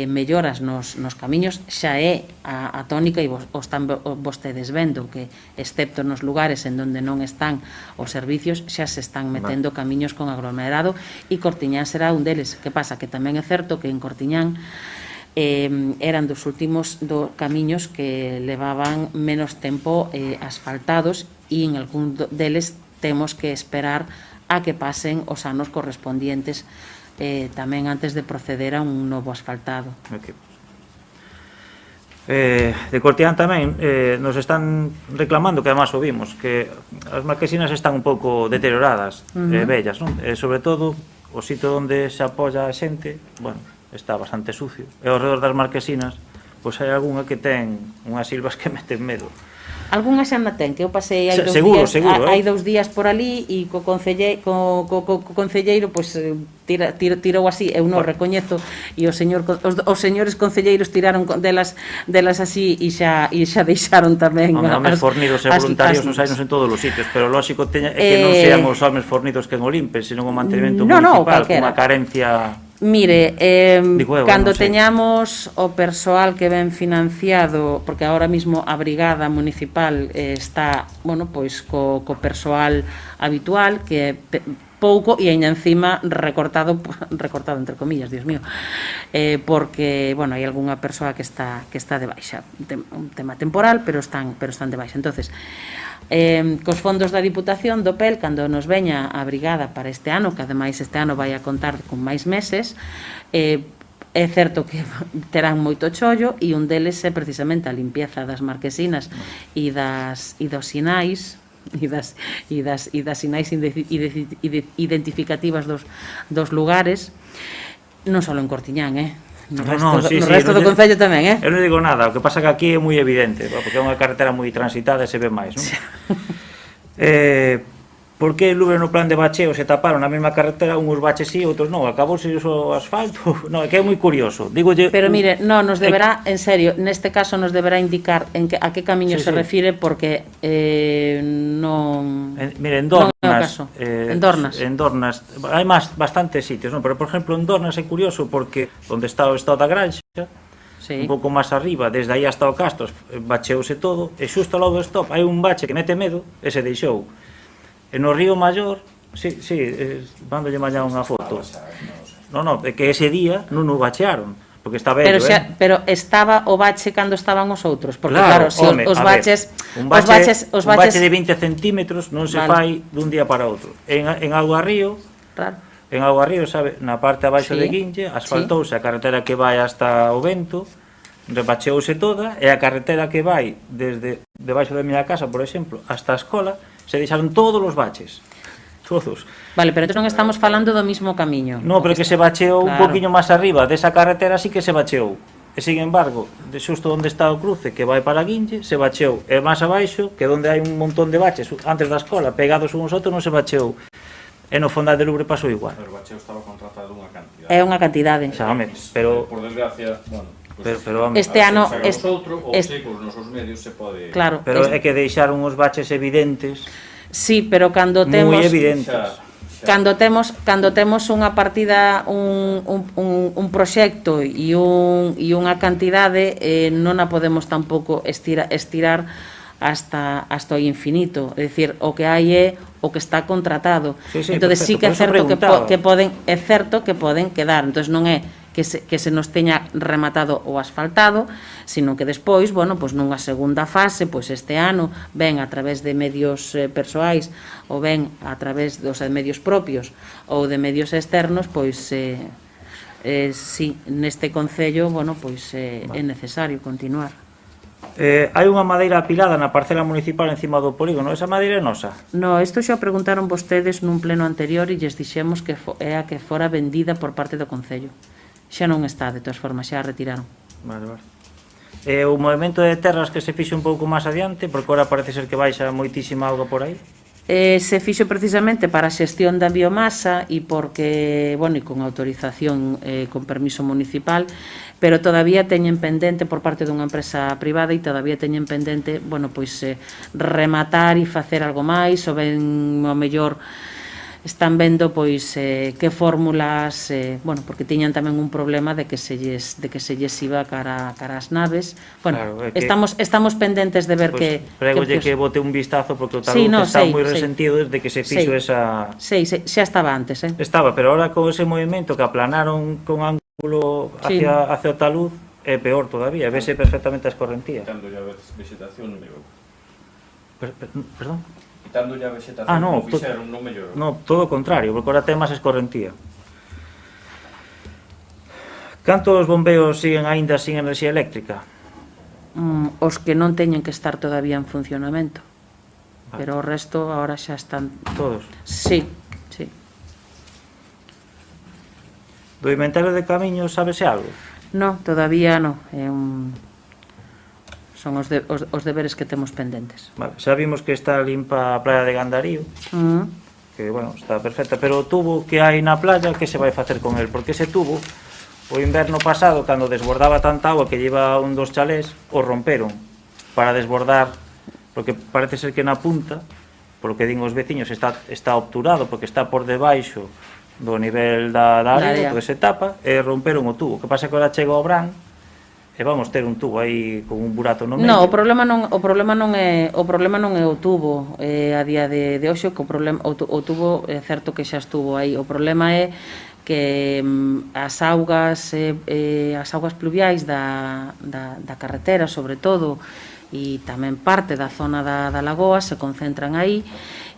Speaker 1: melloras nos camiños, xa é a tónica, e están vostedes vendo que, excepto nos lugares en donde non están os servicios, xa se están metendo camiños con aglomerado, e Cortiñán será un deles. Que pasa? Que tamén é certo que en Cortiñán eran dos últimos camiños que levaban menos tempo asfaltados, e en algún deles temos que esperar a que pasen os anos correspondientes tamén antes de proceder a un novo asfaltado.
Speaker 2: De Cortiñán tamén nos están reclamando, que además o vimos, que as marquesinas están un pouco deterioradas, vellas, non? Sobre todo o sitio onde se apoia a xente, bueno, está bastante sucio, e ao redor das marquesinas pois hai algunha que ten unhas silvas que meten medo.
Speaker 1: Algúnha xa na ten, que eu pasei hai
Speaker 2: Seguro, seguro,
Speaker 1: hai 2 días por ali e co concelleiro pois tirou así, eu non recoñezo, e os señores concelleiros tiraron delas así e xa deixaron tamén
Speaker 2: Homes fornidos e voluntarios non sainos en todos os sitios, pero lógico é que non sean os homes fornidos que en Olimpe, sino o mantenimento municipal, cunha carencia.
Speaker 1: Mire, cando
Speaker 2: non sei.
Speaker 1: teñamos o persoal que ven financiado, porque ahora mismo a brigada municipal está, bueno, pois co persoal habitual, que é pouco e aínda encima recortado entre comillas, Dios mío, porque, bueno, hai algunha persoa que está de baixa, un tema temporal, pero están de baixa. Entonces, cos fondos da Diputación do PEL, cando nos veña a brigada para este ano, que ademais este ano vai a contar con máis meses, é certo que terán moito chollo, e un deles é precisamente a limpieza das marquesinas e dos sinais e das sinais identificativas dos lugares, non só en Cortiñán, no resto do concello tamén,
Speaker 2: Eu non digo nada, o que pasa que aquí é moi evidente, porque é unha carretera moi transitada e se ve máis, non? Por que Lubre no plan de bacheo se taparon na mesma carretera, uns baches sí, outros non? Acabouse o asfalto? Non, é que é moi curioso.
Speaker 1: Pero mire, nos deberá, en serio, neste caso nos deberá indicar a que camiño se refire, porque non...
Speaker 2: Mire, en Dornas hai bastantes sitios, non? Pero, por exemplo, en Dornas é curioso porque onde está o estado da Granxa, un pouco máis arriba, desde aí hasta o Castros, bacheouse todo, e xusto ao lado do stop hai un bache que mete medo, e se deixou. E no Río Maior, mándolle mañá unha foto. Non, é que ese día non o bachearon, porque está bello,
Speaker 1: pero estaba o bache cando estaban os outros, porque claro, os baches...
Speaker 2: Un bache de 20 centímetros non se fai dun día para outro. En Aguarrío, sabe, na parte abaixo de Guinlle, asfaltouse a carretera que vai hasta o Vento, rebacheouse toda, e a carretera que vai desde debaixo da miña casa, por exemplo, hasta a escola, se deixaron todos os baches. Todos.
Speaker 1: Vale, pero entón non estamos falando do mismo camiño.
Speaker 2: Non, pero que se bacheou un poquinho máis arriba desa carretera, sí que se bacheou. E, sin embargo, de xusto onde está o cruce, que vai para Guinlle, se bacheou. E máis abaixo, que onde hai un montón de baches, antes da escola, pegados uns outros, non se bacheou. E no Fondal de Lubre pasou igual.
Speaker 5: Pero o bacheo estaba contratado unha cantidade.
Speaker 1: É unha cantidade.
Speaker 2: Xa, home, pero...
Speaker 5: Por desgracia, bueno...
Speaker 2: Pero
Speaker 1: este ano
Speaker 5: ou os nosos medios se pode...
Speaker 1: Claro,
Speaker 2: pero é que deixaron uns baches evidentes.
Speaker 1: Sí, pero cando temos
Speaker 2: moi evidentes.
Speaker 1: Cando temos unha partida, un proxecto e unha cantidade, non a podemos tampouco estirar hasta o infinito, é dicir, o que hai é o que está contratado. Entonces sí que é certo que poden quedar, entonces non é que se nos teña rematado o asfaltado, sino que despois, bueno, pois nunha segunda fase, pois este ano, ven a través de medios persoais, ou ven a través dos medios propios, ou de medios externos, pois sí, neste concello, bueno, pois é necesario continuar.
Speaker 2: Hai unha madeira apilada na parcela municipal encima do polígono, esa madeira é nosa?
Speaker 1: No, isto xa preguntaron vostedes nun pleno anterior e lles dixemos que é a que fora vendida por parte do concello. Xa non está, de todas formas, xa a retiraron.
Speaker 2: Vale. O movimento de terras que se fixe un pouco máis adiante, porque agora parece ser que baixa moitísima auga por aí?
Speaker 1: Se fixo precisamente para a xestión da biomasa e porque, bueno, e con autorización, con permiso municipal, pero todavía teñen pendente por parte dunha empresa privada e todavía teñen pendente, bueno, pois rematar e facer algo máis, ou ben, ao mellor, están vendo pois que fórmulas, bueno, porque tiñan tamén un problema de que se lles iba cara ás naves. Bueno, claro, estamos pendentes de ver que
Speaker 2: pregolle que bote un vistazo porque o talud está moi resentido desde que se fixo esa...
Speaker 1: Sí, xa estaba antes,
Speaker 2: Estaba, pero ahora con ese movimento que aplanaron con ángulo hacia o talud é peor todavía, vese perfectamente a escorrentía.
Speaker 5: Cando ya ves vegetación,
Speaker 2: Perdón?
Speaker 5: Quitando ya vegetación, non fixeron, non mellorou.
Speaker 2: No, todo o contrario, porque ahora ten máis escorrentía. Cantos bombeos siguen aínda sin enerxía eléctrica?
Speaker 1: Os que non teñen que estar todavía en funcionamento. Pero o resto agora xa están...
Speaker 2: Todos?
Speaker 1: Sí.
Speaker 2: Do inventario de camiños, sábese algo?
Speaker 1: No, todavía non. son os deberes que temos pendentes.
Speaker 2: Vale, xa vimos que está limpa a praia de Gandarío, que, bueno, está perfecta, pero o tubo que hai na playa, que se vai facer con el? Porque ese tubo, o inverno pasado, cando desbordaba tanta agua que lleva un dos chalés, o romperon para desbordar, porque parece ser que na punta, polo que din os veciños, está obturado, porque está por debaixo do nivel da área, porque se tapa, e romperon o tubo. Que pasa que ahora chega o verán, e vamos ter un tubo aí con un burato no medio.
Speaker 1: No, o problema non é o tubo, a día de hoxe, que o tubo é certo que xa estuvo aí. O problema é que as augas pluviais da carretera, sobre todo, e tamén parte da zona da lagoa se concentran aí,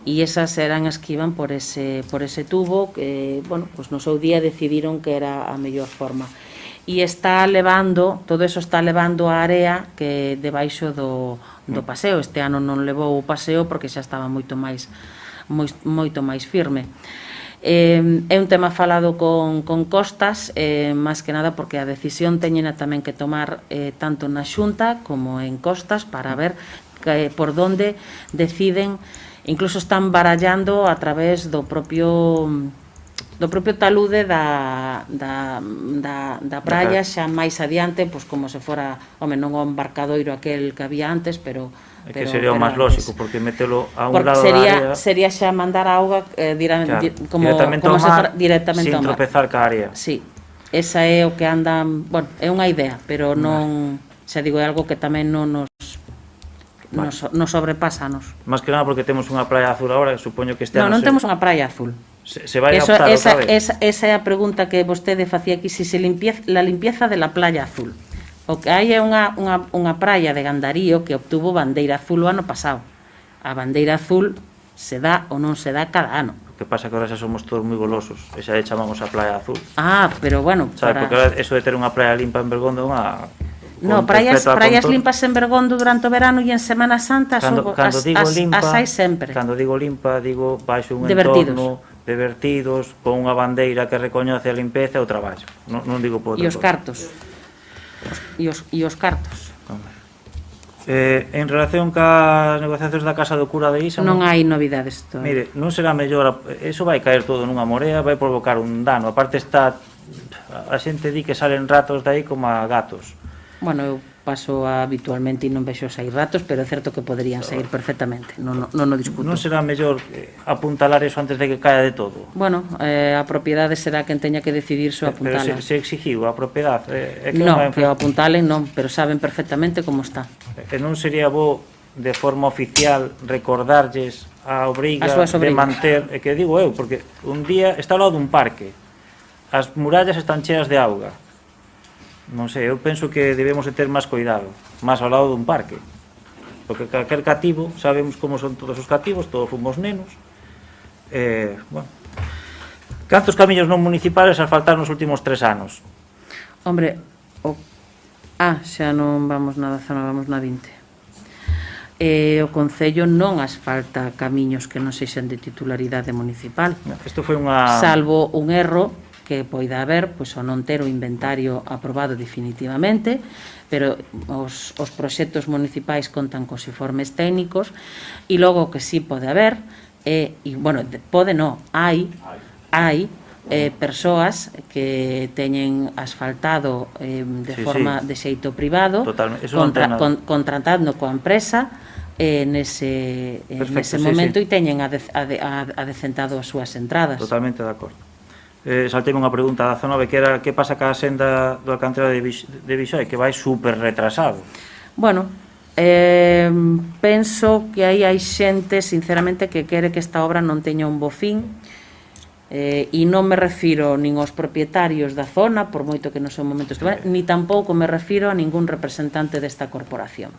Speaker 1: e esas eran as que iban por ese tubo que, bueno, pues no seu día decidiron que era a mellor forma. E todo eso está levando a area que debaixo do paseo. Este ano non levou o paseo porque xa estaba moito máis firme. É un tema falado con Costas, máis que nada porque a decisión teñena tamén que tomar tanto na Xunta como en Costas para ver por donde deciden. Incluso están barallando a través do propio talude da praia, xa máis adiante, pois como se fora, non o embarcadoiro aquel que había antes, pero
Speaker 2: que sería o máis lógico, porque metelo a un lado da área
Speaker 1: sería xa mandar a auga directamente
Speaker 2: ao mar, sin tropezar ca área.
Speaker 1: Sí, esa é o que andan, bueno, é unha idea, pero non, xa digo, é algo que tamén non nos sobrepásanos.
Speaker 2: Máis que nada porque temos unha praia azul agora, que supoño que este ano...
Speaker 1: Non temos unha praia azul.
Speaker 2: Se vai a optar outra vez.
Speaker 1: Esa é a pregunta que vostede facía aquí, si la limpieza de la playa azul. O que hai é unha praia de Gandarío que obtuvo bandeira azul o ano pasado. A bandeira azul se dá ou non se dá cada ano.
Speaker 2: O que pasa que ahora xa somos todos moi golosos, e xa chamamos a praia azul.
Speaker 1: Pero bueno...
Speaker 2: Porque ahora eso de ter unha praia limpa en Bergondo é unha...
Speaker 1: No, praias limpas en Bergondo durante o verano e en Semana Santa as hai sempre.
Speaker 2: Cando digo limpa, digo baixo un entorno de vertidos, con unha bandeira que recoñece a limpeza e o traballo. Non digo por outra
Speaker 1: cosa. E os cartos. E os cartos.
Speaker 2: En relación cas negociacións da Casa do Cura de Isa...
Speaker 1: Non hai novidades todavía.
Speaker 2: Mire, non será mellor... Eso vai caer todo nunha morea, vai provocar un dano. A parte está... A xente di que salen ratos de aí como a gatos.
Speaker 1: Bueno, eu paso habitualmente e non vexo sair ratos, pero é certo que poderían sair perfectamente, non o discuto.
Speaker 2: Non será mellor apuntalar eso antes de que caia de todo?
Speaker 1: Bueno, a propiedade será quen teña que decidir se o apuntalan.
Speaker 2: Pero se exigiu a propiedade?
Speaker 1: Non, que o apuntalen non, pero saben perfectamente como está.
Speaker 2: E non sería bo, de forma oficial, recordarlles a obriga de manter... É que digo eu, porque un día está ao lado dun parque, as murallas están cheas de auga. Non sei, eu penso que debemos de ter máis cuidado, máis ao lado dun parque, porque calquer cativo, sabemos como son todos os cativos, todos fomos nenos. Bueno, cantos camiños non municipales asfaltaron nos últimos 3 anos?
Speaker 1: Hombre, xa non vamos na 19, vamos na 20. O Concello non asfalta camiños que non sexan de titularidade municipal.
Speaker 2: Isto foi unha...
Speaker 1: Salvo un erro que poida haber, pois, o non ter o inventario aprobado definitivamente, pero os proxectos municipais contan cos informes técnicos, e logo que sí pode haber, hai persoas que teñen asfaltado de xeito privado, contratando coa empresa nese momento, e teñen adecentado as súas entradas.
Speaker 2: Totalmente de acordo. Saltei unha pregunta da 19, que era que pasa ca senda do Alcantara de Vixoi, que vai super retrasado.
Speaker 1: Bueno, penso que aí hai xente, sinceramente, que quere que esta obra non teña un bo fin, e non me refiro nin aos propietarios da zona, por moito que non son momentos, ni tampouco me refiro a ningún representante desta corporación.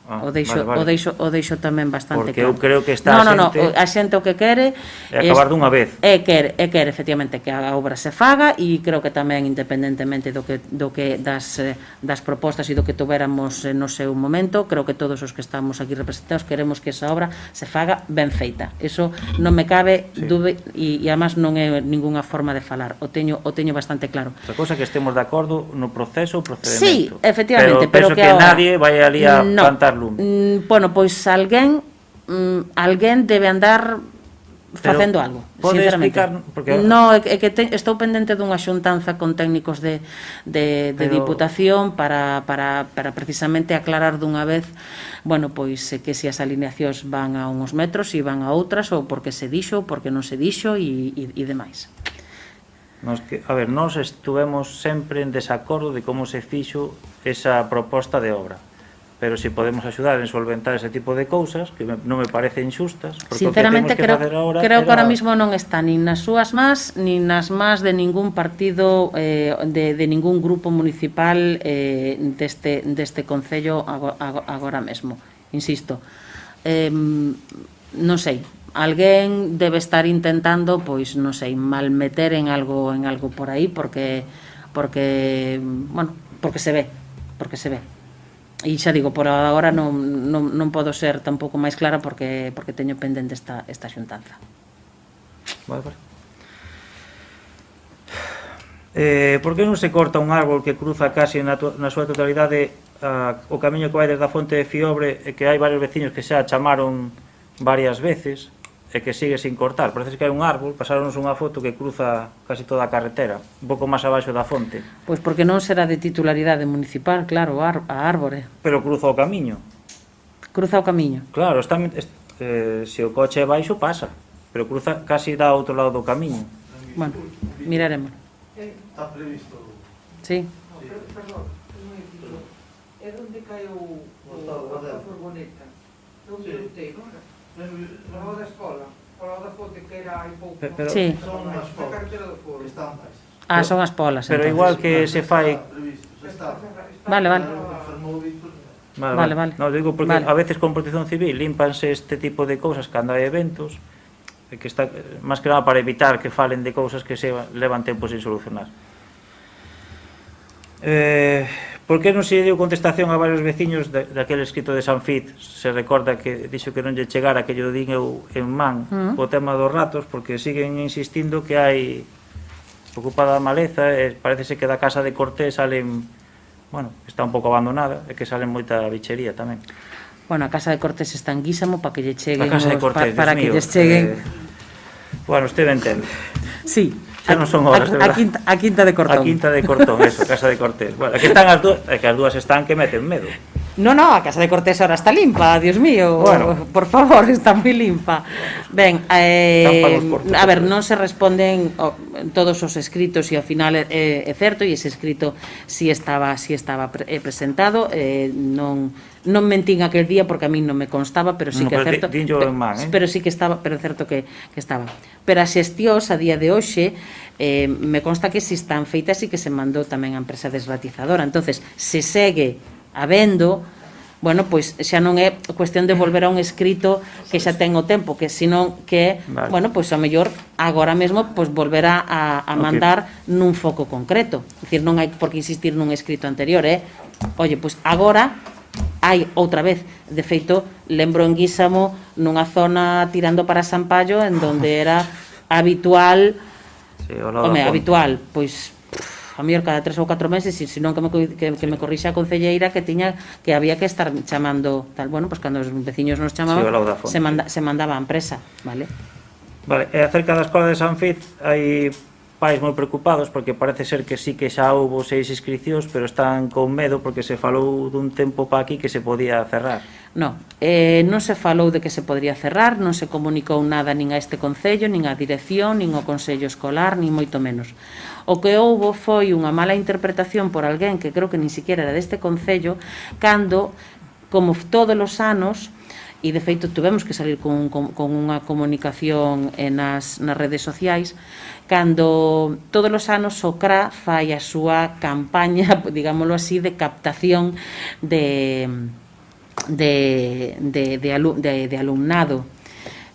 Speaker 1: O deixo tamén bastante
Speaker 2: porque
Speaker 1: claro.
Speaker 2: eu creo que está
Speaker 1: a xente o que quere
Speaker 2: é acabar dunha vez.
Speaker 1: Quere efectivamente que a obra se faga, e creo que tamén independentemente do que das propostas e do que tuveramos no seu momento, creo que todos os que estamos aquí representados queremos que esa obra se faga ben feita. Eso non me cabe dúbida, e además non é ningunha forma de falar, o teño bastante claro.
Speaker 2: Outra cosa que estemos de acordo no proceso ou procedimento.
Speaker 1: Sí, efectivamente,
Speaker 2: pero penso que
Speaker 1: ahora,
Speaker 2: nadie vai ali a plantar lume.
Speaker 1: Bueno, pois alguén debe andar facendo algo,
Speaker 2: pode
Speaker 1: sinceramente.
Speaker 2: explicar, porque
Speaker 1: No, é que estou pendente dunha xuntanza con técnicos de Diputación para precisamente aclarar dunha vez, bueno, pois que se as alineacións van a uns metros e van a outras, ou porque se dixo, ou porque non se dixo e demais.
Speaker 2: Nós estuvemos sempre en desacordo de como se fixo esa proposta de obra, pero se podemos axudar en solventar ese tipo de cousas que non me parecen xustas, porque
Speaker 1: sinceramente
Speaker 2: o que temos que facer agora
Speaker 1: creo que ahora mismo non está nin nas súas más nin nas más de ningún partido de ningún grupo municipal deste concello agora mesmo, insisto, non sei, alguén debe estar intentando, pois non sei, malmeter en algo por aí, porque se ve. E xa digo, por agora non podo ser tampouco máis clara porque teño pendente esta xuntanza.
Speaker 2: Vale. Por que non se corta un árbol que cruza casi na súa totalidade o camiño que vai desde a fonte de Fiobre, e que hai varios veciños que xa chamaron varias veces e que sigue sin cortar? Parece que hai un árbol, pasáronos unha foto que cruza casi toda a carretera, un pouco máis abaixo da fonte.
Speaker 1: Pois porque non será de titularidade municipal, claro, a árbore.
Speaker 2: Pero cruza o camiño.
Speaker 1: Cruza o camiño.
Speaker 2: Claro, se o coche é baixo pasa, pero cruza casi da outro lado do camiño.
Speaker 1: Bueno, miraremos.
Speaker 6: Está previsto.
Speaker 1: Sí.
Speaker 7: Perdón, é onde cae a furgoneta? Non preguntei, non era? Ao lado da escola, ao lado da fonte que era hai pouco.
Speaker 1: Sí.
Speaker 6: Son as
Speaker 7: Na carretera do Foro.
Speaker 6: están baixas.
Speaker 1: Son as polas.
Speaker 2: Pero
Speaker 1: entonces.
Speaker 2: igual que se fai...
Speaker 1: Vale.
Speaker 2: No, digo porque a veces con Protección Civil límpanse este tipo de cousas cando hai eventos, que está máis que nada para evitar que falen de cousas que se levan tempo sin solucionar. Por que non se deu contestación a varios veciños daquele escrito de San Fid? Se recorda que dixo que non lle chegara, que lle din eu en man, o tema dos ratos, porque siguen insistindo que hai ocupada a maleza, e parece que da casa de Cortés salen, bueno, está un pouco abandonada, e que salen moita bichería tamén.
Speaker 1: Bueno, a casa de Cortés está en Guísamo para que lle cheguen,
Speaker 2: a casa de Cortés,
Speaker 1: para que lles cheguen.
Speaker 2: Bueno, usted entende.
Speaker 1: Sí.
Speaker 2: Xa non son horas, de verdad.
Speaker 1: A Quinta de Cortón.
Speaker 2: A Quinta de Cortón, eso, Casa de Cortés. Bueno, aquí están as dúas, que as dúas están que meten medo.
Speaker 1: No, a Casa de Cortés ahora está limpa, Dios mío, bueno, por favor, está moi limpa. Ben, a ver, non se responden todos os escritos, e ao final é certo, e ese escrito si estaba presentado, non mentín aquel día porque a mí non me constaba, pero sí que é certo, pero sí que estaba, pero é certo que estaba. Pero as xestións a día de hoxe me consta que si están feitas e que se mandou tamén a empresa desratizadora. Entonces, se segue habendo, bueno, pois xa non é cuestión de volver a un escrito que xa ten o tempo, que senón que, bueno, pois a mellor agora mesmo pois volver a mandar nun foco concreto. É dicir, non hai por que insistir nun escrito anterior, oye, pois agora hai outra vez, de feito, lembro en Guísamo nunha zona tirando para Sampaio en donde era habitual, habitual, pois a mellor cada 3 ou 4 meses, senón que me corrixa a concelleira que había que estar chamando tal, bueno, pois cando os veciños nos chamaban, se mandaba a empresa, vale?
Speaker 2: Vale, e acerca da escola de San Fid hai pais moi preocupados porque parece ser que sí que xa houbo 6 inscricións, pero están con medo porque se falou dun tempo pa aquí que se podía cerrar.
Speaker 1: Non se falou de que se podría cerrar, non se comunicou nada nin a este concello, nin a dirección, nin ao consello escolar, nin moito menos. O que houbo foi unha mala interpretación por alguén que creo que nin siquiera era deste concello, cando, como todos os anos, e de feito tuvemos que salir con unha comunicación nas redes sociais, cando todos os anos o CRA fai a súa campaña, digámoslo así, de captación de de alumnado.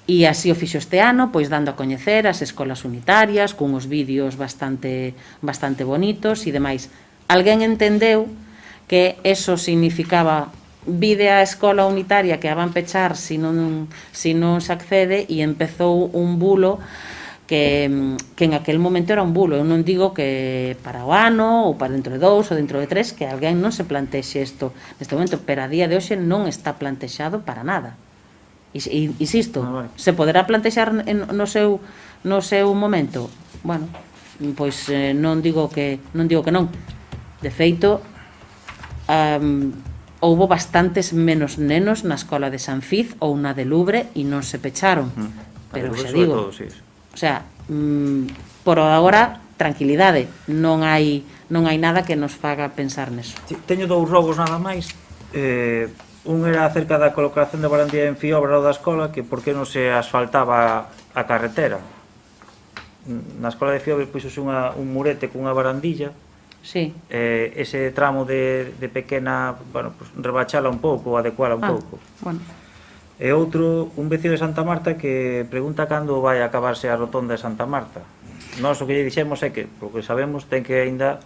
Speaker 1: E así o fixo este ano, pois dando a coñecer as escolas unitarias, cunhos vídeos bastante bonitos e demais. Alguén entendeu que eso significaba vide a escola unitaria que a van pechar se non se accede, e empezou un bulo que en aquel momento era un bulo. Eu non digo que para o ano ou para dentro de 2 ou dentro de 3 que alguén non se plantexe isto neste momento, pero a día de hoxe non está plantexado para nada. Insisto, se poderá plantexar no seu momento. Bueno, pois non digo que non. De feito, houbo bastantes menos nenos na escola de San Fiz ou na de Lubre e non se pecharon. Pero xa digo, o sea, por agora, tranquilidade, non hai nada que nos faga pensar neso.
Speaker 2: Teño 2 rogos nada máis. Un era acerca da colocación de barandilla en Fiobra da escola, que por que non se asfaltaba a carretera. Na escola de Fiobra puxose un murete cunha barandilla.
Speaker 1: Sí.
Speaker 2: Ese tramo de pequena, bueno, pues, rebachala un pouco, adecuala un pouco.
Speaker 1: Bueno.
Speaker 2: E outro, un vecino de Santa Marta que pregunta cando vai acabarse a rotonda de Santa Marta. Nós o que lle dixemos é que, porque sabemos, ten que ainda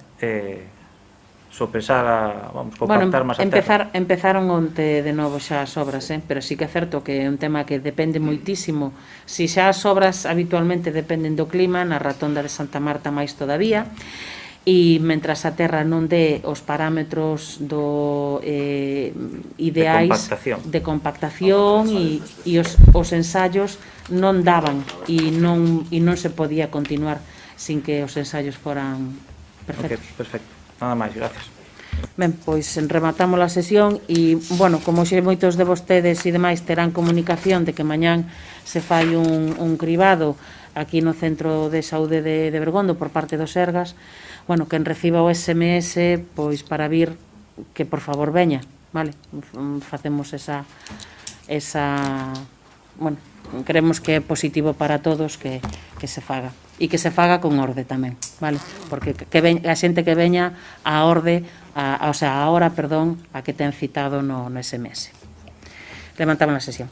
Speaker 2: sopesar compactar máis a terra.
Speaker 1: Empezaron onte de novo xa as obras, pero sí que é certo que é un tema que depende moitísimo. Si xa as obras habitualmente dependen do clima, na rotonda de Santa Marta máis todavía, e mentras a terra non dé os parámetros ideais de compactación e os ensaios non daban e non se podía continuar sin que os ensaios foran perfectos.
Speaker 2: Perfecto. Nada máis, gracias.
Speaker 1: Ben, pois rematamos a sesión e, bueno, como xe moitos de vostedes e demais terán comunicación de que mañán se fai un cribado aquí no Centro de Saúde de Bergondo por parte dos Sergas, bueno, quen reciba o SMS, pois para vir que por favor veña, vale? Facemos esa bueno, creemos que é positivo para todos que se faga. E que se faga con orde tamén, vale? Porque a xente que veña a orde, a hora, a que ten citado no SMS. Levantamos a sesión.